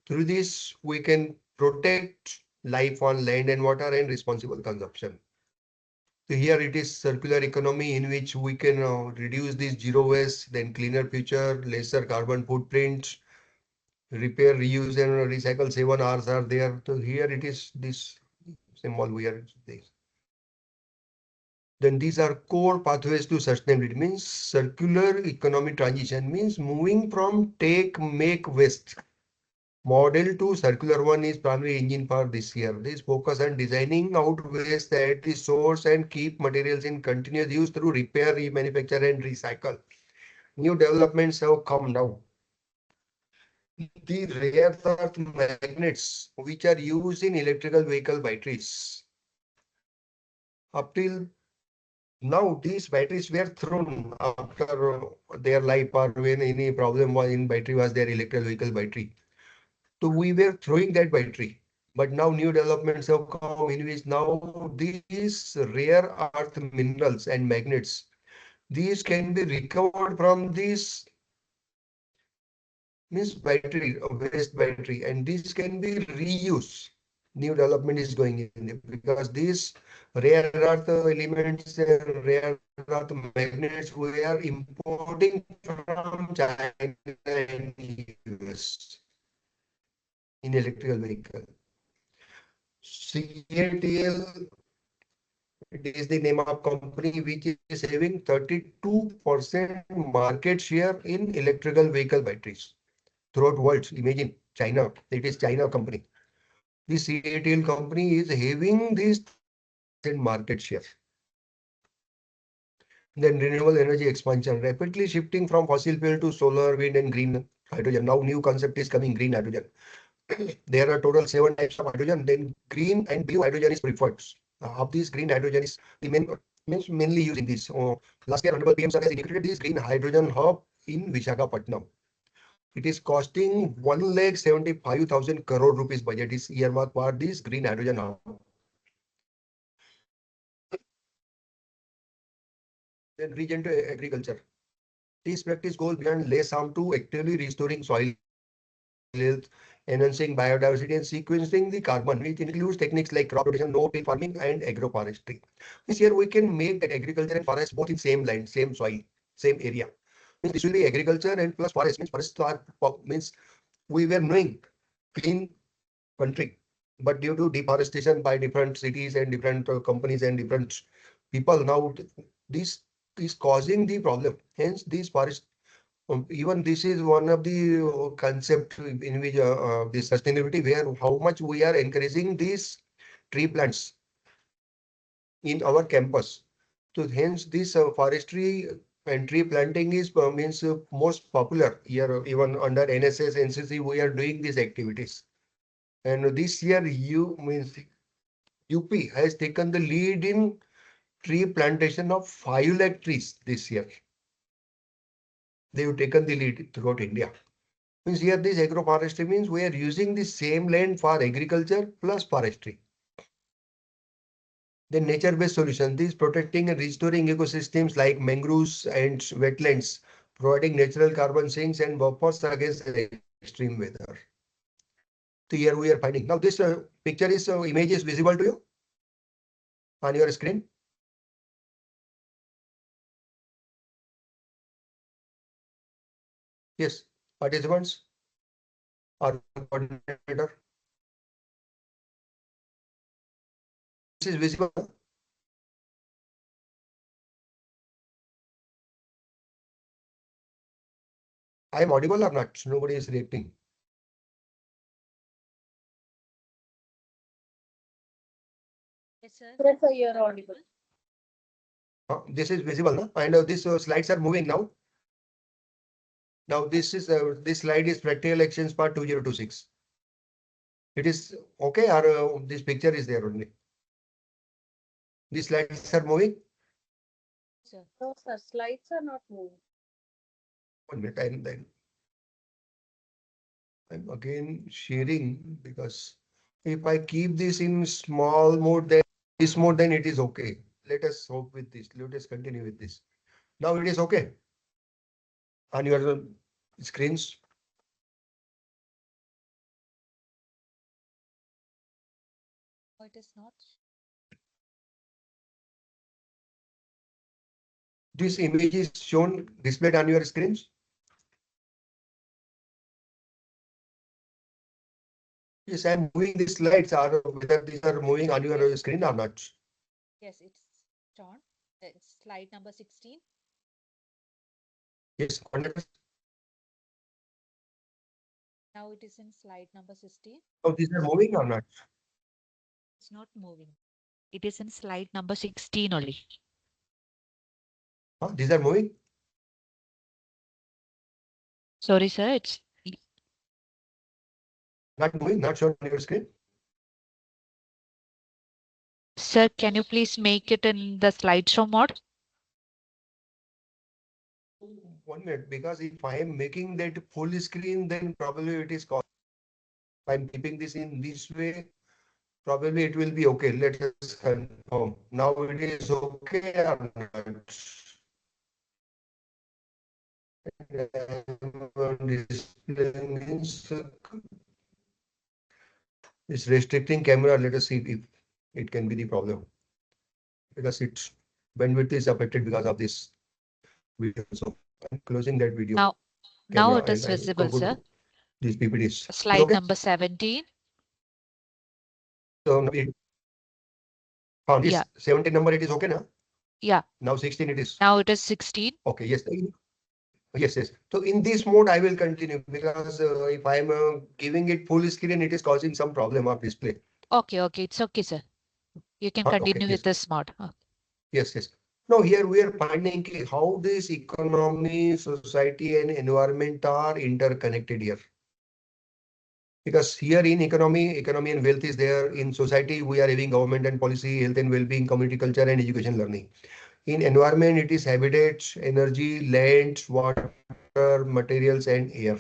Through this, we can protect life on land and water and responsible consumption. So here it is circular economy in which we can reduce this zero waste, then cleaner future, lesser carbon footprint, repair, reuse, and recycle 7 R's are there. So here it is this symbol we are this. Then these are core pathways to sustainability. Means circular economy transition means moving from take, make, waste model to circular one is primary engine for this year. This focus on designing out waste at the source and keep materials in continuous use through repair, remanufacture, and recycle. New developments have come now. The rare earth magnets which are used in electrical vehicle batteries. Up till now, these batteries were thrown after their life or when any problem was in battery was their electrical vehicle battery. So we were throwing that battery. But now new developments have come in which now these rare earth minerals and magnets, these can be recovered from this means battery, waste battery, and this can be reused. New development is going in there because these rare earth elements and rare earth magnets we are importing from China and US in electrical vehicle. CATL, it is the name of company which is having 32% market share in electrical vehicle batteries throughout world. Imagine China, it is China company. This ATAL company is having this 32% market share. Then renewable energy expansion, rapidly shifting from fossil fuel to solar, wind, and green hydrogen. Now new concept is coming, green hydrogen. There are total 7 types of hydrogen. Then green and blue hydrogen is preferred. Of these, green hydrogen is the mainly used in this. Last year, Honorable PM Sir has indicated this green hydrogen hub in Visakhapatnam. It is costing 1,75,000 crore rupees budget is earmarked for this green hydrogen hub. Then region to agriculture. This practice goes beyond less harm to actively restoring soil health, enhancing biodiversity and sequencing the carbon, which includes techniques like crop rotation, no-till farming, and agroforestry. This year we can make that agriculture and forest both in same land, same soil, same area. Means this will be agriculture and plus forest. Means forests are means we were knowing clean country, but due to deforestation by different cities and different companies and different people, now this is causing the problem. Hence, these forests even this is one of the concept in which the sustainability where how much we are encouraging these tree plants in our campus. So hence this forestry and tree planting is means most popular here. Even under NSS, NCC, we are doing these activities. And this year, UP has taken the lead in tree plantation of 5 lakh trees this year. They have taken the lead throughout India. Means here this agroforestry means we are using the same land for agriculture plus forestry. Then nature-based solution, these protecting and restoring ecosystems like mangroves and wetlands, providing natural carbon sinks and buffers against extreme weather. So here we are finding. Now this picture is image is visible to you on your screen. Yes, participants or coordinator. This is visible. I am audible or not? Nobody is reacting. Yes, sir, you are audible. This is visible, no? And these slides are moving now. Now this slide is practical actions part 2026. It is okay, or this picture is there only? These slides are moving? Sir. No, sir, slides are not moving. 1 minute, I'm again sharing, because if I keep this in small mode, then this mode, then it is okay. Let us hope with this. Let us continue with this. Now it is okay on your screens. No, it is not. This image is shown, displayed on your screens. Yes, I'm moving these slides, or whether these are moving on your screen or not. Yes, it's on. It's slide number 16. Yes, coordinators. Now it is in slide number 16. Now these are moving or not? It's not moving. It is in slide number 16 only. These are moving. Sorry, sir. It's Not moving, not shown on your screen. Sir, can you please make it in the slideshow mode? 1 minute, because if I am making that full screen, then probably it is called. If I'm keeping this in this way, probably it will be okay. Let us confirm. Now it is okay or not? Display means it's restricting camera. Let us see if it can be the problem, because its bandwidth is affected because of this video. So I'm closing that video. Now Camera, it is and I visible, go sir. to these PPTs. Slide Okay. number 17. So this Yeah. 17 number, it is okay now. Yeah. Now 16 it is. Now it is 16. Okay. Yes. Yes. So in this mode, I will continue, because if I am giving it full screen, it is causing some problem of display. Okay. It's okay, sir. You can continue Okay, with this mode. Yes. Now here we are finding how this economy, society, and environment are interconnected here. Because here in economy and wealth is there. In society, we are having government and policy, health and well-being, community culture, and education learning. In environment, it is habitats, energy, land, water, materials, and air.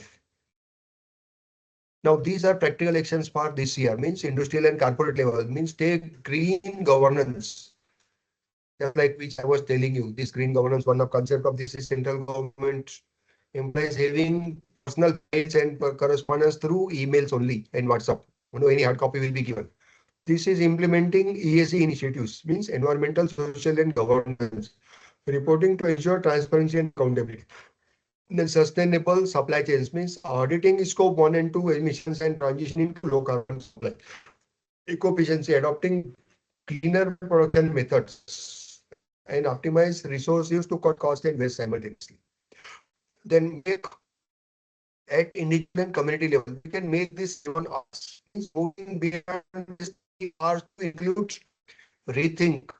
Now, these are practical actions for this year, means industrial and corporate level, means take green governance. Just like which I was telling you, this green governance, one of concept of this is central government implies having personal files and correspondence through emails only and WhatsApp. No, any hard copy will be given. This is implementing ESG initiatives, means environmental, social, and governance, reporting to ensure transparency and accountability. Then sustainable supply chains means auditing scope 1 and 2 emissions and transitioning to low carbon supply. Eco-efficiency, adopting cleaner production methods and optimize resource use to cut cost and waste simultaneously. Then make at individual and community level, we can make this 7 hours. Moving beyond this 3 hours to include rethink,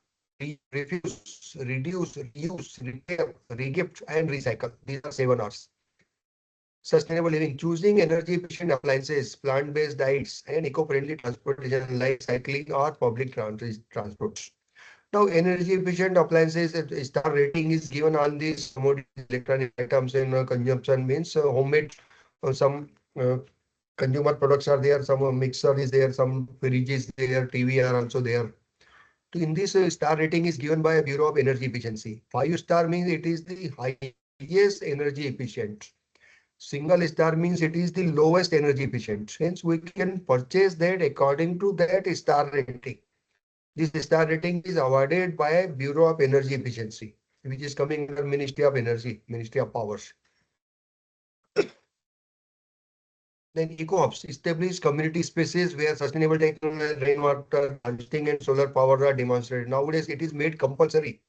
refuse, reduce, reuse, repair, regift, and recycle. These are 7 hours. Sustainable living, choosing energy efficient appliances, plant-based diets, and eco-friendly transportation like cycling or public transport. Now, energy efficient appliances, star rating is given on these commodity electronic items, and consumption means homemade, some consumer products are there, some mixer is there, some fridge is there, TV are also there. In this, star rating is given by a Bureau of Energy Efficiency. 5-star means it is the highest energy efficient. Single star means it is the lowest energy efficient. Hence, we can purchase that according to that star rating. This star rating is awarded by Bureau of Energy Efficiency, which is coming under Ministry of Energy, Ministry of Powers. Then eco-hubs, establish community spaces where sustainable technology, rainwater harvesting, and solar power are demonstrated. Nowadays, it is made compulsory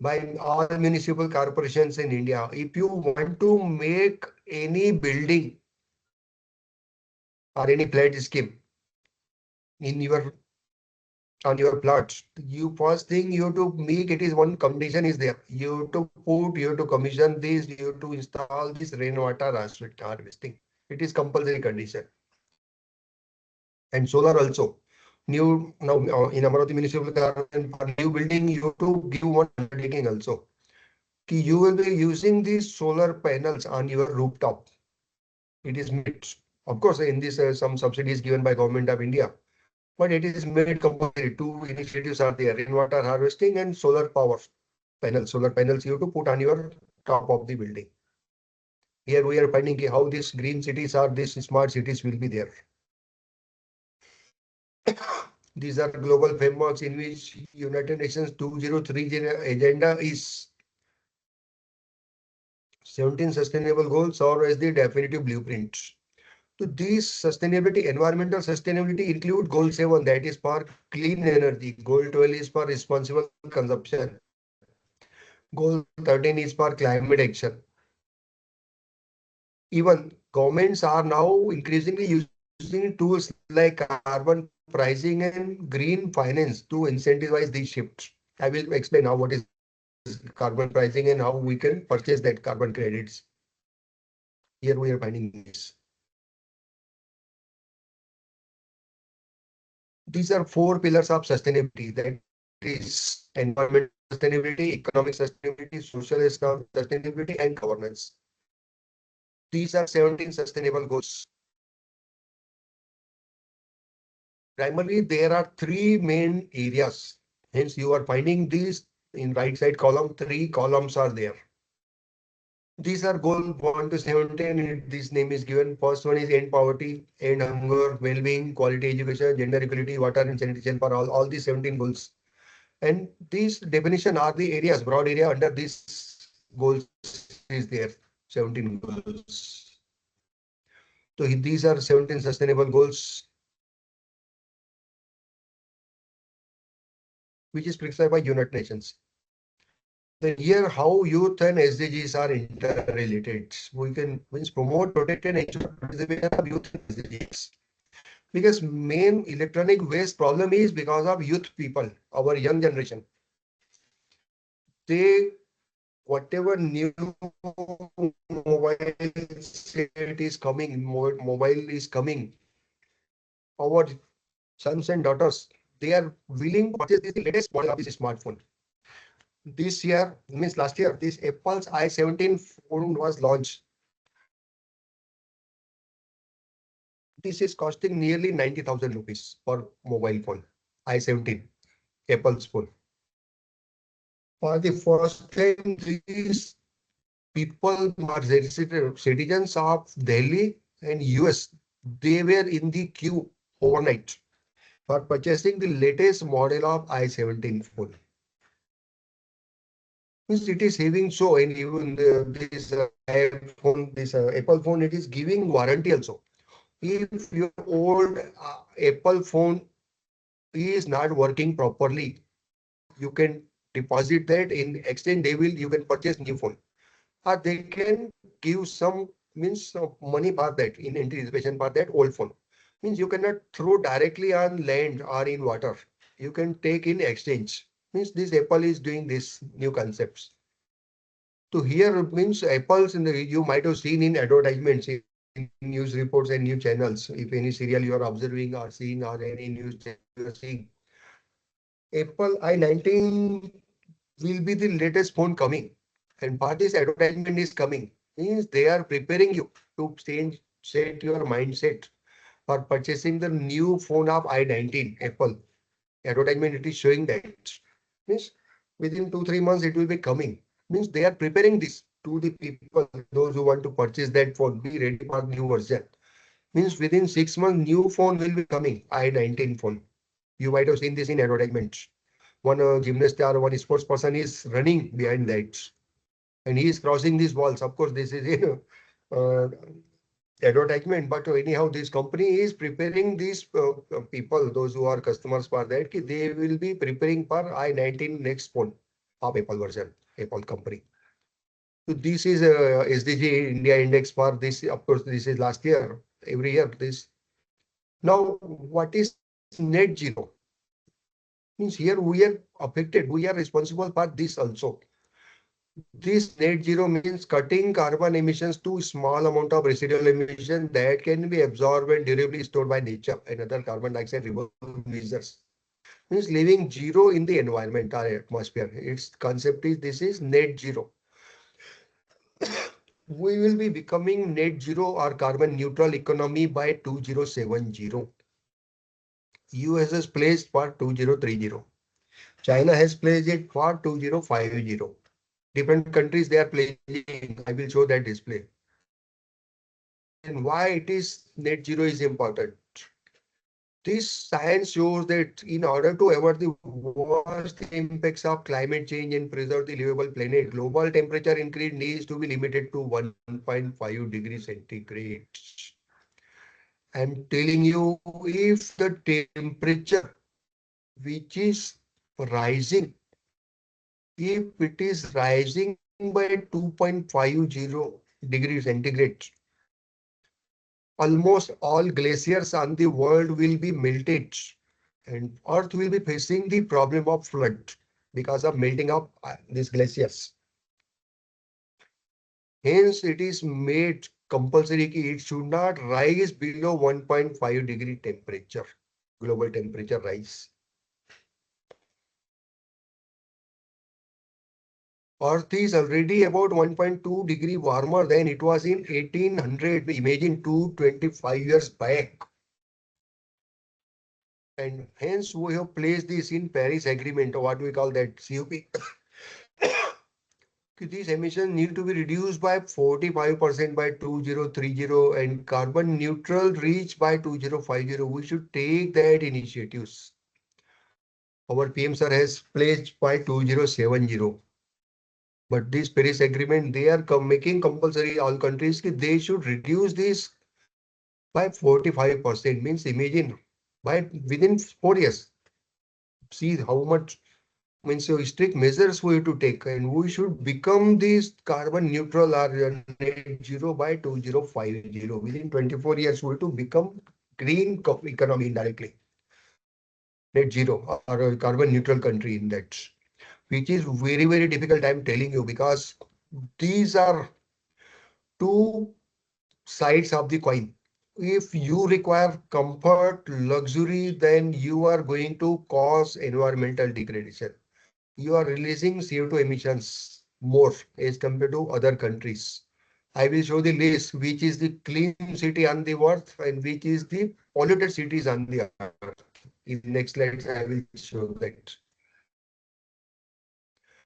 by all municipal corporations in India. If you want to make any building or any flat scheme in your on your plots. You first thing you have to make it is one condition is there. You have to put, you have to commission this, you have to install this rainwater harvesting. It is compulsory condition. And solar also. New now in Amaravati Municipal Government for new building, you have to give one undertaking also. You will be using these solar panels on your rooftop. It is made, of course, in this some subsidies given by Government of India, but it is made compulsory. Two initiatives are there: rainwater harvesting and solar power panels. Solar panels you have to put on your top of the building. Here we are finding how these green cities or these smart cities will be there. These are global frameworks in which United Nations 2030 agenda is 17 sustainable goals or as the definitive blueprint. So these sustainability, environmental sustainability include goal 7, that is for clean energy. Goal 12 is for responsible consumption. Goal 13 is for climate action. Even governments are now increasingly using tools like carbon pricing and green finance to incentivize these shifts. I will explain now what is carbon pricing and how we can purchase that carbon credits. Here we are finding this. These are four pillars of sustainability, that is environmental sustainability, economic sustainability, social sustainability, and governance. These are 17 sustainable goals. Primarily, there are three main areas. Hence, you are finding these in right side column, three columns are there. These are goal 1 to 17. This name is given. First one is end poverty, end hunger, well-being, quality education, gender equality, water and sanitation for all these 17 goals. And these definition are the areas, broad area under this goals is there, 17 goals. So these are 17 sustainable goals, which is prescribed by United Nations. Then here how youth and SDGs are interrelated. We can means promote, protect and ensure participation of youth in SDGs. Because main electronic waste problem is because of youth people, our young generation. They whatever new mobile set is coming, mobile is coming, our sons and daughters, they are willing to purchase the latest model of this smartphone. This year, means last year, this Apple's i17 phone was launched. This is costing nearly 90,000 rupees for mobile phone, i17, Apple's phone. For the first time, these people are citizens of Delhi and US. They were in the queue overnight for purchasing the latest model of i17 phone. Means it is having so, and even this iPhone, this Apple phone, it is giving warranty also. If your old Apple phone is not working properly, you can deposit that in exchange. You can purchase new phone, or they can give some means money for that in anticipation for that old phone. Means you cannot throw directly on land or in water. You can take in exchange. Means this Apple is doing this new concepts. To here means Apple's in the you might have seen in advertisements in news reports and news channels. If any serial you are observing or seeing or any news channel you are seeing, Apple i19 will be the latest phone coming, and for this advertisement is coming. Means they are preparing you to set your mindset for purchasing the new phone of i19 Apple. Advertisement it is showing that. Means within 2-3 months it will be coming. Means they are preparing this to the people, those who want to purchase that phone, be ready for new version. Means within 6 months, new phone will be coming, i19 phone. You might have seen this in advertisements. One gymnast or one sports person is running behind that, and he is crossing these walls. Of course, this is advertisement, but anyhow, this company is preparing these people, those who are customers for that, they will be preparing for i19 next phone of Apple version, Apple company. So this is SDG India index for this. Of course, this is last year. Every year this. Now, what is net zero? Means here we are affected. We are responsible for this also. This net zero means cutting carbon emissions to small amount of residual emission that can be absorbed and durably stored by nature and other carbon dioxide removal measures. Means leaving zero in the environment or atmosphere. Its concept is this is net zero. We will be becoming net zero or carbon neutral economy by 2070. US has placed for 2030. China has placed it for 2050. Different countries they are pledging. I will show that display. And why it is net zero is important. This science shows that in order to avoid the worst impacts of climate change and preserve the livable planet, global temperature increase needs to be limited to 1.5 degrees centigrade. I'm telling you, if the temperature which is rising, if it is rising by 2.50 degrees centigrade, almost all glaciers on the world will be melted and Earth will be facing the problem of flood because of melting of these glaciers. Hence, it is made compulsory that it should not rise below 1.5 degree temperature, global temperature rise. Earth is already about 1.2 degree warmer than it was in 1800. Imagine 225 years back. And hence we have placed this in Paris Agreement, or what we call that COP. These emissions need to be reduced by 45% by 2030 and carbon neutral reach by 2050. We should take that initiatives. Our PM sir has pledged by 2070. But this Paris Agreement, they are making compulsory all countries that they should reduce this by 45%. Means imagine by within 4 years. See how much means so strict measures we have to take, and we should become this carbon neutral or net zero by 2050. Within 24 years, we have to become green economy indirectly. Net zero or a carbon neutral country in that, which is very, very difficult. I'm telling you, because these are two sides of the coin. If you require comfort, luxury, then you are going to cause environmental degradation. You are releasing CO2 emissions more as compared to other countries. I will show the list, which is the clean city on the earth and which is the polluted cities on the earth. In next slides, I will show that.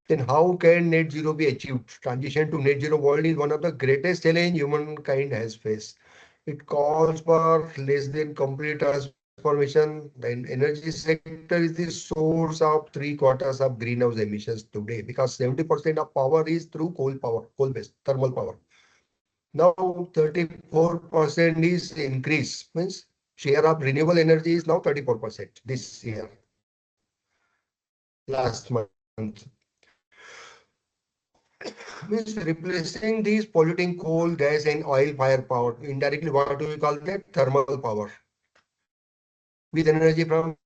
Then how can net zero be achieved? Transition to net zero world is one of the greatest challenge humankind has faced. It calls for less than complete transformation. The energy sector is the source of 3/4 of greenhouse emissions today because 70% of power is through coal power, coal-based thermal power. Now 34% is increase, means share of renewable energy is now 34% this year. Last month. Means replacing these polluting coal, gas, and oil fire power. Indirectly, what do we call that? Thermal power. With energy from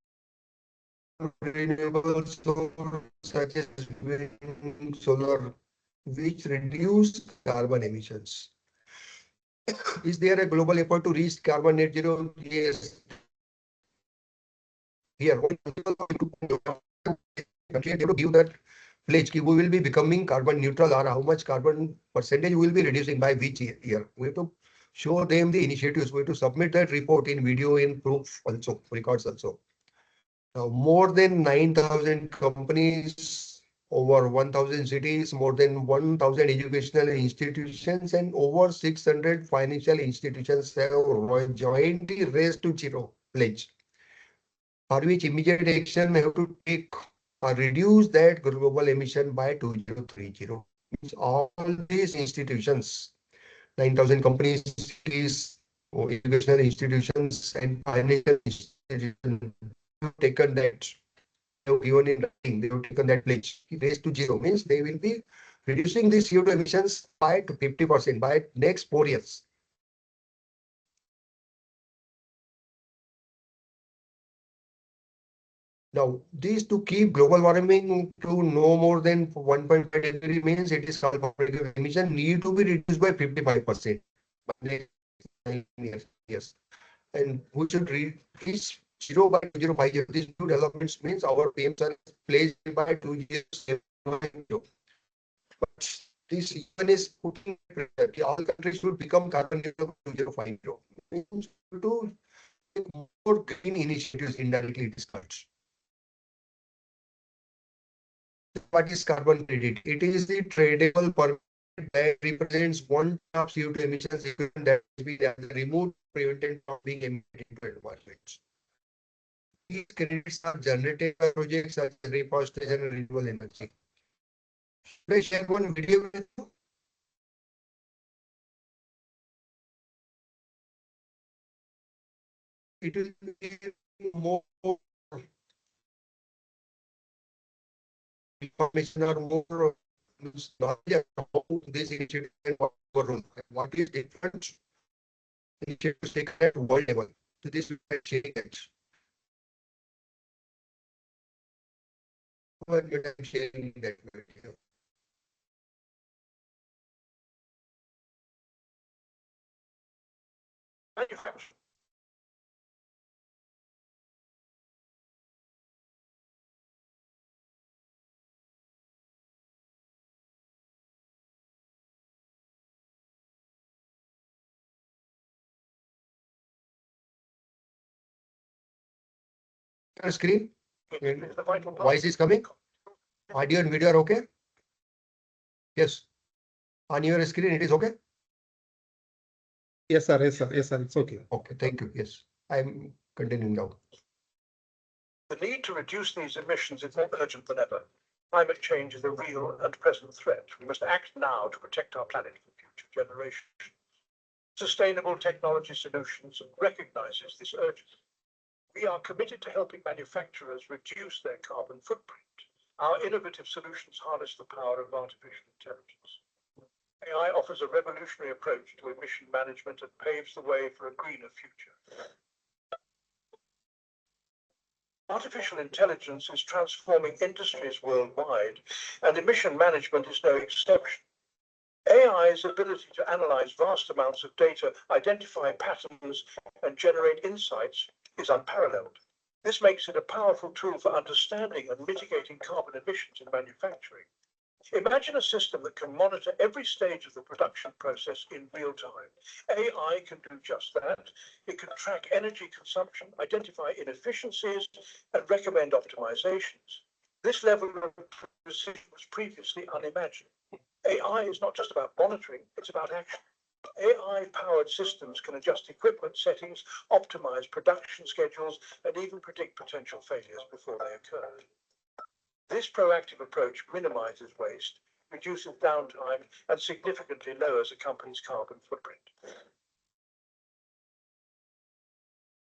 renewable sources such as wind, solar, which reduce carbon emissions. Is there a global effort to reach carbon net zero? Yes. Here, country they have to give that pledge. We will be becoming carbon neutral, or how much carbon percentage we will be reducing by which year. We have to show them the initiatives. We have to submit that report in video, in proof also, records also. Now, more than 9,000 companies, over 1,000 cities, more than 1,000 educational institutions, and over 600 financial institutions have joined the Race to Zero pledge, for which immediate action have to take or reduce that global emission by 2030. Means all these institutions, 9,000 companies, cities, or educational institutions, and financial institutions have taken that. They have given in writing, they have taken that pledge. Race to zero means they will be reducing the CO2 emissions by 50% by next 4 years. Now, these to keep global warming to no more than 1.5 degree means it is called public emission need to be reduced by 55% by next 9 years. Yes. And we should reach 0 by 2050. These new developments means our PMs are placed by 2070. But this even is putting pressure. All countries should become carbon neutral by 2050. Means to take more green initiatives indirectly it is called. What is carbon credit? It is the tradable permit that represents one ton of CO2 emissions equivalent that is be removed, prevented from being emitted into environment. These credits are generated by projects such as reforestation and renewable energy. Should I share one video with you? It will be more information or more knowledge about this initiative and what is different initiatives taken at world level. So this we are sharing that. But I'm sharing that video. Manufacturing. Screen. Is the vital part. Voice is coming. Audio and video are okay. Yes. On your screen, it is okay. Yes, sir. Yes, sir. Yes, sir. It's okay. Okay, thank you. Yes, I'm continuing now. The need to reduce these emissions is more urgent than ever. Climate change is a real and present threat. We must act now to protect our planet for future generations. Sustainable technology solutions recognizes this urgency. We are committed to helping manufacturers reduce their carbon footprint. Our innovative solutions harness the power of artificial intelligence. AI offers a revolutionary approach to emission management and paves the way for a greener future. Artificial intelligence is transforming industries worldwide, and emission management is no exception. AI's ability to analyze vast amounts of data, identify patterns, and generate insights is unparalleled. This makes it a powerful tool for understanding and mitigating carbon emissions in manufacturing. Imagine a system that can monitor every stage of the production process in real time. AI can do just that. It can track energy consumption, identify inefficiencies, and recommend optimizations. This level of precision was previously unimaginable. AI is not just about monitoring, it's about action. AI-powered systems can adjust equipment settings, optimize production schedules, and even predict potential failures before they occur. This proactive approach minimizes waste, reduces downtime, and significantly lowers a company's carbon footprint.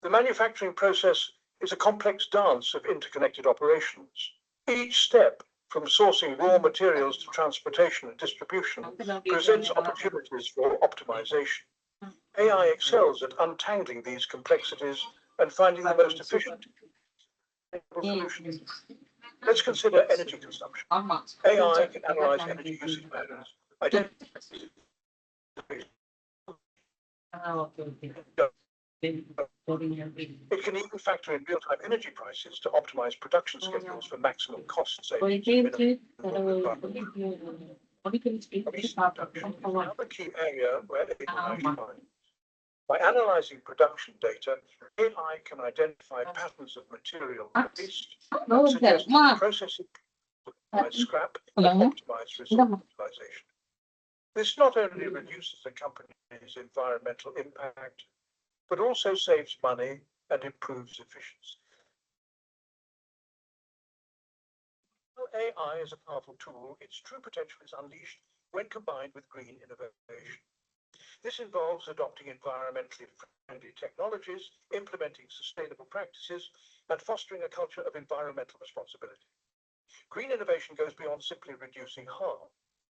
The manufacturing process is a complex dance of interconnected operations. Each step, from sourcing raw materials to transportation and distribution, presents opportunities for optimization. AI excels at untangling these complexities and finding the most efficient solutions. Let's consider energy consumption. AI can analyze energy usage patterns, identify it can even factor in real-time energy prices to optimize production schedules for maximum cost savings. Another key area where AI shines. By analyzing production data, AI can identify patterns of material waste and suggest processing scrap and optimize resource utilization. This not only reduces the company's environmental impact, but also saves money and improves efficiency. While AI is a powerful tool, its true potential is unleashed when combined with green innovation. This involves adopting environmentally friendly technologies, implementing sustainable practices, and fostering a culture of environmental responsibility. Green innovation goes beyond simply reducing harm.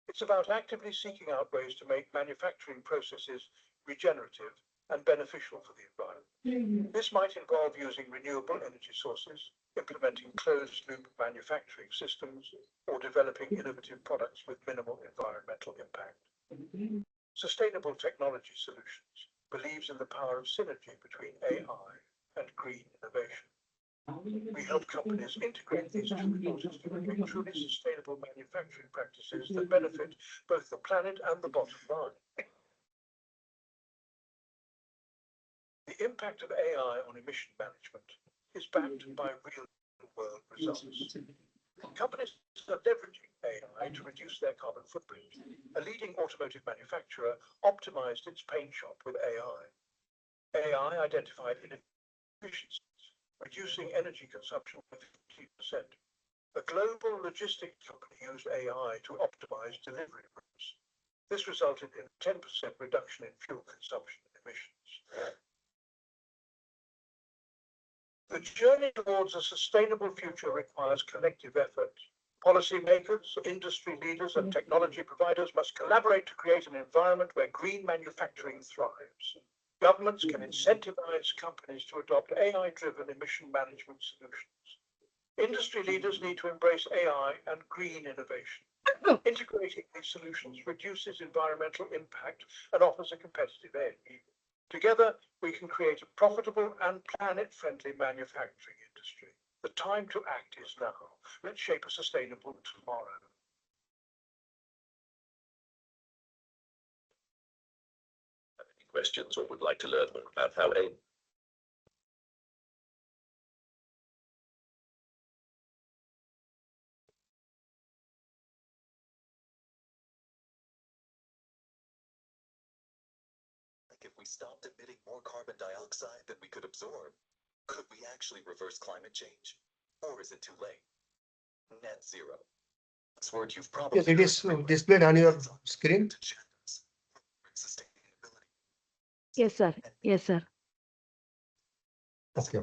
It's about actively seeking out ways to make manufacturing processes regenerative and beneficial for the environment. This might involve using renewable energy sources, implementing closed-loop manufacturing systems, or developing innovative products with minimal environmental impact. Sustainable Technology Solutions believes in the power of synergy between AI and green innovation. We help companies integrate these two forces to create truly sustainable manufacturing practices that benefit both the planet and the bottom line. The impact of AI on emission management is backed by real-world results. Companies are leveraging AI to reduce their carbon footprint. A leading automotive manufacturer optimized its paint shop with AI. AI identified inefficiencies, reducing energy consumption by 50%. A global logistics company used AI to optimize delivery routes. This resulted in a 10% reduction in fuel consumption and emissions. The journey towards a sustainable future requires collective effort. Policymakers, industry leaders, and technology providers must collaborate to create an environment where green manufacturing thrives. Governments can incentivize companies to adopt AI-driven emission management solutions. Industry leaders need to embrace AI and green innovation. Integrating these solutions reduces environmental impact and offers a competitive edge. Together, we can create a profitable and planet-friendly manufacturing industry. The time to act is now. Let's shape a sustainable tomorrow. Have any questions or would like to learn more about how AI if we stopped emitting more carbon dioxide than we could absorb, could we actually reverse climate change? Or is it too late? Net zero. This word you've probably Yes, it is displayed on your screen. Sustainability. Yes, sir. Yes, sir. Okay.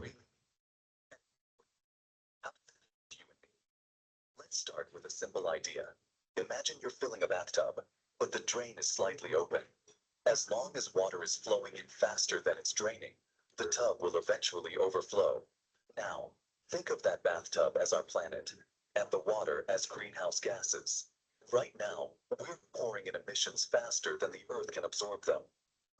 Let's start with a simple idea. Imagine you're filling a bathtub, but the drain is slightly open. As long as water is flowing in faster than it's draining, the tub will eventually overflow. Now, think of that bathtub as our planet, and the water as greenhouse gases. Right now, we're pouring in emissions faster than the Earth can absorb them.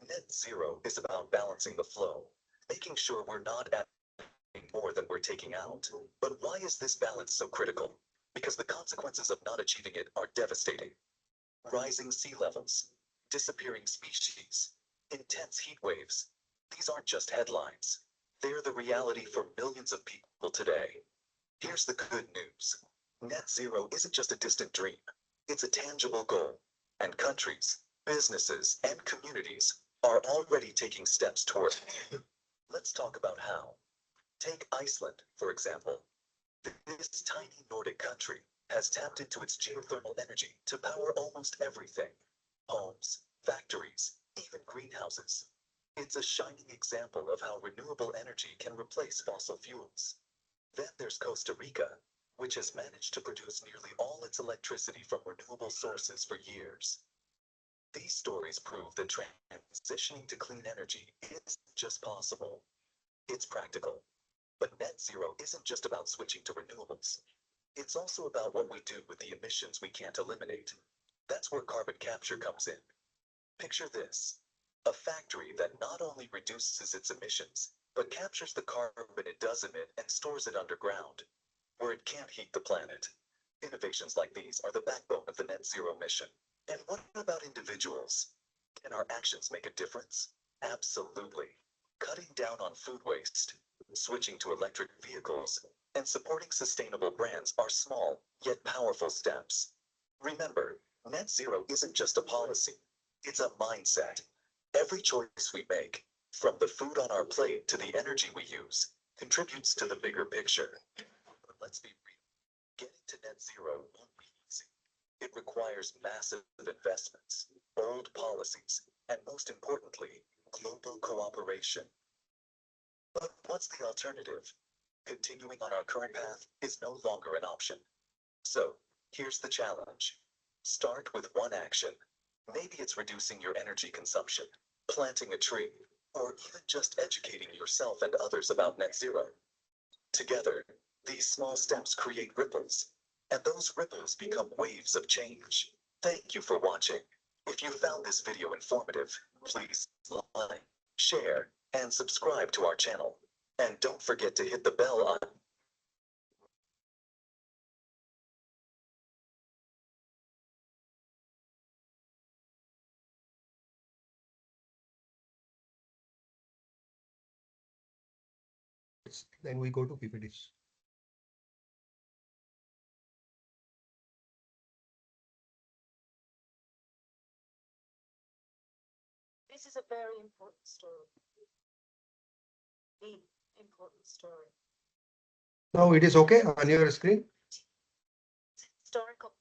Net zero is about balancing the flow, making sure we're not adding more than we're taking out. But why is this balance so critical? Because the consequences of not achieving it are devastating. Rising sea levels, disappearing species, intense heat waves. These aren't just headlines. They're the reality for millions of people today. Here's the good news. Net zero isn't just a distant dream. It's a tangible goal. And countries, businesses, and communities are already taking steps toward it. Let's talk about how. Take Iceland, for example. This tiny Nordic country has tapped into its geothermal energy to power almost everything. Homes, factories, even greenhouses. It's a shining example of how renewable energy can replace fossil fuels. Then there's Costa Rica, which has managed to produce nearly all its electricity from renewable sources for years. These stories prove that transitioning to clean energy isn't just possible, it's practical. But net zero isn't just about switching to renewables. It's also about what we do with the emissions we can't eliminate. That's where carbon capture comes in. Picture this. A factory that not only reduces its emissions, but captures the carbon it does emit and stores it underground, where it can't heat the planet. Innovations like these are the backbone of the net zero mission. And what about individuals? Can our actions make a difference? Absolutely. Cutting down on food waste, switching to electric vehicles, and supporting sustainable brands are small, yet powerful steps. Remember, net zero isn't just a policy, it's a mindset. Every choice we make, from the food on our plate to the energy we use, contributes to the bigger picture. But let's be real, getting to net zero won't be easy. It requires massive investments, bold policies, and most importantly, global cooperation. But what's the alternative? Continuing on our current path is no longer an option. So, here's the challenge. Start with one action. Maybe it's reducing your energy consumption, planting a tree, or even just educating yourself and others about net zero. Together, These small steps create ripples, and those ripples become waves of change. Thank you for watching. If you found this video informative, please like, share, and subscribe to our channel. And don't forget to hit the bell on. Then we go to PPTs. This is a very important story. The important story. Now it is okay on your screen. Historical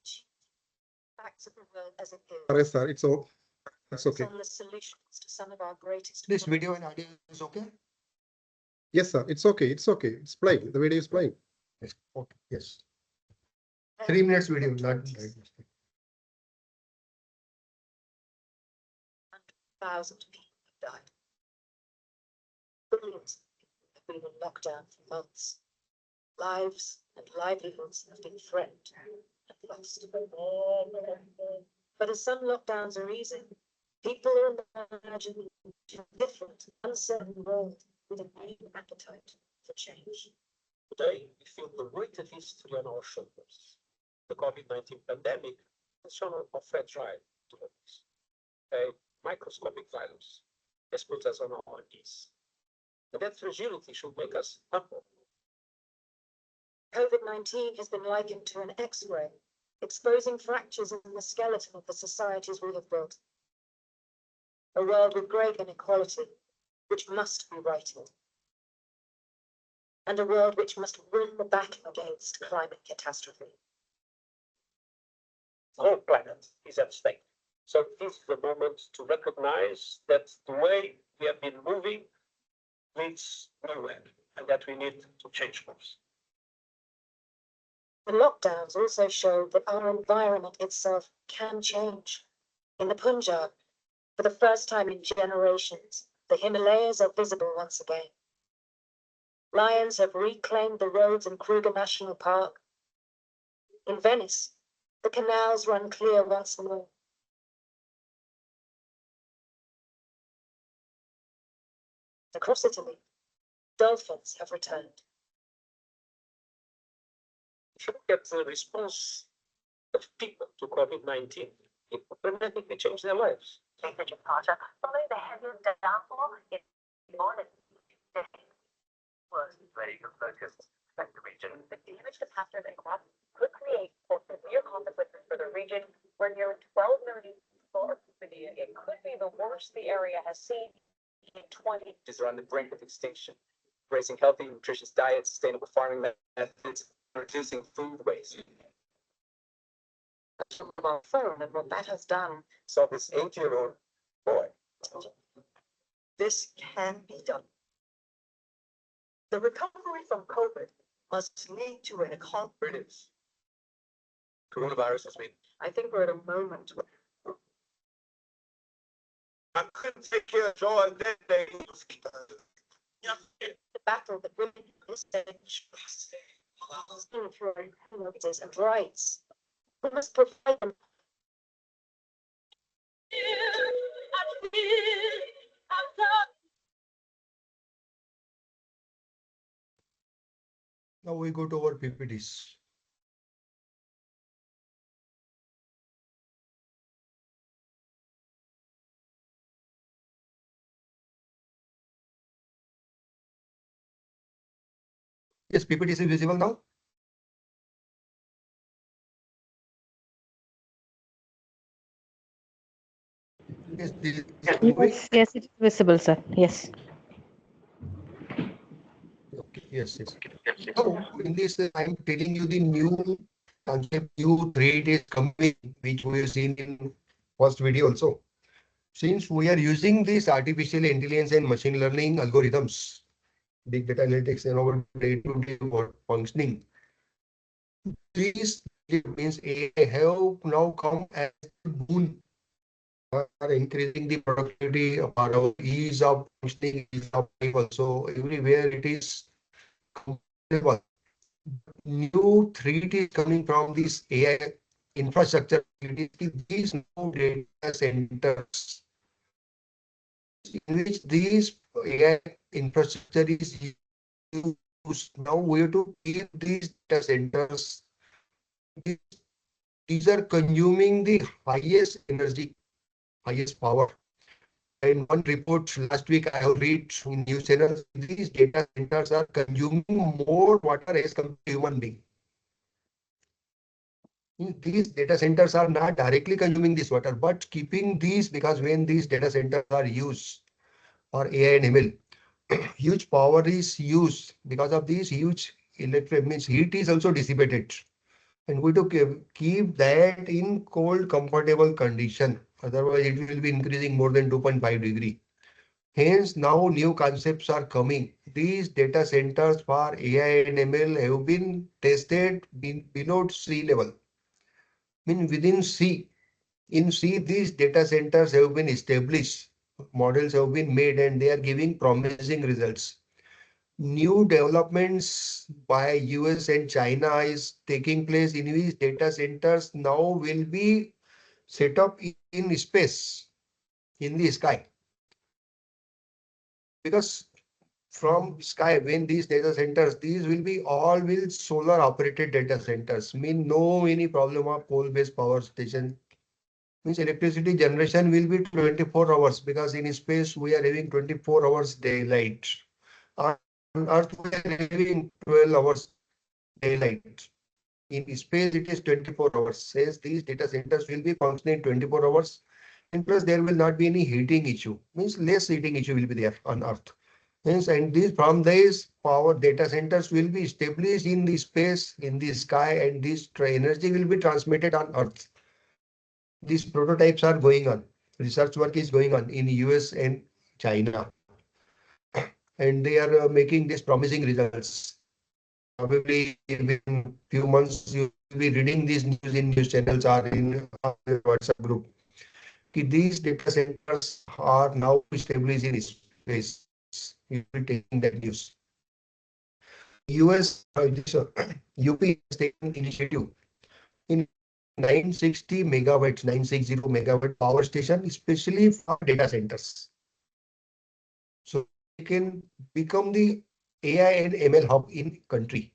facts of the world as it is. Yes, sir. It's okay. On the solutions to some of our greatest. This video and audio is okay. Yes, sir. It's okay. It's okay. It's playing. The video is playing. Yes. Okay. Yes. 3 minutes video, not. Thousands of people have died. Billions have been in lockdown for months. Lives and livelihoods have been threatened and lost. But as some lockdowns are easing, people are imagining a different, uncertain world with a new appetite for change. Today, we feel the weight of history on our shoulders. The COVID-19 pandemic has shown how fragile to us. A microscopic virus has put us on our knees. And that fragility should make us humble. COVID-19 has been likened to an X-ray, exposing fractures in the skeleton of the societies we have built. A world with great inequality, which must be righted. And a world which must win the battle against climate catastrophe. The whole planet is at stake. So this is the moment to recognize that the way we have been moving leads nowhere, and that we need to change course. The lockdowns also show that our environment itself can change. In the Punjab, for the first time in generations, the Himalayas are visible once again. Lions have reclaimed the roads in Kruger National Park. In Venice, the canals run clear once more. Across Italy, dolphins have returned. If you look at the response of people to COVID-19, it dramatically changed their lives. Following the heavy downpour in morning, was Very good focus. Back to region. the damage to pastures and crops could create severe consequences for the region where nearly 12 million people are living. It could be the worst the area has seen in 20. Is on the brink of extinction. Raising healthy, nutritious diets, sustainable farming methods, reducing food waste. Mobile phone and what that has done. So this 8-year-old boy. This can be done. The recovery from COVID must lead to an accomplishment. Coronavirus has been. I think we're at a moment where I couldn't take care of Joe and then they the battle that women in this stage for our liberties and rights. We must provide them. Now we go to our PPTs. Yes, PPT is visible now. Yes, Yes, it is visible, sir. Yes. Okay, yes, yes. So in this, I'm telling you the new concept, new trade is coming, which we have seen in first video also. Since we are using this artificial intelligence and machine learning algorithms, big data analytics in our day-to-day functioning, this means AI have now come as a boon for increasing the productivity of our ease of functioning, ease of life also. Everywhere it is comfortable. New threat is coming from this AI infrastructure. These new data centers in which these AI infrastructure is used. Now we have to keep these data centers. These, these are consuming the highest energy, highest power. In one report last week, I have read in news channels, these data centers are consuming more water as compared to human being. These data centers are not directly consuming this water, but keeping these, because when these data centers are used for AI and ML, huge power is used. Because of these huge electric means heat is also dissipated. And we to keep that in cold, comfortable condition. Otherwise, it will be increasing more than 2.5 degree. Hence, now new concepts are coming. These data centers for AI and ML have been tested below sea level. Mean within sea. In sea, these data centers have been established. Models have been made and they are giving promising results. New developments by US and China is taking place in which data centers now will be set up in space, in the sky. Because from sky, when these data centers, these will be all will solar operated data centers. Mean no any problem of coal based power station. Means electricity generation will be 24 hours because in space we are having 24 hours daylight. On Earth we are having 12 hours daylight. In space it is 24 hours. Says these data centers will be functioning 24 hours. And plus there will not be any heating issue. Means less heating issue will be there on Earth. Hence, and these from these power data centers will be established in the space, in the sky, and this energy will be transmitted on Earth. These prototypes are going on. Research work is going on in US and China. And they are making these promising results. Probably in few months you will be reading these news in news channels or in WhatsApp group. These data centers are now established in space. You will be taking that news. US UP has taken initiative in 960 megawatts, 960 megawatt power station, especially for data centers. So they can become the AI and ML hub in country.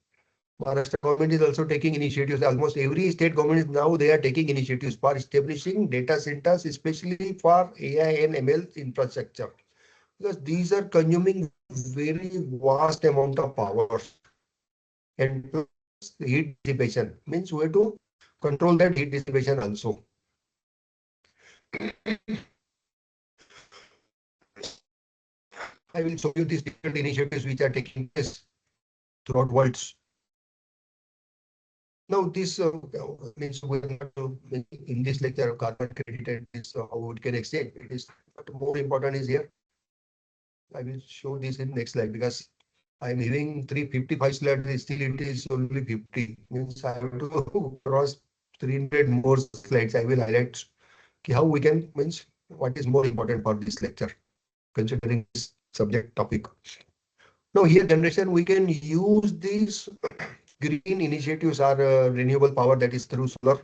Maharashtra government is also taking initiatives. Almost every state government is now they are taking initiatives for establishing data centers, especially for AI and ML infrastructure. Because these are consuming very vast amount of power. And plus heat dissipation means we have to control that heat dissipation also. I will show you these different initiatives which are taking place throughout worlds. Now this means we are not in this lecture carbon credit and this how it can exchange. It is but more important is here. I will show this in next slide because I am having 355 slides. Still it is only 50. Means I have to cross 300 more slides. I will highlight how we can means what is more important for this lecture considering this subject topic. Now here generation we can use these green initiatives are renewable power that is through solar.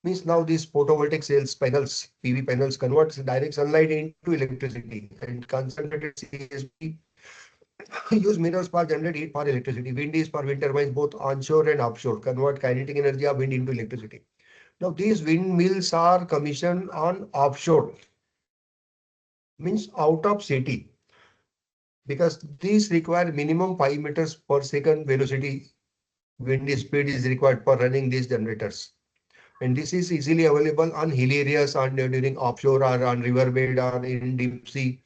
Means now these photovoltaic cells panels, PV panels converts direct sunlight into electricity and concentrated CSP use minerals for generate heat for electricity. Wind is for wind turbines both onshore and offshore convert kinetic energy of wind into electricity. Now these windmills are commissioned on offshore means out of city because these require minimum 5 meters per second velocity wind speed is required for running these generators. And this is easily available on hilly areas and during offshore or on riverbed or in deep sea.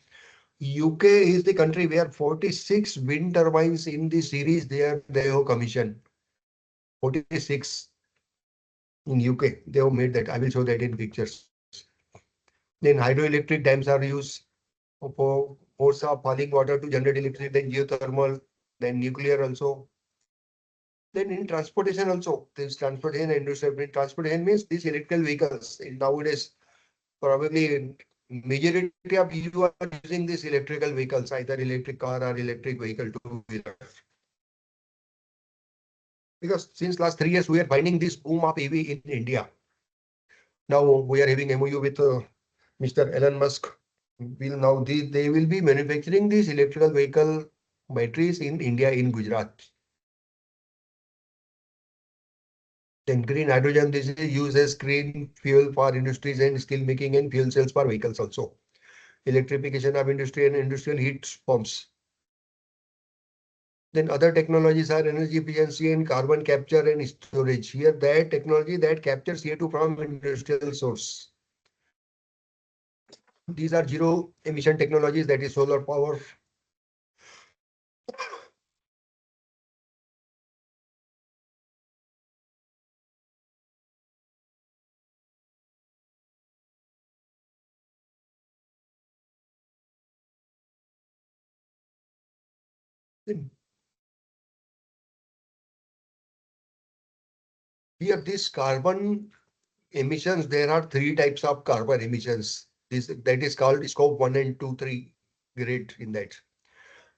UK is the country where 46 wind turbines in the series they have commissioned. 46 in UK they have made that. I will show that in pictures. Then hydroelectric dams are used for force of falling water to generate electricity. Then geothermal, then nuclear also. Then in transportation also, this transportation industry, transportation means these electrical vehicles. Nowadays, probably majority of you are using these electrical vehicles, either electric car or electric vehicle two-wheeler. Because since last 3 years, we are finding this boom of EV in India. Now we are having MOU with Mr. Elon Musk. They will be manufacturing these electrical vehicle batteries in India, in Gujarat. Then green hydrogen, this is used as green fuel for industries and steel making and fuel cells for vehicles also. Electrification of industry and industrial heat pumps. Then other technologies are energy efficiency and carbon capture and storage. Here, that technology that captures CO2 from industrial source. These are zero emission technologies, that is solar power. Here, this carbon emissions, there are three types of carbon emissions. That is called scope 1 and 2, 3 grade in that.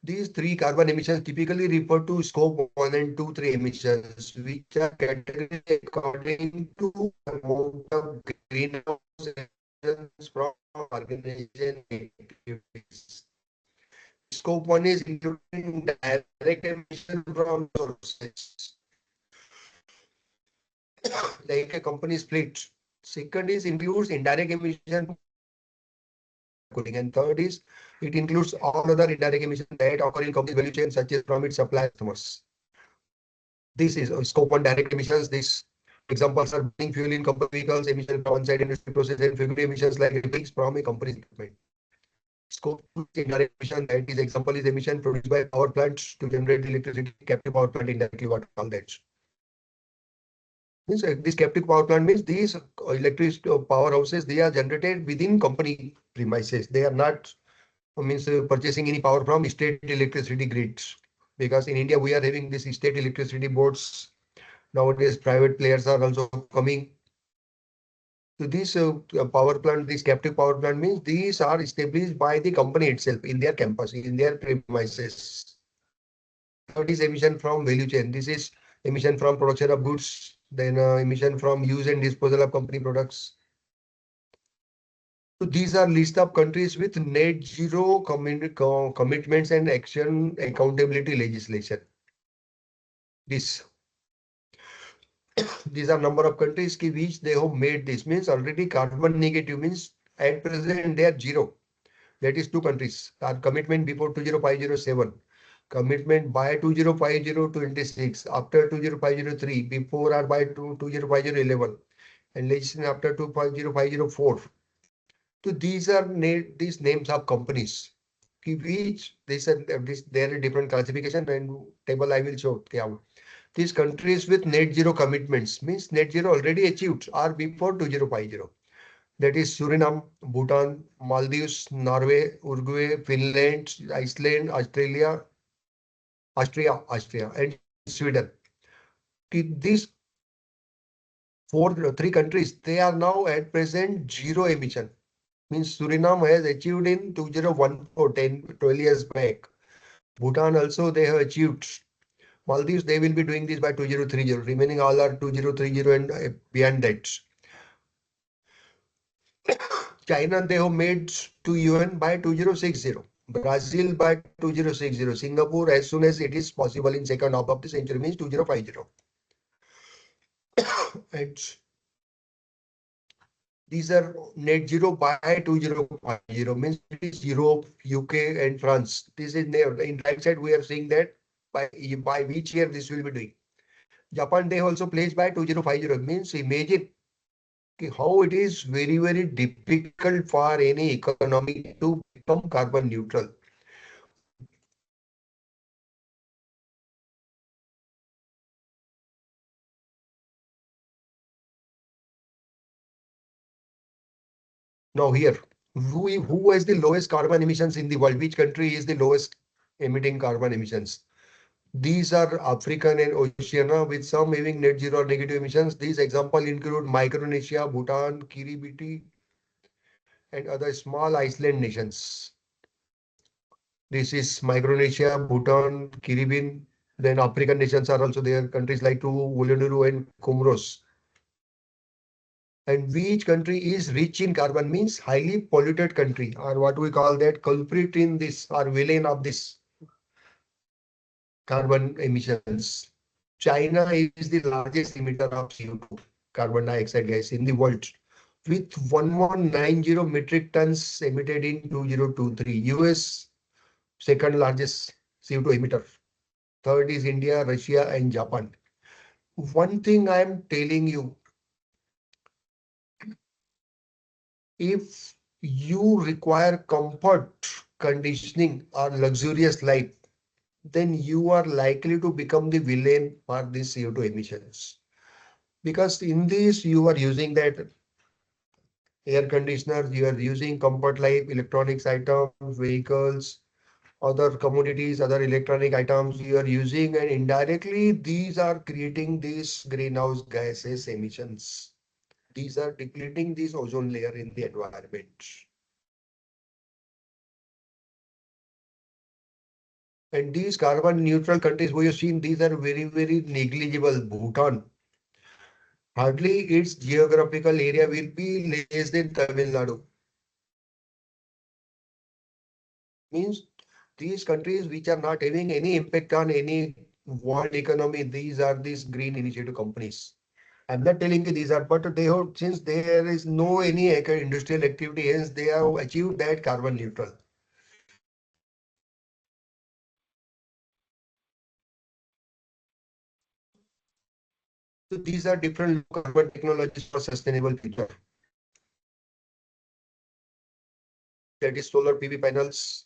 These three carbon emissions typically refer to scope 1 and 2, 3 emissions, which are categorized according to amount of greenhouse emissions from organization activities. Scope 1 is including direct emission from sources, like a company's fleet. Second is includes indirect emission cooling, and third is it includes all other indirect emissions that occur in company's value chain, such as from its supply customers. This is scope 1 direct emissions. These examples are burning fuel in company vehicles, emission from on-site industry process, and fugitive emissions like leaks from a company's equipment. Scope 2 is indirect emission. That is example is emission produced by power plants to generate electricity, captive power plant indirectly, what all that. Means this captive power plant means these electric powerhouses, they are generated within company premises. They are not means purchasing any power from state electricity grids. Because in India, we are having this state electricity boards. Nowadays, private players are also coming. So this power plant, this captive power plant means these are established by the company itself in their campus, in their premises. Third is emission from value chain. This is emission from production of goods, then emission from use and disposal of company products. So these are list of countries with net zero commitments and action accountability legislation. These are number of countries which they have made. This means already carbon negative, means at present they are zero. That is two countries. Our commitment before 20507, commitment by 2050-26, after 20503, before or by 205011, and legislation after 25054. So these are these names of companies. Which there are different classification and table I will show. These countries with net zero commitments means net zero already achieved or before 2050. That is Suriname, Bhutan, Maldives, Norway, Uruguay, Finland, Iceland, Austria, and Sweden. These three countries, they are now at present zero emission. Means Suriname has achieved in 2014, 12 years back. Bhutan also they have achieved. Maldives, they will be doing this by 2030. Remaining all are 2030 and beyond that. China, they have made to UN by 2060. Brazil by 2060. Singapore, as soon as it is possible in second half of the century, means 2050. And these are net zero by 2050, means it is Europe, UK, and France. This is there. In right side, we are seeing that by which year this will be doing. Japan, they also placed by 2050. Means imagine how it is very, very difficult for any economy to become carbon neutral. Now here, who has the lowest carbon emissions in the world? Which country is the lowest emitting carbon emissions? These are African and Oceania, with some having net zero or negative emissions. These examples include Micronesia, Bhutan, Kiribati, and other small island nations. This is Micronesia, Bhutan, Caribbean, Then African nations are also there, countries like Uluru and Comoros. And which country is rich in carbon means highly polluted country, or what we call that culprit in this or villain of this carbon emissions. China is the largest emitter of CO2, carbon dioxide gas in the world, with 1190 metric tons emitted in 2023. US second largest CO2 emitter. Third is India, Russia, and Japan. One thing I am telling you, if you require comfort, conditioning, or luxurious life, then you are likely to become the villain for these CO2 emissions. Because in this, you are using that air conditioners, you are using comfort life, electronics items, vehicles, other commodities, other electronic items you are using, and indirectly these are creating these greenhouse gases emissions. These are depleting this ozone layer in the environment. And these carbon neutral countries we have seen, these are very, very negligible. Bhutan, hardly its geographical area will be less than Tamil Nadu. Means these countries which are not having any impact on any world economy, these are these green initiative companies. I'm not telling you these are, but they have, since there is no any industrial activity, hence they have achieved that carbon neutral. So these are different carbon technologies for sustainable future. That is solar PV panels,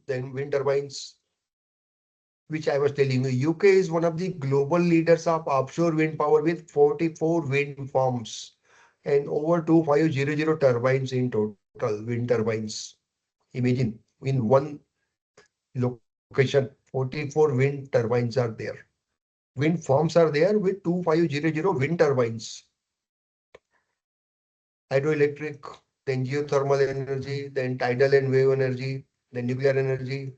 then wind turbines, which I was telling you. UK is one of the global leaders of offshore wind power with 44 wind farms and over 2500 turbines in total, wind turbines. Imagine in one location, 44 wind turbines are there. Wind farms are there with 2500 wind turbines. Hydroelectric, then geothermal energy, then tidal and wave energy, then nuclear energy.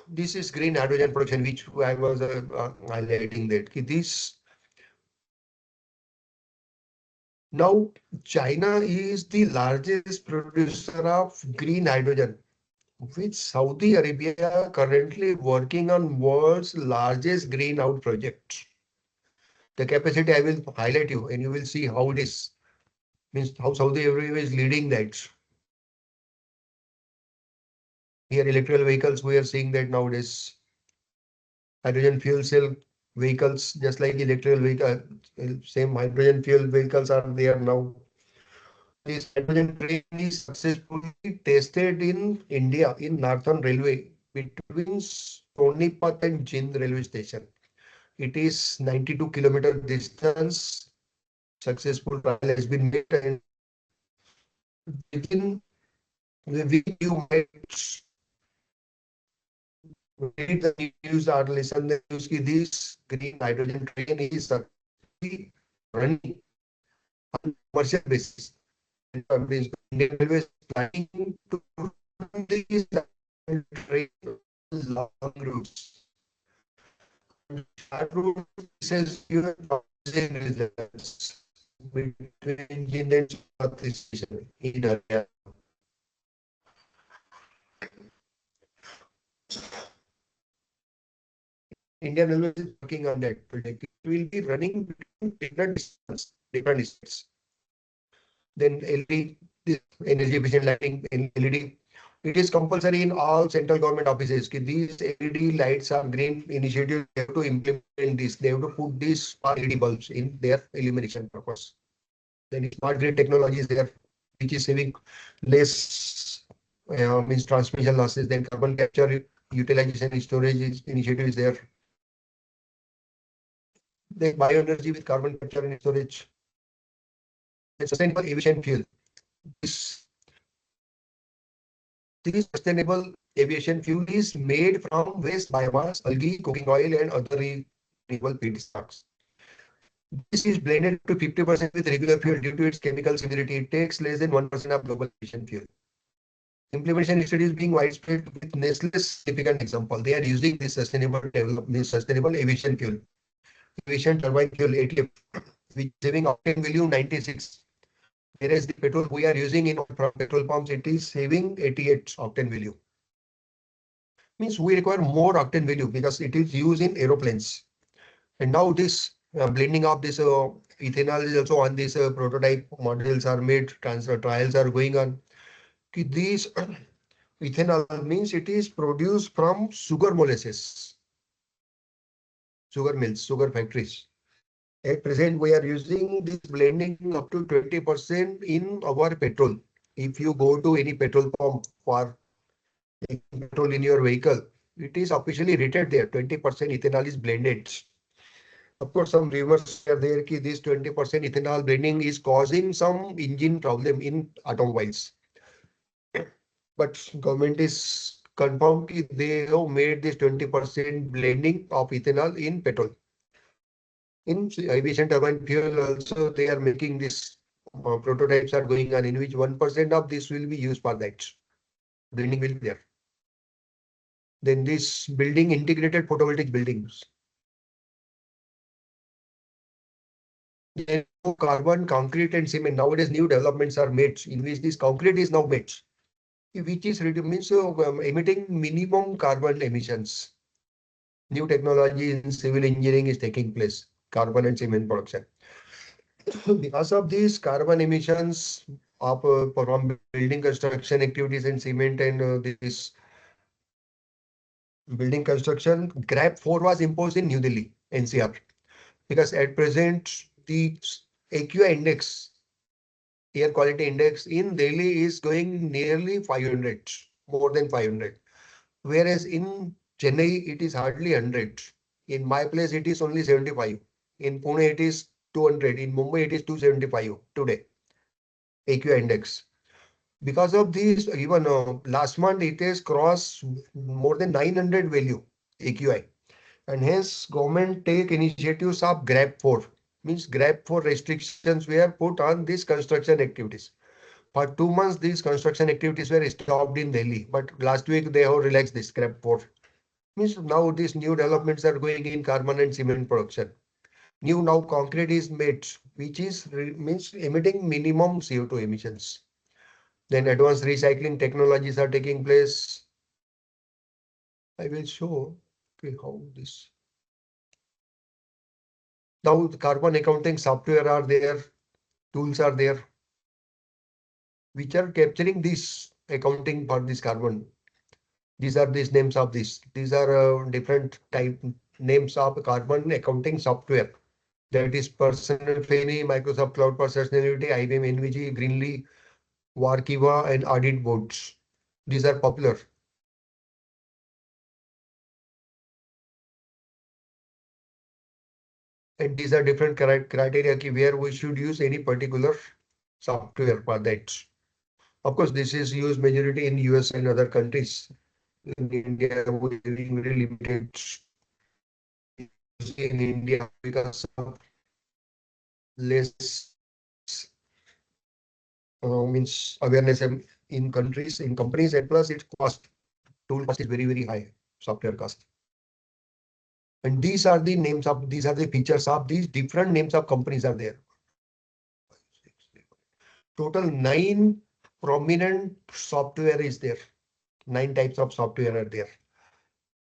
This is green hydrogen production, which I was highlighting that. This now China is the largest producer of green hydrogen, with Saudi Arabia currently working on world's largest greenhouse project. The capacity I will highlight you, and you will see how it is. Means how Saudi Arabia is leading that. Here, electrical vehicles, we are seeing that nowadays. Hydrogen fuel cell vehicles, just like electrical vehicle, same hydrogen fuel vehicles are there now. This hydrogen train is successfully tested in India in Northern Railway between Sonipat and Jind railway station. It is 92-kilometer distance. Successful trial has been made, and within the week you might read the news or listen the news ki this green hydrogen train is successfully running on commercial basis. Indian Railways planning to run this train long routes. Short route says you have promising results between Jind and Surat station in Haryana. Indian Railways is working on that project. It will be running between different distances, different distances. Then LED, this energy efficient lighting in LED. It is compulsory in all central government offices. These LED lights are green initiative. They have to implement this. They have to put these LED bulbs in their illumination purpose. Then smart grid technology is there, which is saving less means transmission losses. Then carbon capture utilization storage initiative is there. Then bioenergy with carbon capture and storage. Then sustainable aviation fuel. This sustainable aviation fuel is made from waste biomass, algae, cooking oil, and other renewable feedstocks. This is blended to 50% with regular fuel due to its chemical similarity. It takes less than 1% of global aviation fuel. Implementation study is being widespread with Nestle's significant example. They are using this sustainable development, sustainable aviation fuel, aviation turbine fuel ATF, which is having octane value 96. Whereas the petrol we are using in our petrol pumps, it is having 88 octane value. Means we require more octane value because it is used in aeroplanes. And now this blending of this ethanol is also on this prototype models are made, transfer trials are going on. These ethanol means it is produced from sugar molasses, sugar mills, sugar factories. At present, we are using this blending up to 20% in our petrol. If you go to any petrol pump for petrol in your vehicle, it is officially rated there. 20% ethanol is blended. Of course, some rumors are there that this 20% ethanol blending is causing some engine problem in automobiles. But government is confirmed that they have made this 20% blending of ethanol in petrol. In aviation turbine fuel also they are making this prototypes are going on in which 1% of this will be used for that. Blending will be there. Then this building integrated photovoltaic buildings. Then carbon, concrete and cement. Nowadays new developments are made in which this concrete is now made, which is means emitting minimum carbon emissions. New technology in civil engineering is taking place, carbon and cement production. Because of these carbon emissions of from building construction activities and cement and this building construction, GRAP 4 was imposed in New Delhi, NCR, because at present the AQI index, air quality index in Delhi is going nearly 500, more than 500, whereas in Chennai it is hardly 100. In my place it is only 75. In Pune it is 200. In Mumbai it is 275 today. AQI index. Because of this, even last month it has crossed more than 900 value AQI, and hence government take initiatives of GRAP 4. Means GRAP 4 restrictions were put on these construction activities. For 2 months, these construction activities were stopped in Delhi, but last week they have relaxed this GRAP 4. Means now these new developments are going in carbon and cement production. New now concrete is made, which is means emitting minimum CO2 emissions. Then advanced recycling technologies are taking place. I will show how this. Now the carbon accounting software are there, tools are there, which are capturing this accounting for this carbon. These are these names of this. These are different type names of carbon accounting software. That is Personal Fanny, Microsoft Cloud for Sustainability, IBM NVG, Greenly, Workiva, and Audit Boards. These are popular. And these are different criteria where we should use any particular software for that. Of course, this is used majority in US and other countries. In India, we are very limited in India because of less means awareness in countries, in companies, and plus its cost, tool cost is very high, software cost. And these are the names of, these are the features of these different names of companies are there. Total 9 prominent software is there. 9 types of software are there.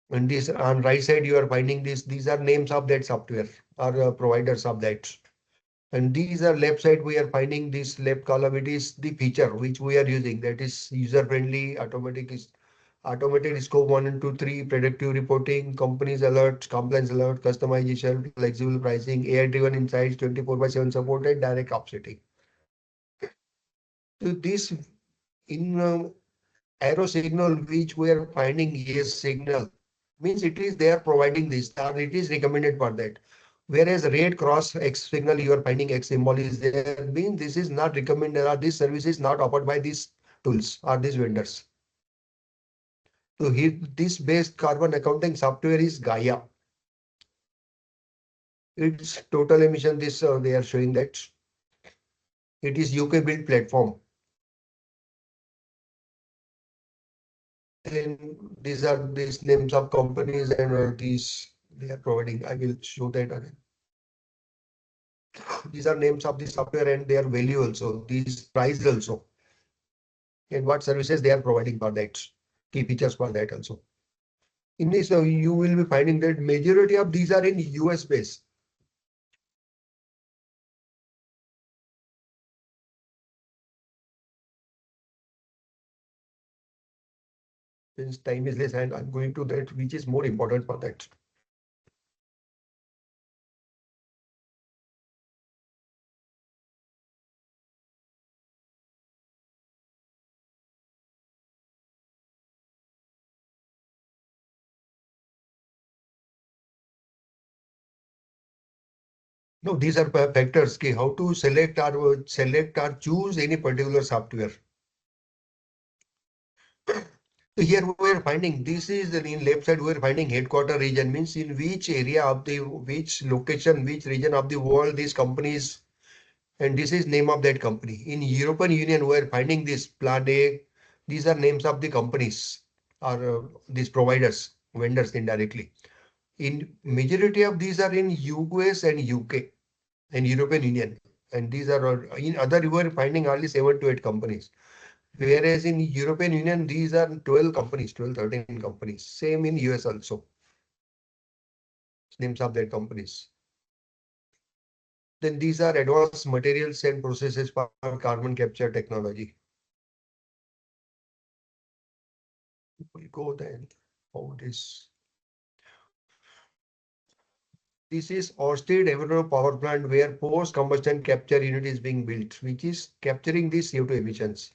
And this on right side you are finding this. These are names of that software or providers of that. And these are left side we are finding this left column. It is the feature which we are using. That is user friendly, automated scope 1 and 2, 3, predictive reporting, companies alert, compliance alert, customization, flexible pricing, AI driven insights, 24/7 supported, direct offsetting. So this in arrow signal which we are finding yes signal means it is they are providing this or it is recommended for that. Whereas red cross X signal you are finding X symbol is there means this is not recommended or this service is not offered by these tools or these vendors. So here this based carbon accounting software is Gaia. Its total emission this they are showing that it is UK built platform. Then these are these names of companies and these they are providing. I will show that again. These are names of the software and their value also. These price also. And what services they are providing for that. Key features for that also. In this, you will be finding that majority of these are in US based. Since time is less, and I'm going to that which is more important for that. No, these are factors. Okay, how to select or choose any particular software. So here we are finding this is in left side we are finding headquarter region means in which area of the which location which region of the world these companies and this is name of that company. In European Union we are finding this plan A. These are names of the companies or these providers vendors indirectly. In majority of these are in US and UK and European Union and these are in other we are finding only 7 to 8 companies. Whereas in European Union, these are 12 companies, 12, 13 companies. Same in US also. Names of their companies. Then these are advanced materials and processes for carbon capture technology. We go then. How this. This is Ørsted Everno power plant where post combustion capture unit is being built, which is capturing these CO2 emissions.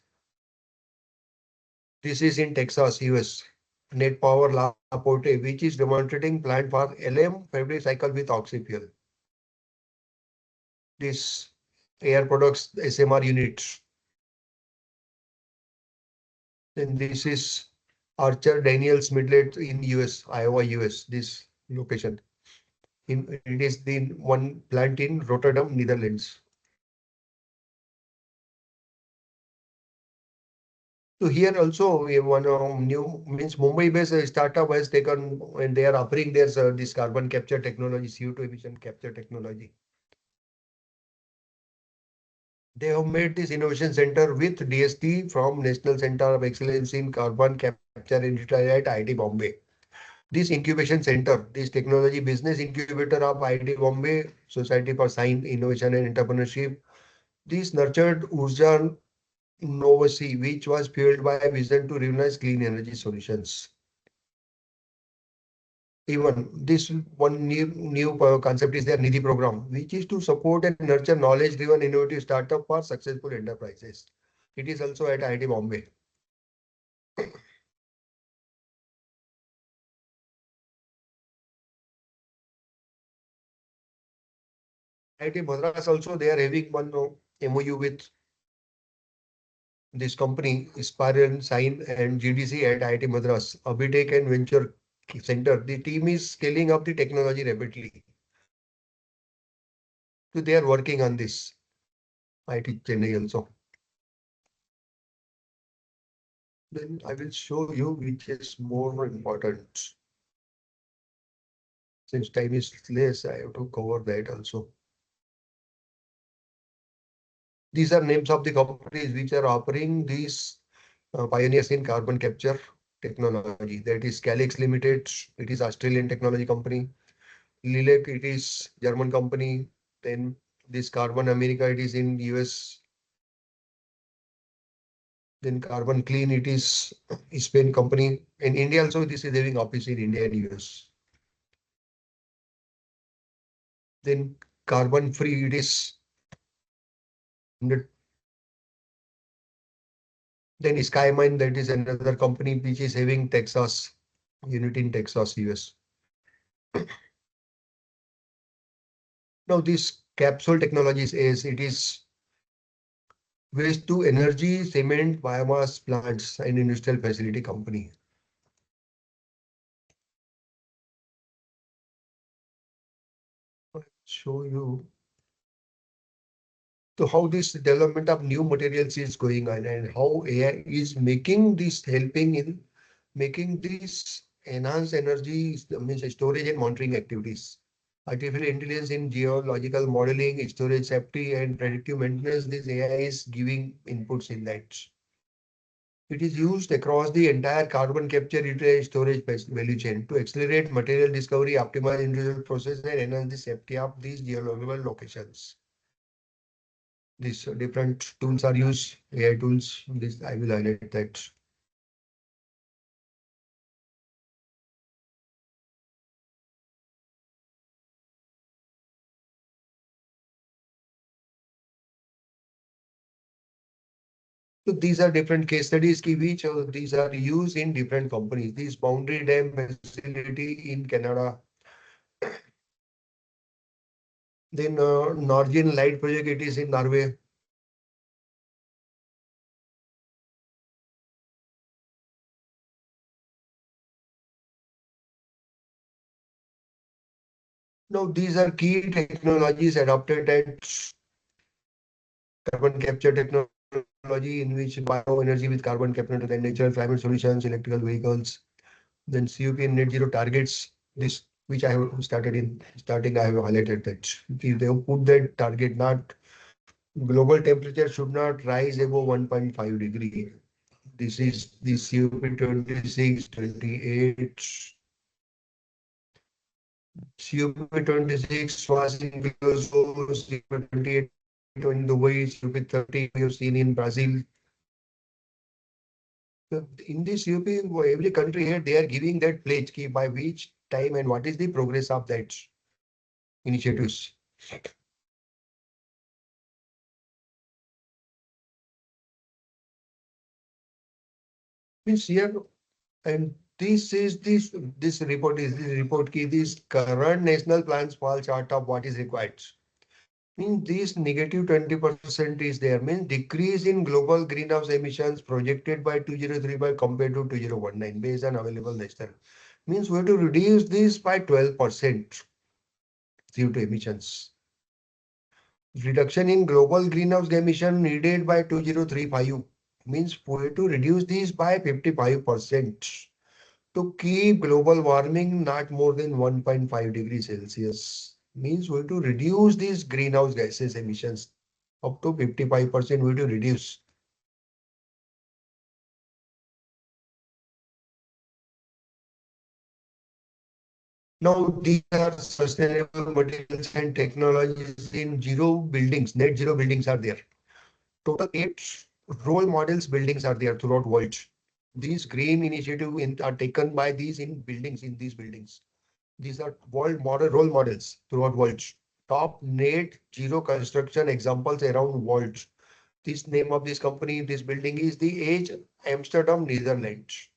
This is in Texas, US. Net Power La Porte, which is demonstrating plant for LM fabric cycle with oxy-fuel. This air products SMR unit. Then this is Archer Daniels Midlet in US, Iowa, US, this location. It is the one plant in Rotterdam, Netherlands. So here also we have one new means Mumbai based startup has taken and they are offering their this carbon capture technology, CO2 emission capture technology. They have made this innovation center with DST from National Center of Excellence in Carbon Capture and Storage at IIT Bombay. This incubation center, this technology business incubator of IIT Bombay, Society for Science, Innovation and Entrepreneurship, this nurtured Urja Novacy, which was fueled by a vision to realize clean energy solutions. Even this one new concept is their Nidhi program, which is to support and nurture knowledge-driven innovative startup for successful enterprises. It is also at IIT Bombay. IIT Madras also they are having one MOU with this company, Spiral Sign and GDC at IIT Madras, Abhitech and Venture Center. The team is scaling up the technology rapidly. So they are working on this. IIT Chennai also. Then I will show you which is more important. Since time is less, I have to cover that also. These are names of the companies which are offering these pioneers in carbon capture technology. That is Calix Limited. It is Australian technology company. Lilek, it is German company. Then this Carbon America, it is in US. Then Carbon Clean, it is Spain company. In India also, this is having office in India and US. Then Carbon Free, it is then Skymine, that is another company which is having Texas unit in Texas, US. Now this capsule technologies is it is waste to energy, cement, biomass plants and industrial facility company. I'll show you. So how this development of new materials is going on and how AI is making this helping in making this enhanced energy means storage and monitoring activities. Artificial intelligence in geological modeling, storage safety, and predictive maintenance. This AI is giving inputs in that. It is used across the entire carbon capture utilized storage value chain to accelerate material discovery, optimize individual process, and enhance the safety of these geological locations. These different tools are used, AI tools. This I will highlight that. So these are different case studies, which these are used in different companies. This boundary dam facility in Canada. Then Northern Light project, it is in Norway. Now these are key technologies adopted at carbon capture technology in which bioenergy with carbon capture to the natural climate solutions, electrical vehicles. Then COP and net zero targets, this which I have started in starting, I have highlighted that. They have put that target, not global temperature should not rise above 1.5 degree. This is the COP 26, 28. COP 26 was in Glasgow, COP 28 in Dubai, COP 30 we have seen in Brazil. In this COP, every country here, they are giving that pledge key by which time and what is the progress of that initiatives. Means here, and this report is the report key. This current national plans fall short of what is required. Means this negative 20% is there. Means decrease in global greenhouse emissions projected by 2035 compared to 2019 based on available data. Means we have to reduce this by 12% CO2 emissions. Reduction in global greenhouse emission needed by 2035 means we have to reduce this by 55% to keep global warming not more than 1.5 degrees Celsius. Means we have to reduce these greenhouse gases emissions up to 55% we have to reduce. Now these are sustainable materials and technologies in zero buildings, net zero buildings are there. Total 8 role models buildings are there throughout world. These green initiatives are taken by these in buildings, in these buildings. These are world model role models throughout world. Top net zero construction examples around world. This name of this company, this building is the Age Amsterdam, Netherlands.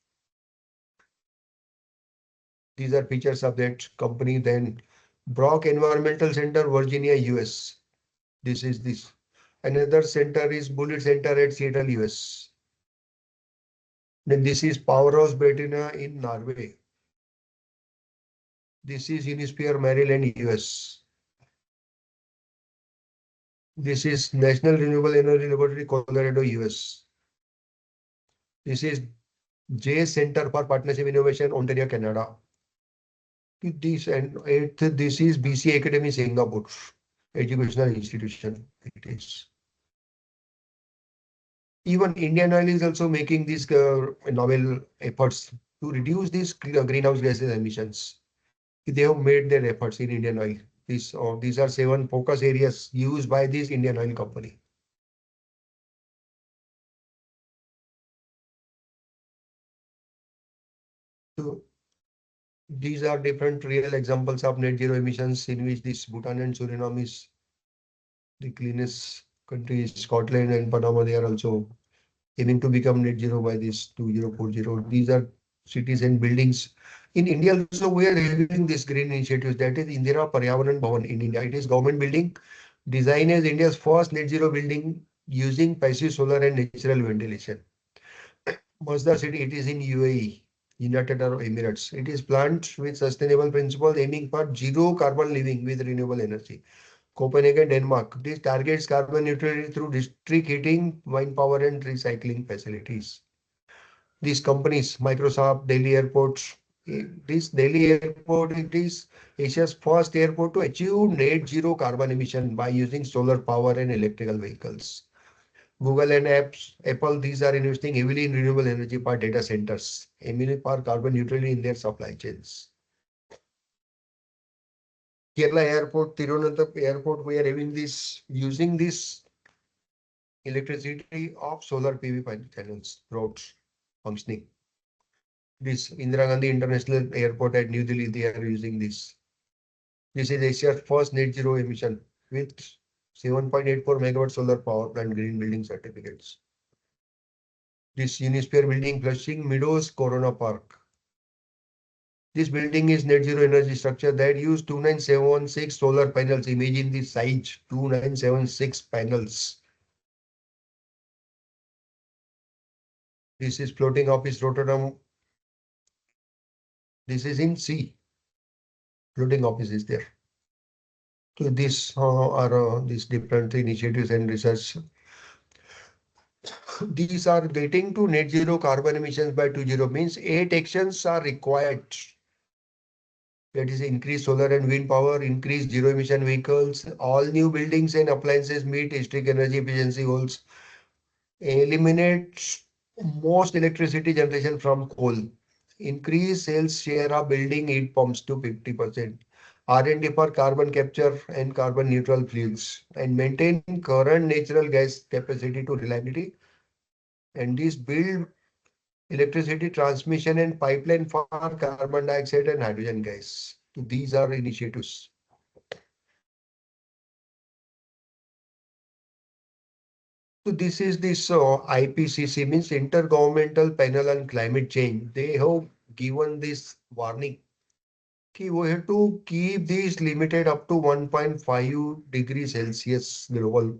These are features of that company. Then Brock Environmental Center, Virginia, US. This is this. Another center is Bullitt Center at Seattle, US. Then this is Powerhouse Bettina in Norway. This is Unisphere, Maryland, US. This is National Renewable Energy Laboratory, Colorado, US. This is J Center for Partnership Innovation, Ontario, Canada. This and eighth, this is BC Academy, Singapore, educational institution. It is. Even Indian Oil is also making these novel efforts to reduce these greenhouse gases emissions. They have made their efforts in Indian Oil. These are 7 focus areas used by this Indian Oil company. So these are different real examples of net zero emissions in which this Bhutan and Suriname is the cleanest countries. Scotland and Panama, they are also aiming to become net zero by this 2040. These are cities and buildings. In India also, we are having this green initiatives. That is Indira Paryavaran Bhavan in India. It is government building designed as India's first net zero building using passive solar and natural ventilation. Masdar city, it is in UAE, United Arab Emirates. It is planned with sustainable principles aiming for zero carbon living with renewable energy. Copenhagen, Denmark. This targets carbon neutrality through district heating, wind power, and recycling facilities. These companies, Microsoft, Delhi Airports, this Delhi Airport, it is Asia's first airport to achieve net zero carbon emission by using solar power and electrical vehicles. Google and Apple, these are investing heavily in renewable energy for data centers, aiming for carbon neutrality in their supply chains. Kerala Airport, Tirunelveli Airport, we are having this, using this electricity of solar PV panels, roads functioning. This Indira Gandhi International Airport at New Delhi, they are using this. This is Asia's first net zero emission with 7.84 megawatt solar power plant green building certificates. This Unisphere building, Flushing Meadows, Corona Park. This building is net zero energy structure that use 29716 solar panels. Imagine the size, 2976 panels. This is floating office Rotterdam. This is in sea. Floating office is there. So these are these different initiatives and research. These are getting to net zero carbon emissions by 20 means 8 actions are required. That is increase solar and wind power, increase zero emission vehicles, all new buildings and appliances meet strict energy efficiency goals, eliminate most electricity generation from coal, increase sales share of building heat pumps to 50%, R&D for carbon capture and carbon neutral fuels, and maintain current natural gas capacity to reliability. And this build electricity transmission and pipeline for carbon dioxide and hydrogen gas. So these are initiatives. So this is this IPCC means Intergovernmental Panel on Climate Change. They have given this warning. We have to keep this limited up to 1.5 degrees Celsius global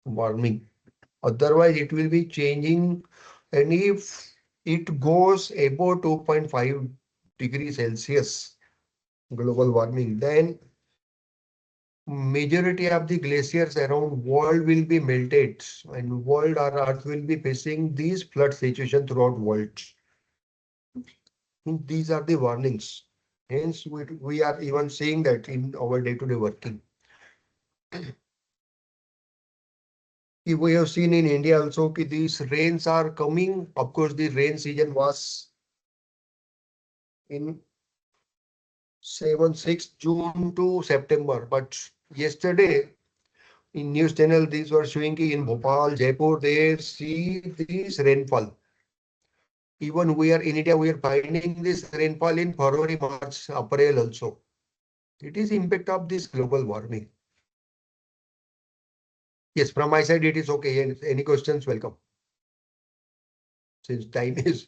warming. Otherwise, it will be changing. And if it goes above 2.5 degrees Celsius global warming, then majority of the glaciers around world will be melted and world or earth will be facing these flood situation throughout world. These are the warnings. Hence, we are even seeing that in our day-to-day working. We have seen in India also that these rains are coming. Of course, the rain season was in 6 June to September. But yesterday in news channel, these were showing in Bhopal, Jaipur, they see this rainfall. Even we are in India, we are finding this rainfall in February, March, April also. It is impact of this global warming. Yes, from my side, it is okay. Any questions, welcome. Since time is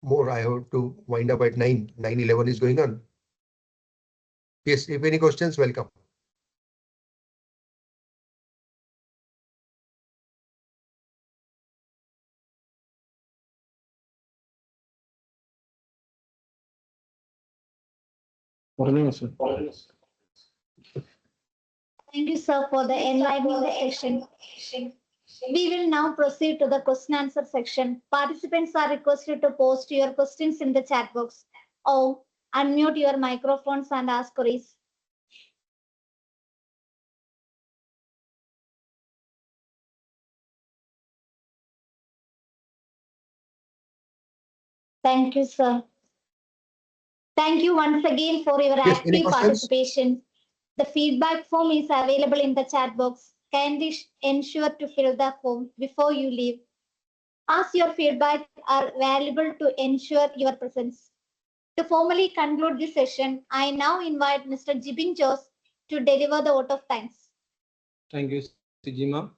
more, I have to wind up at 9:11 is going on. Yes, if any questions, welcome. Thank you, sir, for the enlightening session. We will now proceed to the question answer section. Participants are requested to post your questions in the chat box or unmute your microphones and ask queries. Thank you, sir. Thank you once again for your Yes, any active questions? participation. The feedback form is available in the chat box. Kindly ensure to fill the form before you leave, as your feedback are valuable to ensure your presence. To formally conclude this session, I now invite Mr. Jibin Jos to deliver the vote of thanks. Thank you, Sijima.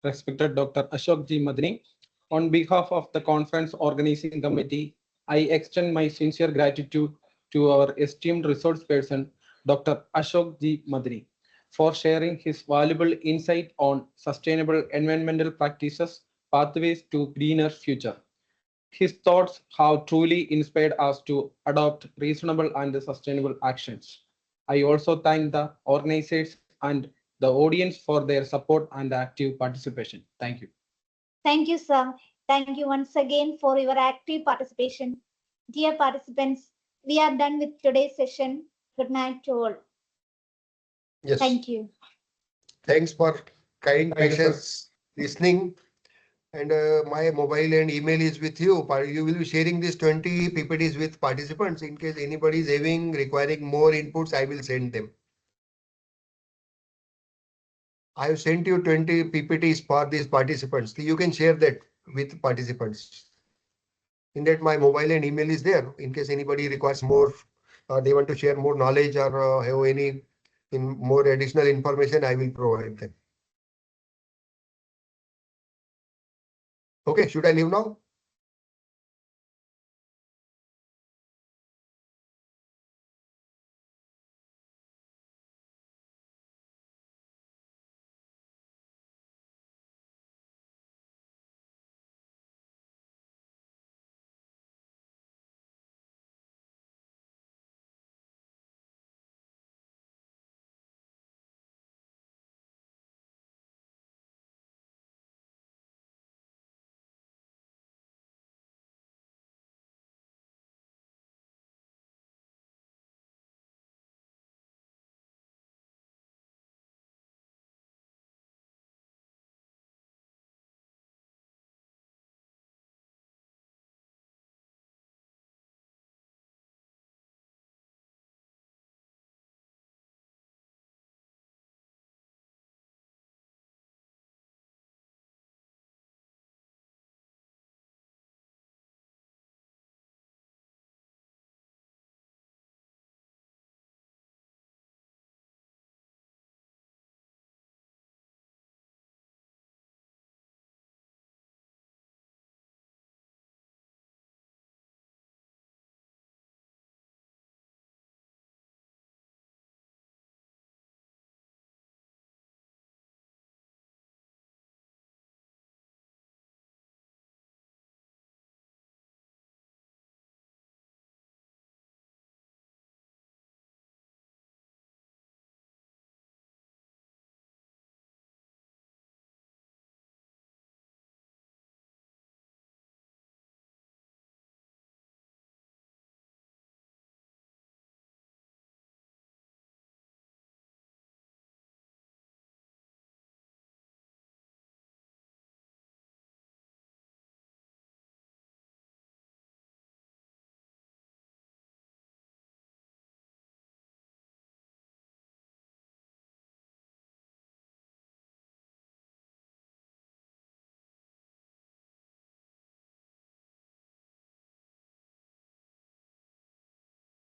Respected Dr. Ashok G. Madani, on behalf of the conference organizing committee, I extend my sincere gratitude to our esteemed resource person, Dr. Ashok G. Madani, for sharing his valuable insight on sustainable environmental practices, pathways to greener future. His thoughts have truly inspired us to adopt reasonable and sustainable actions. I also thank the organizers and the audience for their support and active participation. Thank you. Thank you, sir. Thank you once again for your active participation. Dear participants, we are done with today's session. Good night to all. Yes. Thank you. Thanks for kind patience listening. And my mobile and email is with you. You will be sharing these 20 PPTs with participants. In case anybody is requiring more inputs, I will send them. I have sent you 20 PPTs for these participants. You can share that with participants. In that, my mobile and email is there. In case anybody requires more, they want to share more knowledge or have any more additional information, I will provide them. Okay, should I leave now?